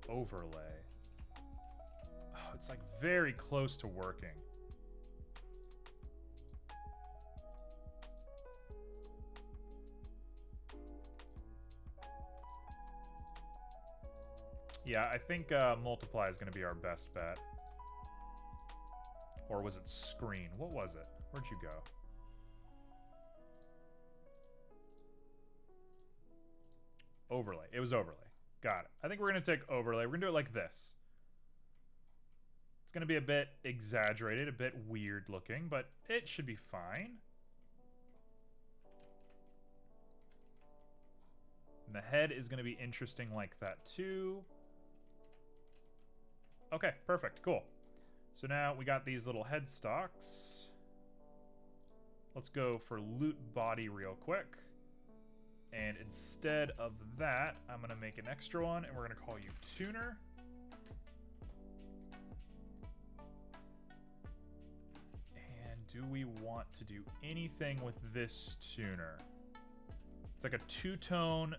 Overlay. Oh, it's like very close to working. Yeah, I think multiply is going to be our best bet. Or was it screen? What was it? Where'd you go? Overlay. It was overlay. Got it. I think we're going to take overlay. We're going to do it like this. It's going to be a bit exaggerated, a bit weird looking, but it should be fine. And the head is going to be interesting like that too. Okay, perfect. Cool. So now we got these little headstocks. Let's go for Lute body real quick. And instead of that, I'm going to make an extra one, and we're going to call you Tuner. And do we want to do anything with this tuner? It's like a two-tone,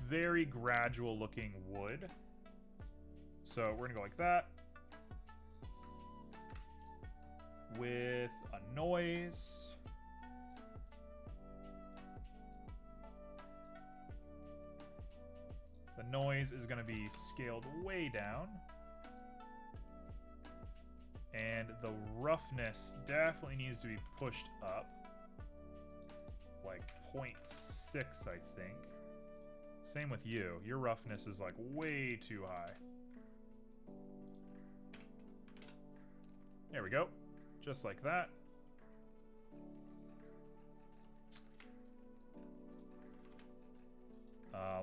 very gradual looking wood. So we're going to go like that. With a noise. The noise is going to be scaled way down. And the roughness definitely needs to be pushed up. Like 0.6, I think. Same with you. Your roughness is like way too high. There we go. Just like that.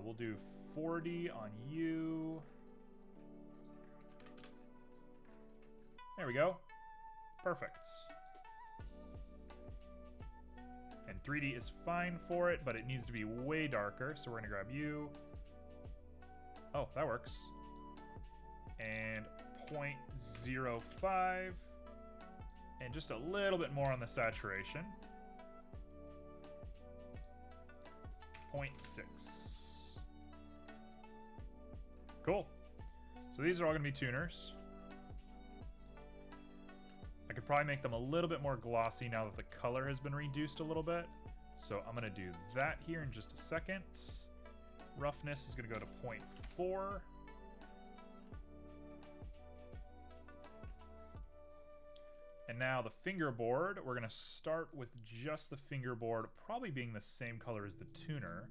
We'll do 40 on you. There we go. Perfect. And 3D is fine for it, but it needs to be way darker, so we're going to grab you. Oh, that works. And 0.05. And just a little bit more on the saturation. 0.6. Cool. So these are all going to be tuners. I could probably make them a little bit more glossy now that the color has been reduced a little bit. So I'm going to do that here in just a second. Roughness is going to go to 0.4. And now the fingerboard, we're going to start with just the fingerboard, probably being the same color as the tuner.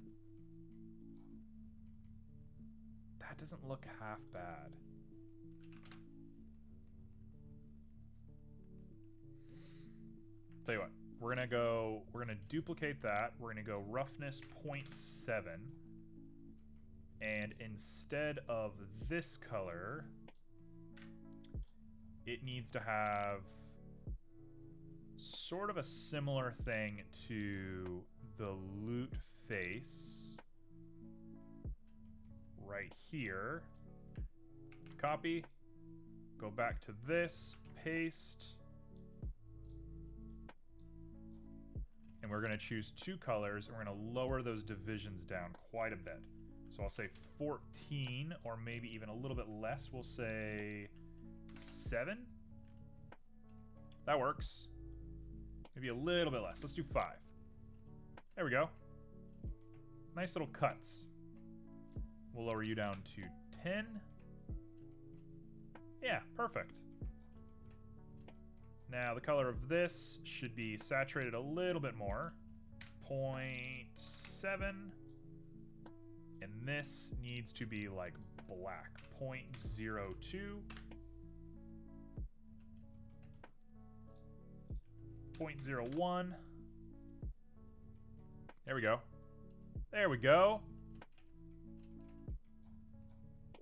That doesn't look half bad. Tell you what, we're gonna duplicate that. We're gonna go roughness 0.7. And instead of this color, it needs to have sort of a similar thing to the Lute face. Right here. Copy. Go back to this. Paste. And we're going to choose two colors, and we're going to lower those divisions down quite a bit. So I'll say 14, or maybe even a little bit less. We'll say 7. That works. Maybe a little bit less. Let's do 5. There we go. Nice little cuts. We'll lower you down to 10. Yeah, perfect. Now, the color of this should be saturated a little bit more. 0.7. And this needs to be like black. 0.02. 0.01. There we go. There we go.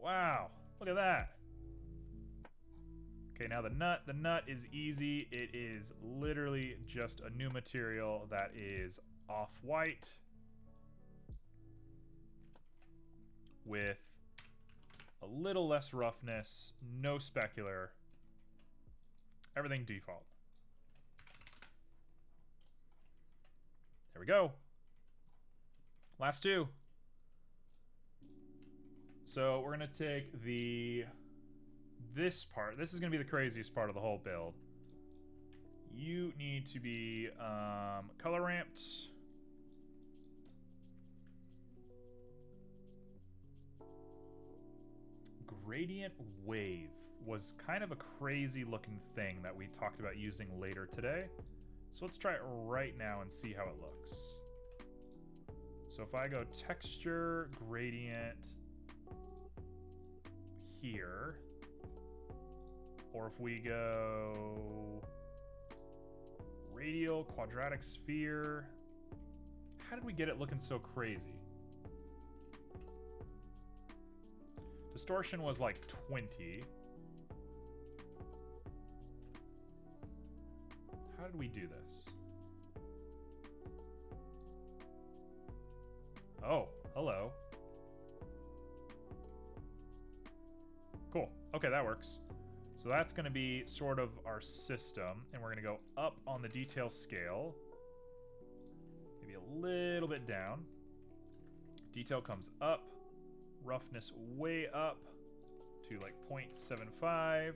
Wow, look at that. Okay, now the nut is easy. It is literally just a new material that is off-white with a little less roughness, no specular, everything default. There we go. Last two. So we're gonna take this part. This is gonna be the craziest part of the whole build. You need to be color ramped. Gradient Wave was kind of a crazy looking thing that we talked about using later today. So let's try it right now and see how it looks. So if I go Texture, Gradient, here, or if we go Radial, Quadratic Sphere, how did we get it looking so crazy? Distortion was like 20. How did we do this? Oh, hello. Cool. Okay, that works. So that's going to be sort of our system, and we're going to go up on the detail scale. Maybe a little bit down. Detail comes up. Roughness way up to like 0.75.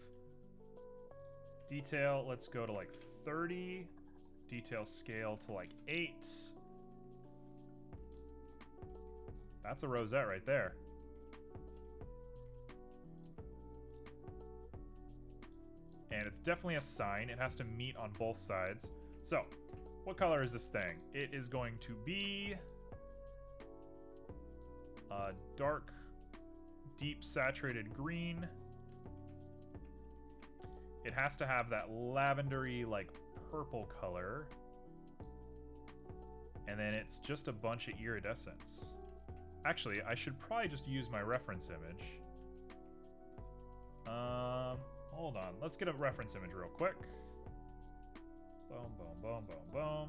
Detail, let's go to like 30. Detail scale to like 8. That's a rosette right there. And it's definitely a sign. It has to meet on both sides. So, what color is this thing? It is going to be a dark, deep saturated green. It has to have that lavendery, like, purple color. And then it's just a bunch of iridescence. Actually, I should probably just use my reference image. Hold on. Let's get a reference image real quick. Boom, boom, boom, boom, boom.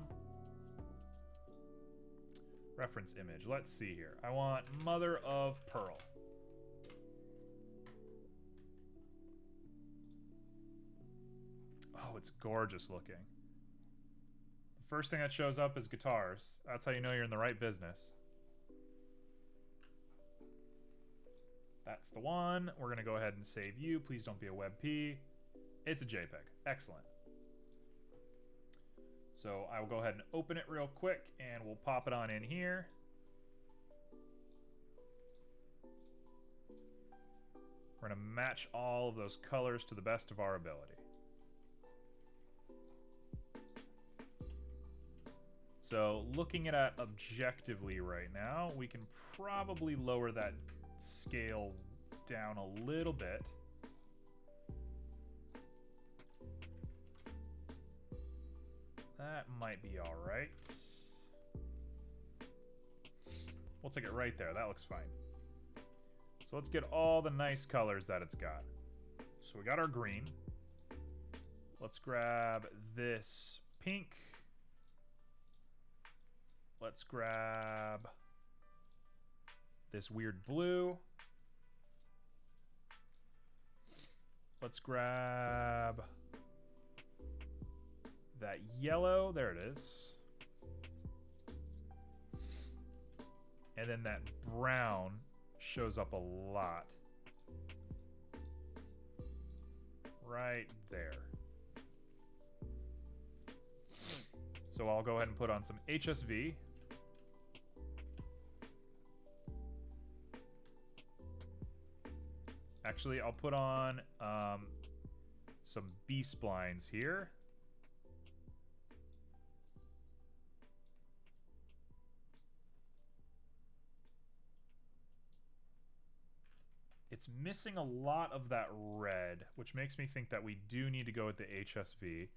Reference image. Let's see here. I want Mother of Pearl. Oh, it's gorgeous looking. The first thing that shows up is guitars. That's how you know you're in the right business. That's the one. We're going to go ahead and save you. Please don't be a WebP. It's a JPEG. Excellent. So I will go ahead and open it real quick, and we'll pop it on in here. We're going to match all of those colors to the best of our ability. So looking at it objectively right now, we can probably lower that scale down a little bit. That might be all right. We'll take it right there. That looks fine. So let's get all the nice colors that it's got. So we got our green. Let's grab this pink. Let's grab this weird blue. Let's grab that yellow. There it is. And then that brown shows up a lot. Right there. So I'll go ahead and put on some HSV. Actually, I'll put on some B-splines here. It's missing a lot of that red, which makes me think that we do need to go with the HSV.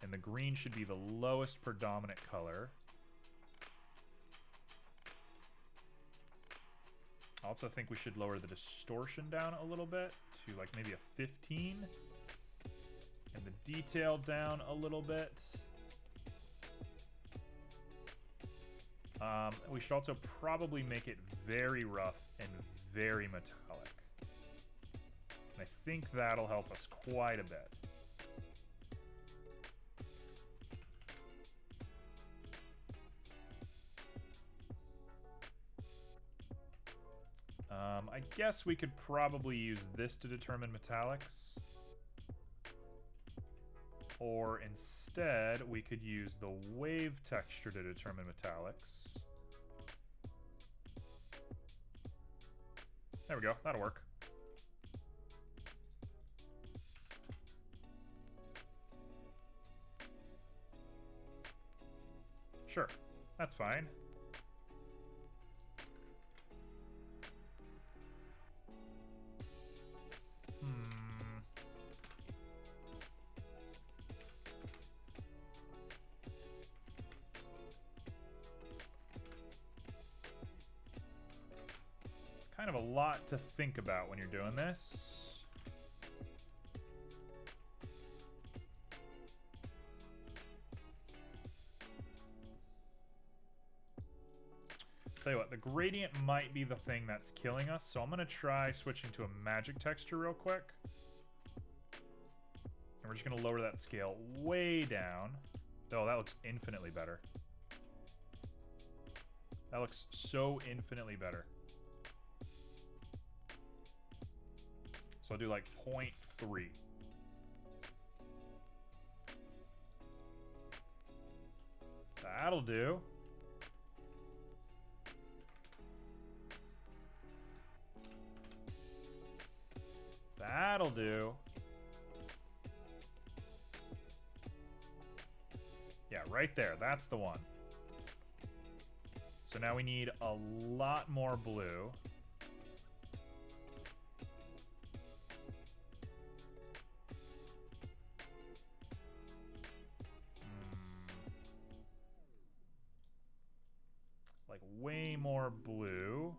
And the green should be the lowest predominant color. I also think we should lower the distortion down a little bit to like maybe a 15. And the detail down a little bit. We should also probably make it very rough and very metallic. And I think that'll help us quite a bit. I guess we could probably use this to determine metallics. Or instead, we could use the wave texture to determine metallics. There we go, that'll work. Sure, that's fine. Kind of a lot to think about when you're doing this. Tell you what, the gradient might be the thing that's killing us, so I'm going to try switching to a magic texture real quick. And we're just going to lower that scale way down. Oh, that looks infinitely better. That looks so infinitely better. So I'll do like 0.3. That'll do. That'll do. Yeah, right there. That's the one. So now we need a lot more blue. Like way more blue.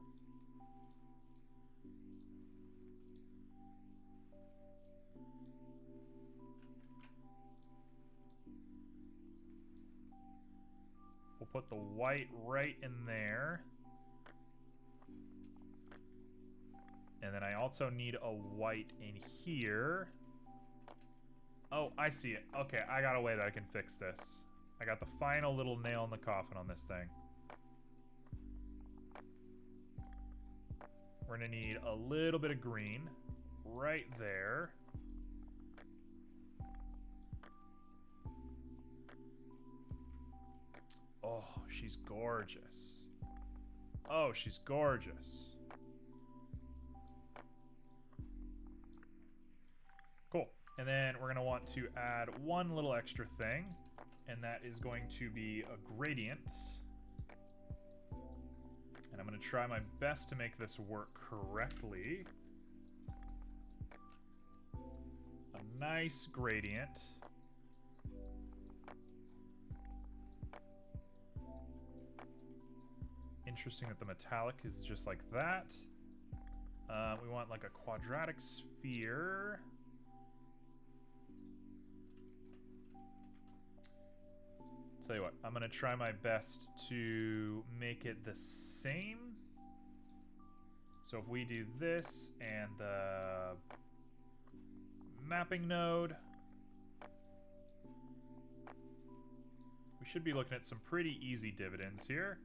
We'll put the white right in there. And then I also need a white in here. Oh, I see it. Okay, I got a way that I can fix this. I got the final little nail in the coffin on this thing. We're gonna need a little bit of green right there. Oh, she's gorgeous. Oh, she's gorgeous. Cool. And then we're going to want to add one little extra thing, and that is going to be a gradient. And I'm going to try my best to make this work correctly. A nice gradient. Interesting that the metallic is just like that. We want like a quadratic sphere. Tell you what, I'm gonna try my best to make it the same. So if we do this and the mapping node, we should be looking at some pretty easy dividends here.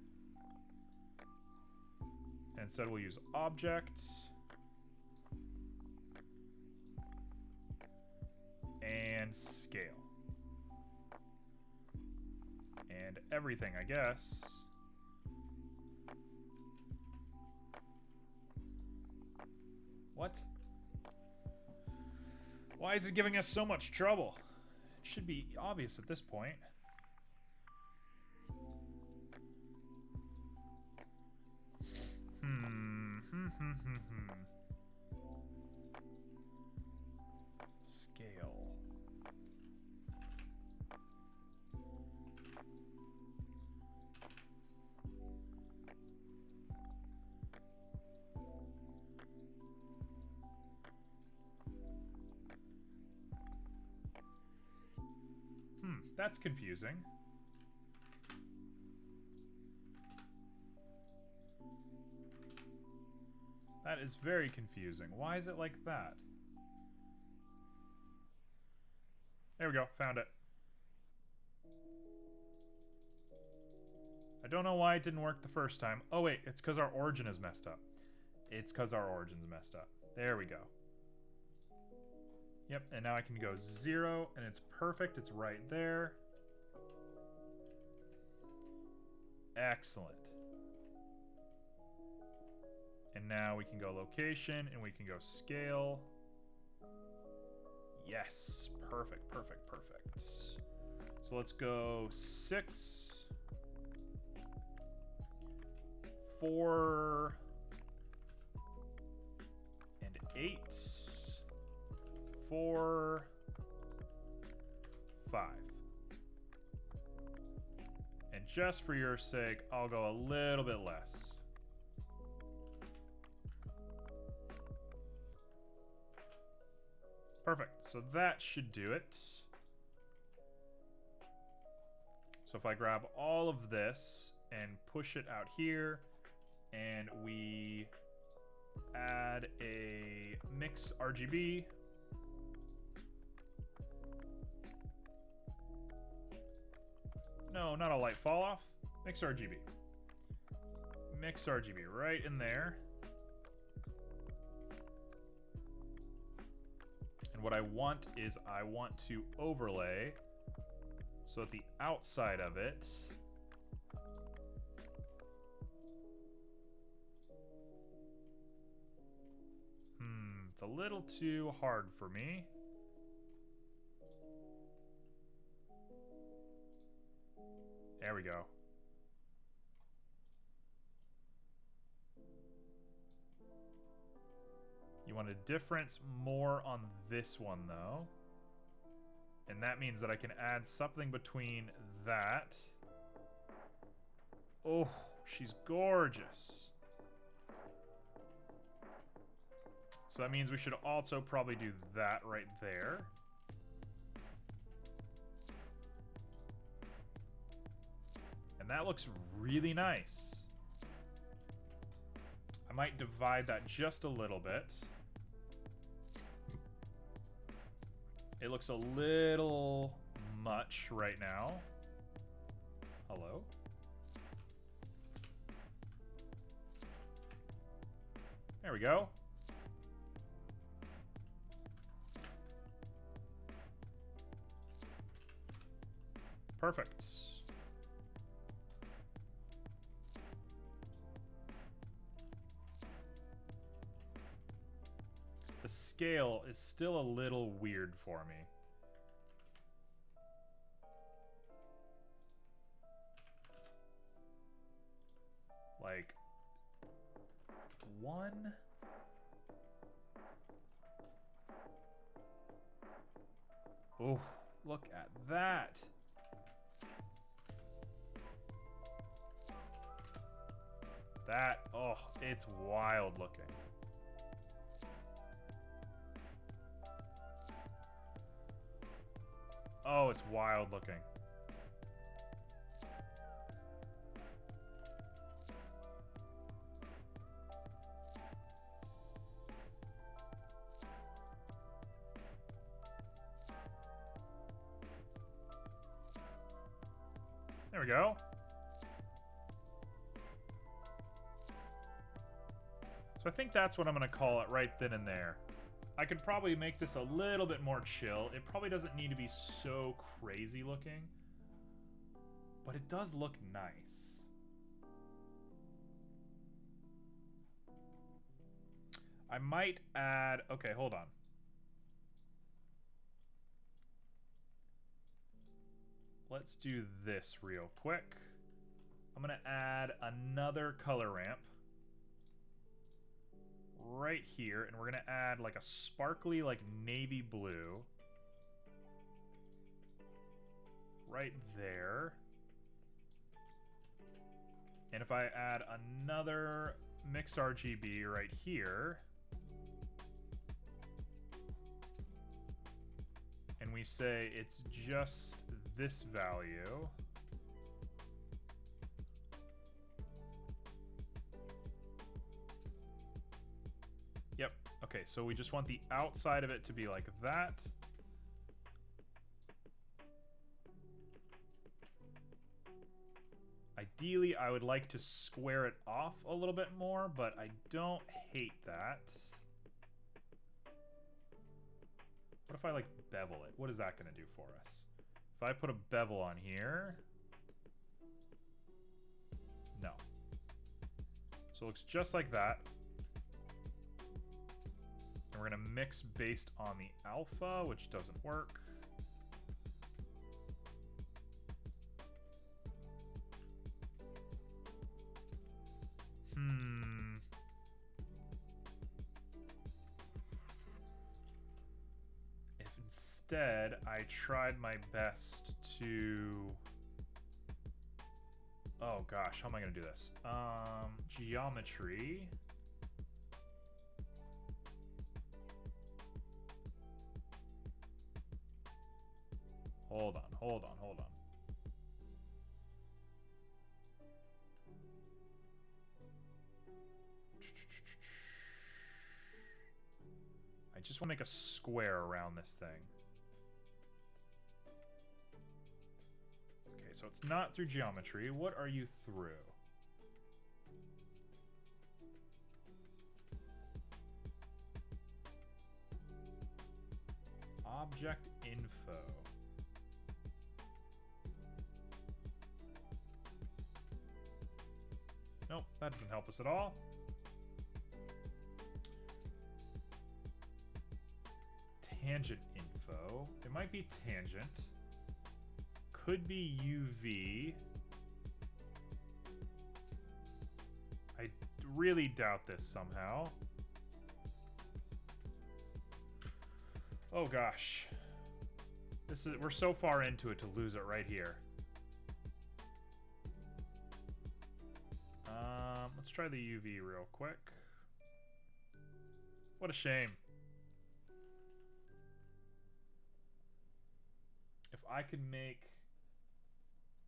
And instead we'll use object and scale. And everything, I guess. What? Why is it giving us so much trouble? It should be obvious at this point. Scale. That's confusing. That is very confusing. Why is it like that? There we go. Found it. I don't know why it didn't work the first time. Oh, wait. It's because our origin is messed up. It's because our origin's messed up. There we go. Yep, and now I can go 0, and it's perfect. It's right there. Excellent. And now we can go location, and we can go scale. Yes, perfect, perfect, perfect. So let's go 6. 4 and 8. 4, 5. And just for your sake, I'll go a little bit less. Perfect. So that should do it. So if I grab all of this and push it out here, and we add a mix RGB. No, not a light fall off. Mix RGB. Mix RGB right in there. And what I want is I want to overlay so at the outside of it, it's a little too hard for me. There we go. You want a difference more on this one, though. And that means that I can add something between that. Oh, she's gorgeous. So that means we should also probably do that right there. And that looks really nice. I might divide that just a little bit. It looks a little much right now. Hello? There we go. Perfect. The scale is still a little weird for me. Like 1. Oh, look at that. That, oh, it's wild looking. Oh, it's wild looking. There we go. So I think that's what I'm going to call it right then and there. I could probably make this a little bit more chill. It probably doesn't need to be so crazy looking, but it does look nice. I might add... Okay, hold on. Let's do this real quick. I'm going to add another color ramp right here, and we're going to add like a sparkly like navy blue right there. And if I add another mix RGB right here, and we say it's just this value, yep, okay, so we just want the outside of it to be like that. Ideally, I would like to square it off a little bit more, but I don't hate that. What if I like bevel it? What is that going to do for us? If I put a bevel on here, no. So it looks just like that. And we're going to mix based on the alpha, which doesn't work. instead, I tried my best to... Oh gosh, how am I going to do this? Geometry. Hold on. I just want to make a square around this thing. Okay, so it's not through geometry. What are you through? Object info. Nope, that doesn't help us at all. Tangent info. It might be tangent. Could be UV. I really doubt this somehow. Oh gosh. We're so far into it to lose it right here. Let's try the UV real quick. What a shame. If I could make...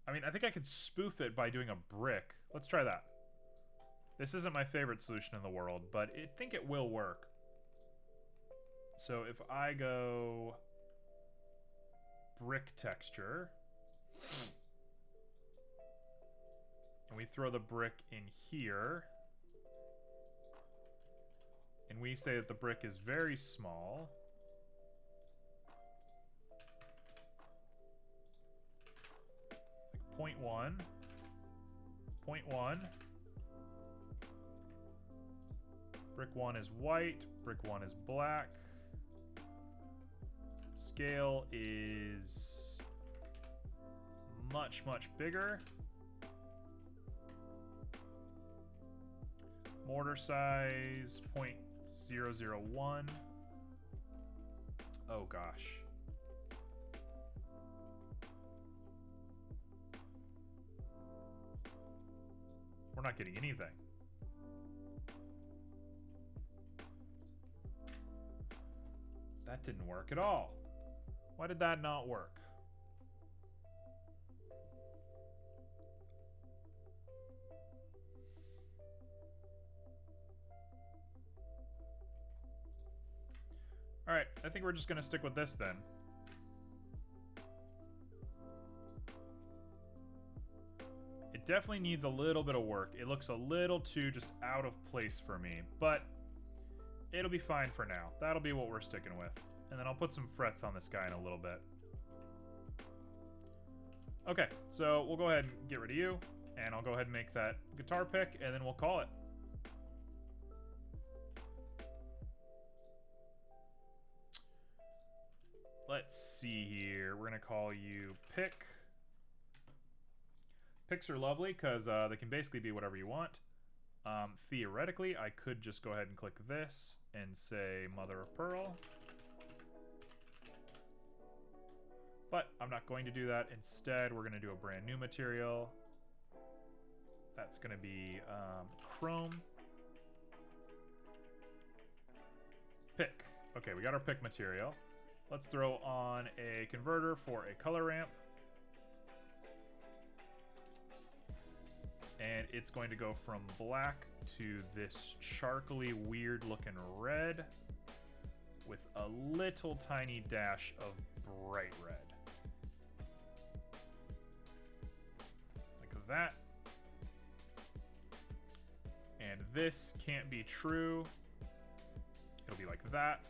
I mean, I think I could spoof it by doing a brick. Let's try that. This isn't my favorite solution in the world, but I think it will work. So if I go... brick texture... and we throw the brick in here... and we say that the brick is very small... like 0.1, 0.1. Brick 1 is white, brick 1 is black. Scale is much, much bigger. Mortar size 0.001. Oh gosh. We're not getting anything. That didn't work at all. Why did that not work? All right, I think we're just gonna stick with this then. It definitely needs a little bit of work. It looks a little too just out of place for me, but it'll be fine for now. That'll be what we're sticking with. And then I'll put some frets on this guy in a little bit. Okay, so we'll go ahead and get rid of you, and I'll go ahead and make that guitar pick, and then we'll call it. Let's see here. We're gonna call you pick. Picks are lovely because they can basically be whatever you want. Theoretically, I could just go ahead and click this and say mother of pearl. But I'm not going to do that. Instead, we're going to do a brand new material. That's going to be chrome. Pick. Okay, we got our pick material. Let's throw on a converter for a color ramp. And it's going to go from black to this charcoaly, weird looking red with a little tiny dash of bright red. Like that. And this can't be true. It'll be like that.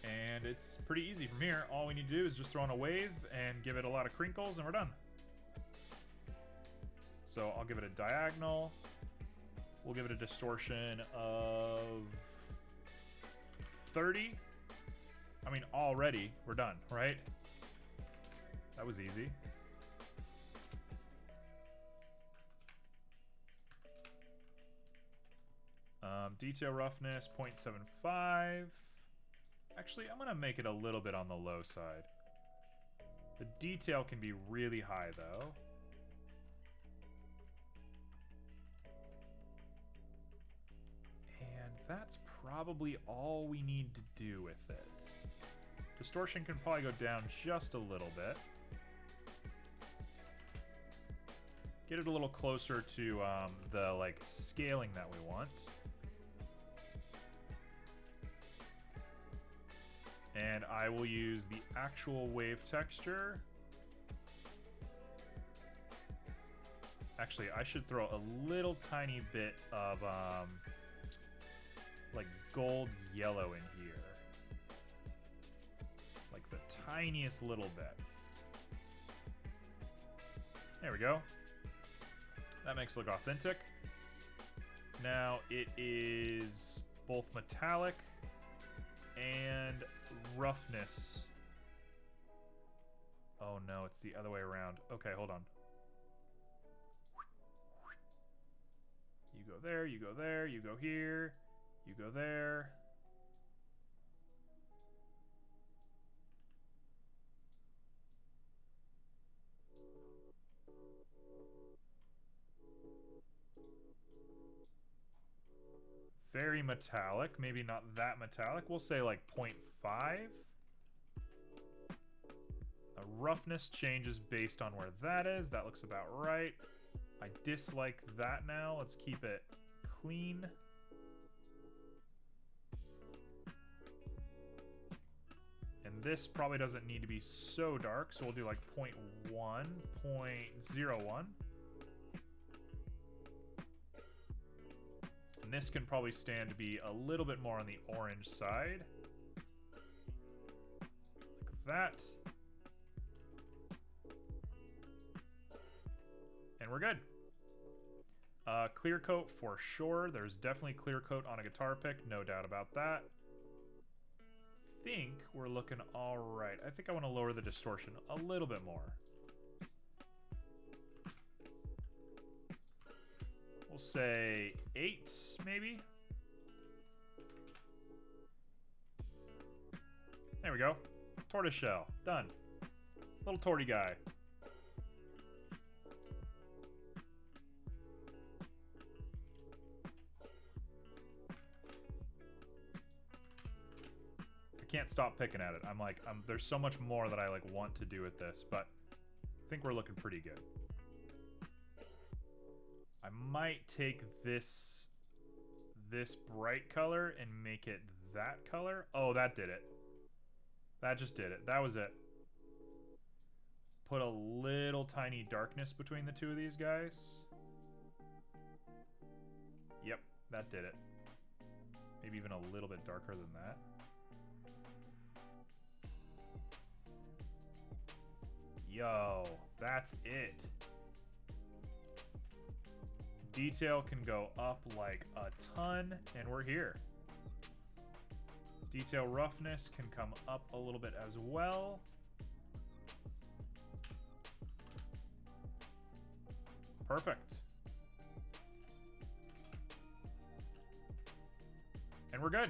And it's pretty easy from here. All we need to do is just throw on a wave and give it a lot of crinkles and we're done. So I'll give it a diagonal. We'll give it a distortion of 30. I mean, already we're done, right? That was easy. Detail roughness 0.75. Actually, I'm going to make it a little bit on the low side. The detail can be really high, though. And that's probably all we need to do with it. Distortion can probably go down just a little bit. Get it a little closer to the like scaling that we want. And I will use the actual wave texture. Actually, I should throw a little tiny bit of like gold yellow in here. Like the tiniest little bit. There we go. That makes it look authentic. Now it is both metallic and roughness. Oh no, it's the other way around. Okay, hold on. You go there, you go there, you go here, you go there. Very metallic, maybe not that metallic. We'll say like 0.5. The roughness changes based on where that is. That looks about right. I dislike that now. Let's keep it clean. And this probably doesn't need to be so dark, so we'll do like 0.1, 0.01. And this can probably stand to be a little bit more on the orange side. Like that. And we're good. Clear coat for sure. There's definitely clear coat on a guitar pick, no doubt about that. Think we're looking all right. I think I want to lower the distortion a little bit more. We'll say 8, maybe. There we go. Tortoiseshell. Done. Little torty guy. I can't stop picking at it. I'm like, there's so much more that I like want to do with this, but I think we're looking pretty good. I might take this bright color and make it that color. Oh, that did it. That just did it. That was it. Put a little tiny darkness between the two of these guys. Yep, that did it. Maybe even a little bit darker than that. Yo, that's it. Detail can go up like a ton, and we're here. Detail roughness can come up a little bit as well. Perfect. And we're good.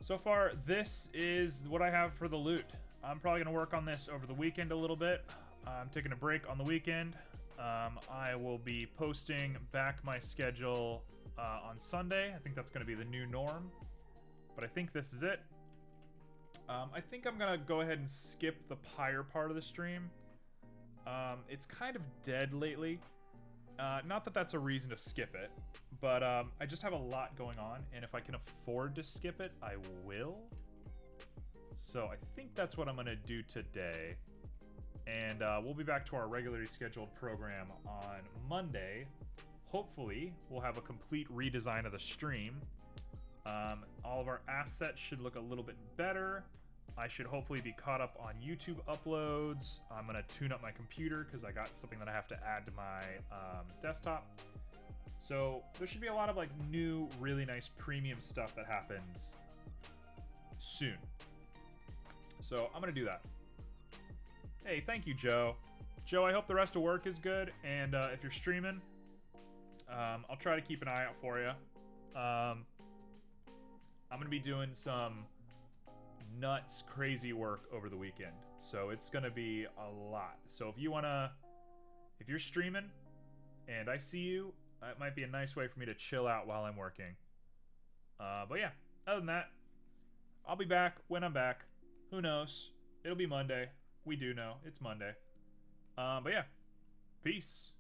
So far, this is what I have for the Lute. I'm probably going to work on this over the weekend a little bit. I'm taking a break on the weekend. I will be posting back my schedule on Sunday. I think that's going to be the new norm. But I think this is it. I think I'm going to go ahead and skip the Pyre part of the stream. It's kind of dead lately. Not that that's a reason to skip it, but I just have a lot going on, and if I can afford to skip it, I will. So I think that's what I'm going to do today. And we'll be back to our regularly scheduled program on Monday. Hopefully, we'll have a complete redesign of the stream. All of our assets should look a little bit better. I should hopefully be caught up on YouTube uploads. I'm going to tune up my computer because I got something that I have to add to my desktop. So there should be a lot of like new, really nice premium stuff that happens soon. So I'm going to do that. Hey, thank you, Joe. Joe, I hope the rest of work is good. And if you're streaming, I'll try to keep an eye out for you. I'm going to be doing some nuts, crazy work over the weekend. So it's going to be a lot. So if you want to, if you're streaming and I see you, it might be a nice way for me to chill out while I'm working. But yeah, other than that, I'll be back when I'm back. Who knows? It'll be Monday. We do know it's Monday. But yeah, peace.